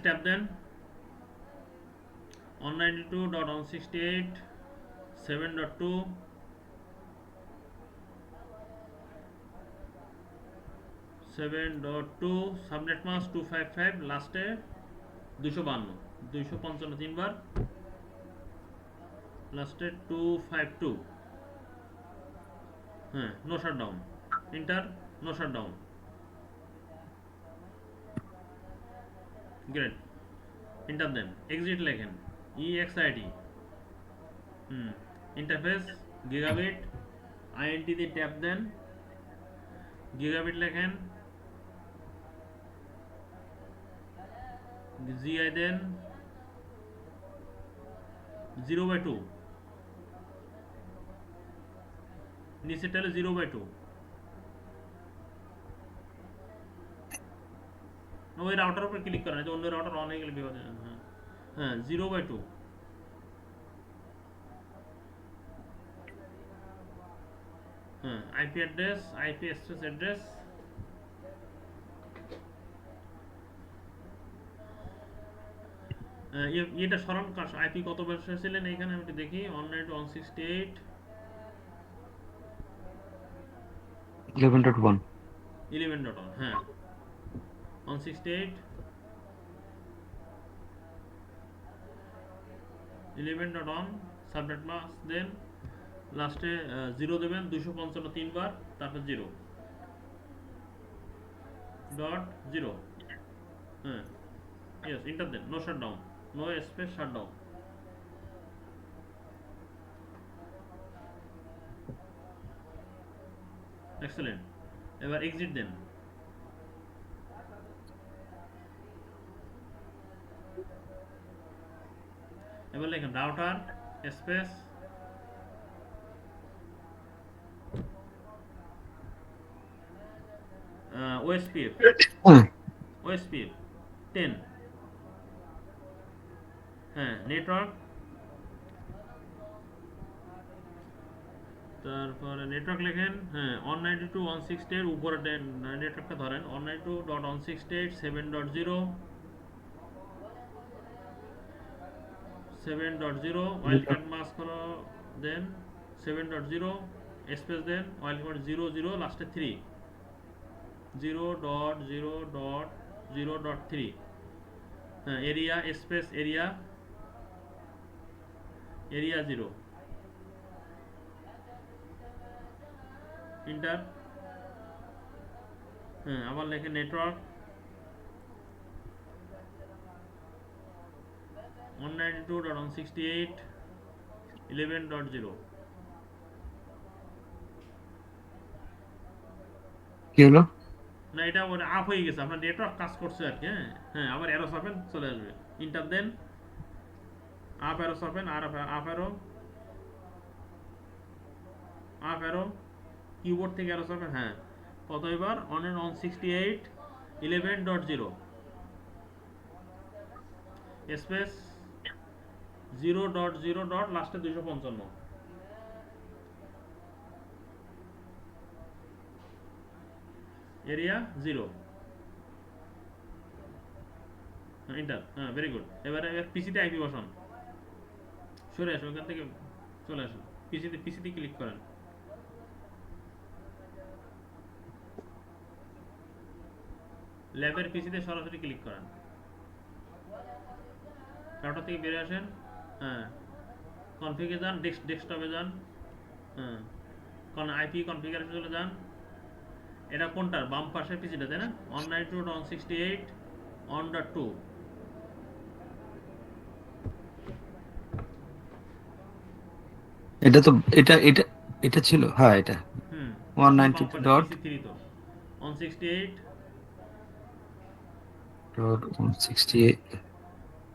ট্যাব দেন 192.168.7.2 7.2 সাবনেট মাস্ক 255 লাস্টে 252 255 তিনবার লাস্টে 252 হ্যাঁ no shutdown enter no shutdown great enter দেন এক্সিট লেখেন EXID ইন্টারফেস গিগাবিট INT দিয়ে ট্যাপ দেন গিগাবিট লেখেন GI দেন 0/2 নিচের টালে 0/2 ওই রাউটার উপর ক্লিক করেন যে অন্য রাউটার অন হয়ে গেলে বিপদ হ্যাঁ হ্যাঁ 0/2 হ্যাঁ IP address IP space address এটা সরান IP কত বসেছিলেন এখানে আমি একটু দেখি 192.168 11.1 11.1 হ্যাঁ 168 11.1 সাবনেট মাস্ক দেন লাস্টে 0 দেবেন 255 তিনবার তারপর 0 ডট 0 হ্যাঁ ইয়েস ইন্টার দেন no shutdown no space shutdown excellent এবার এক্সিট দেন এবার লেখেন রাউটার স্পেস OSPF OSPF 10 হ্যাঁ নেটওয়ার্ক তারপরে নেটওয়ার্ক লেখেন হ্যাঁ 192.168 এর উপরে নেটওয়ার্কটা ধরেন 192.168 7.0 7.0 ওয়াইল্ডকার্ড মাস্ক দেন 7.0 স্পেস দেন ওয়াইল্ডকার্ড 00 লাস্টে 3 0.0.0.3 হ্যাঁ এরিয়া স্পেস এরিয়া 0 ইন্টার হ্যাঁ আবার লেখেন নেটওয়ার্ক 192.168 11.0 কি হলো? না এটা ওটা আপ হয়ে গেছে আপনার নেটওয়ার্ক কাজ করছে আর কি হ্যাঁ হ্যাঁ আবার অ্যারো চাপেন চলে আসবে ইন্টার দেন আপ অ্যারো চাপেন আর আপ অ্যারো কিবোর্ড থেকে অ্যারো চাপেন হ্যাঁ কত এবার 168 11.0 স্পেস 0.0. লাস্টে 255 এরিয়া 0 ইন্টার হ্যাঁ ভেরি গুড এবারে পিসিতে আইপি বসান সরে আসুন ওখান থেকে চলে আসুন পিসিতে ক্লিক করেন ল্যাবের পিসিতে সরাসরি ক্লিক করেন রাউটার থেকে বেরিয়ে আসেন হ্যাঁ কনফিগে যান ডেস্কটপে যান হ্যাঁ আইপি কনফিগারেশন চলে যান এটা কোনটার বাম পাশের পিসিটা তাই না 192.168 1.2 এটা তো এটা ছিল হ্যাঁ এটা হুম 192 ডট PC3 তো 168 ডট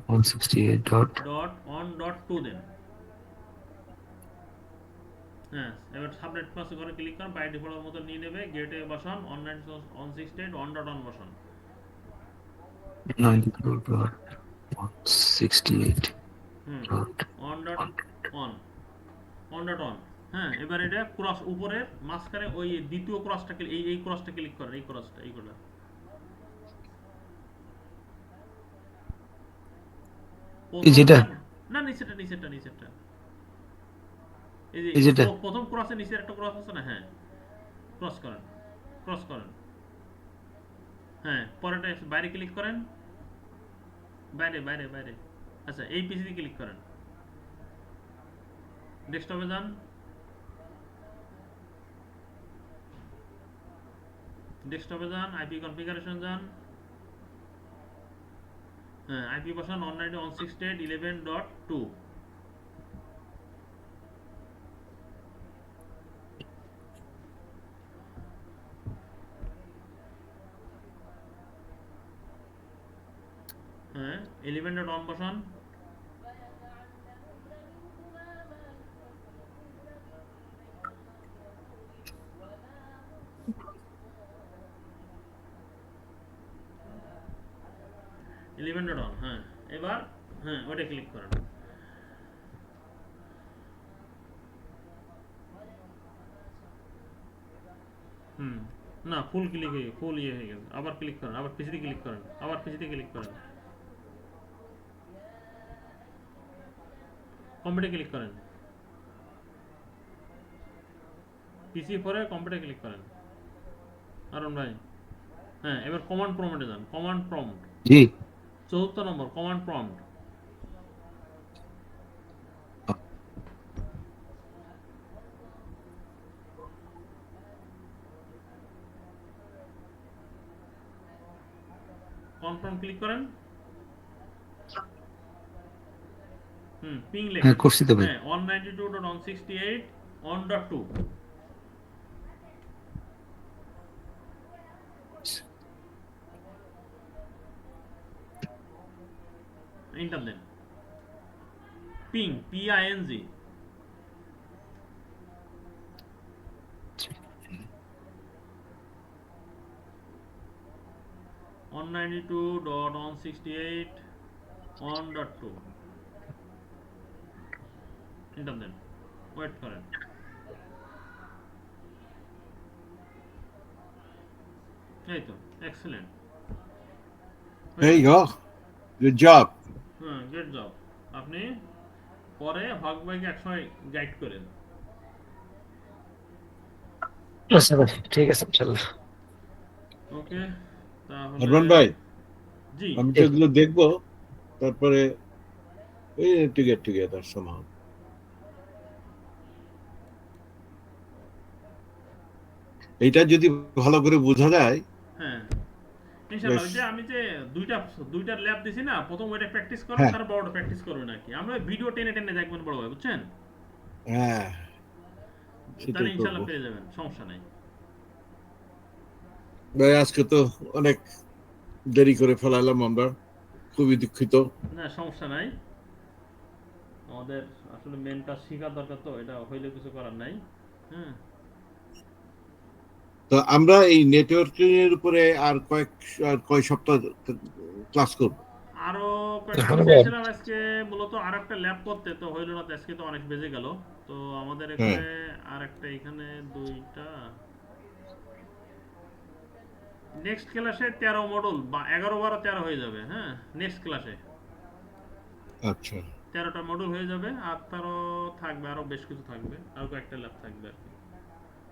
168 ডট ডট 1.2 দেন হ্যাঁ এবার সাবনেট মাস্ক করে ক্লিক করুন বাই ডিফল্ট মতো নিয়ে নেবে গেটে বসান 192.168 1.1 বসান 92.168 হুম ডট 1.1 হ্যাঁ এবার এটা ক্রস উপরের মাঝখানে ওই দ্বিতীয় ক্রসটা এই ক্রসটা ক্লিক করেন এই ক্রসটা এইগুলো এই যেটা না নিচেরটা এই এই যে যেটা প্রথম ক্রসের নিচের একটা ক্রস আছে না হ্যাঁ ক্রস করেন হ্যাঁ, পরেরটা বাইরে ক্লিক করেন। বাইরে বাইরে বাইরে। আচ্ছা, এই পিসিতে ক্লিক করেন। ডেস্কটপে যান। ডেস্কটপে যান, আইপি কনফিগারেশন যান। হ্যাঁ, আইপি বসান 192.168.11.2। হ্যাঁ, 11.1 বসান। হ্যাঁ, এবার হ্যাঁ ওটা ক্লিক করেন। হুম, না ফুল ক্লিক হয়ে ফুল ইয়ে হয়ে গেছে। আবার ক্লিক করেন, আবার পিসিতে ক্লিক করেন, আবার পিসিতে ক্লিক করেন, কম্পিউটারে ক্লিক করেন, পিসি পরে কম্পিউটারে ক্লিক করেন। আরুন ভাই, হ্যাঁ এবার কমান্ড প্রম্পটে যান। কমান্ড প্রম্পট জি ৪৪ নম্বর কমান্ড প্রম্পট। কনফার্ম ক্লিক করেন। পিং লেখেন। হ্যাঁ করছি তো ভাই। হ্যাঁ 192.168.1.2 এন্টার দেন। Ping PING। ওয়ান 192.168.1.2 এন্টার দেন। ওয়েট করেন। এই তো এক্সেলেন্ট। এই গো গুড জব। হ্যাঁ গুড জব। আপনি পরে হক ভাইকে একসময় গাইড করেন। আচ্ছা ভাই ঠিক আছে ইনশাআল্লাহ। ওকে, তাহলে আরমান ভাই জি আমি তো এগুলো দেখবো, তারপরে এই টু গেট টুগেদার সামহাউ। এইটা যদি ভালো করে বোঝা যায় হ্যাঁ ইনশাআল্লাহ। বেশ। ওই যে আমি যে দুইটার ল্যাব দিছি না, প্রথম ওইটা প্র্যাকটিস করেন, হ্যাঁ তারপর বড়টা প্র্যাকটিস করবেন আর কি। আমরা ভিডিও টেনে টেনে দেখবেন বড় ভাই, বুঝছেন? হ্যাঁ তাহলে সেটাই করবো। ইনশাআল্লাহ পেয়ে যাবেন, সমস্যা নাই। ভাই আজকে তো অনেক দেরি করে ফেলালাম আমরা, খুবই দুঃখিত। না সমস্যা নাই, আমাদের আসলে মেন কাজ শেখার দরকার, তো এটা হইলে কিছু করার নাই। হ্যাঁ তো আমরা এই নেটওয়ার্কিং এর উপরে আর কয় সপ্তাহ ক্লাস করব? আরো কয়েকটা এখন চাইছিলাম আজকে মূলত আর একটা ল্যাব করতে, তো হইলো না। তো আজকে তো অনেক বেজে গেল। তো আমাদের হ্যাঁ এখানে আর একটা, এখানে দুইটা। নেক্সট ক্লাসে 13 মডুল বা 11 12 13 হয়ে যাবে। হ্যাঁ নেক্সট ক্লাসে আচ্ছা 13টা মডুল হয়ে যাবে, আর তারও থাকবে, আরো বেশ কিছু থাকবে, আরো কয়েকটা ল্যাব থাকবে আর কি।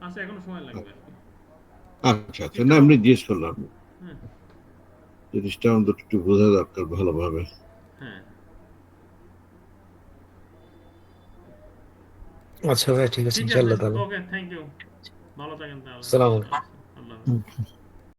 আচ্ছা এখনো সময় লাগবে আর কি। আচ্ছা আচ্ছা, না আমি জিজ্ঞেস করলাম, হ্যাঁ জিনিসটা আমাদের একটু বোঝা দরকার ভালোভাবে। হ্যাঁ আচ্ছা ভাই ঠিক আছে ঠিক আছে। ইনশাআল্লাহ তাহলে। ওকে, থ্যাংক ইউ। ভালো থাকেন তাহলে। আসসালামু আলাইকুম। আল্লাহ হাফেজ।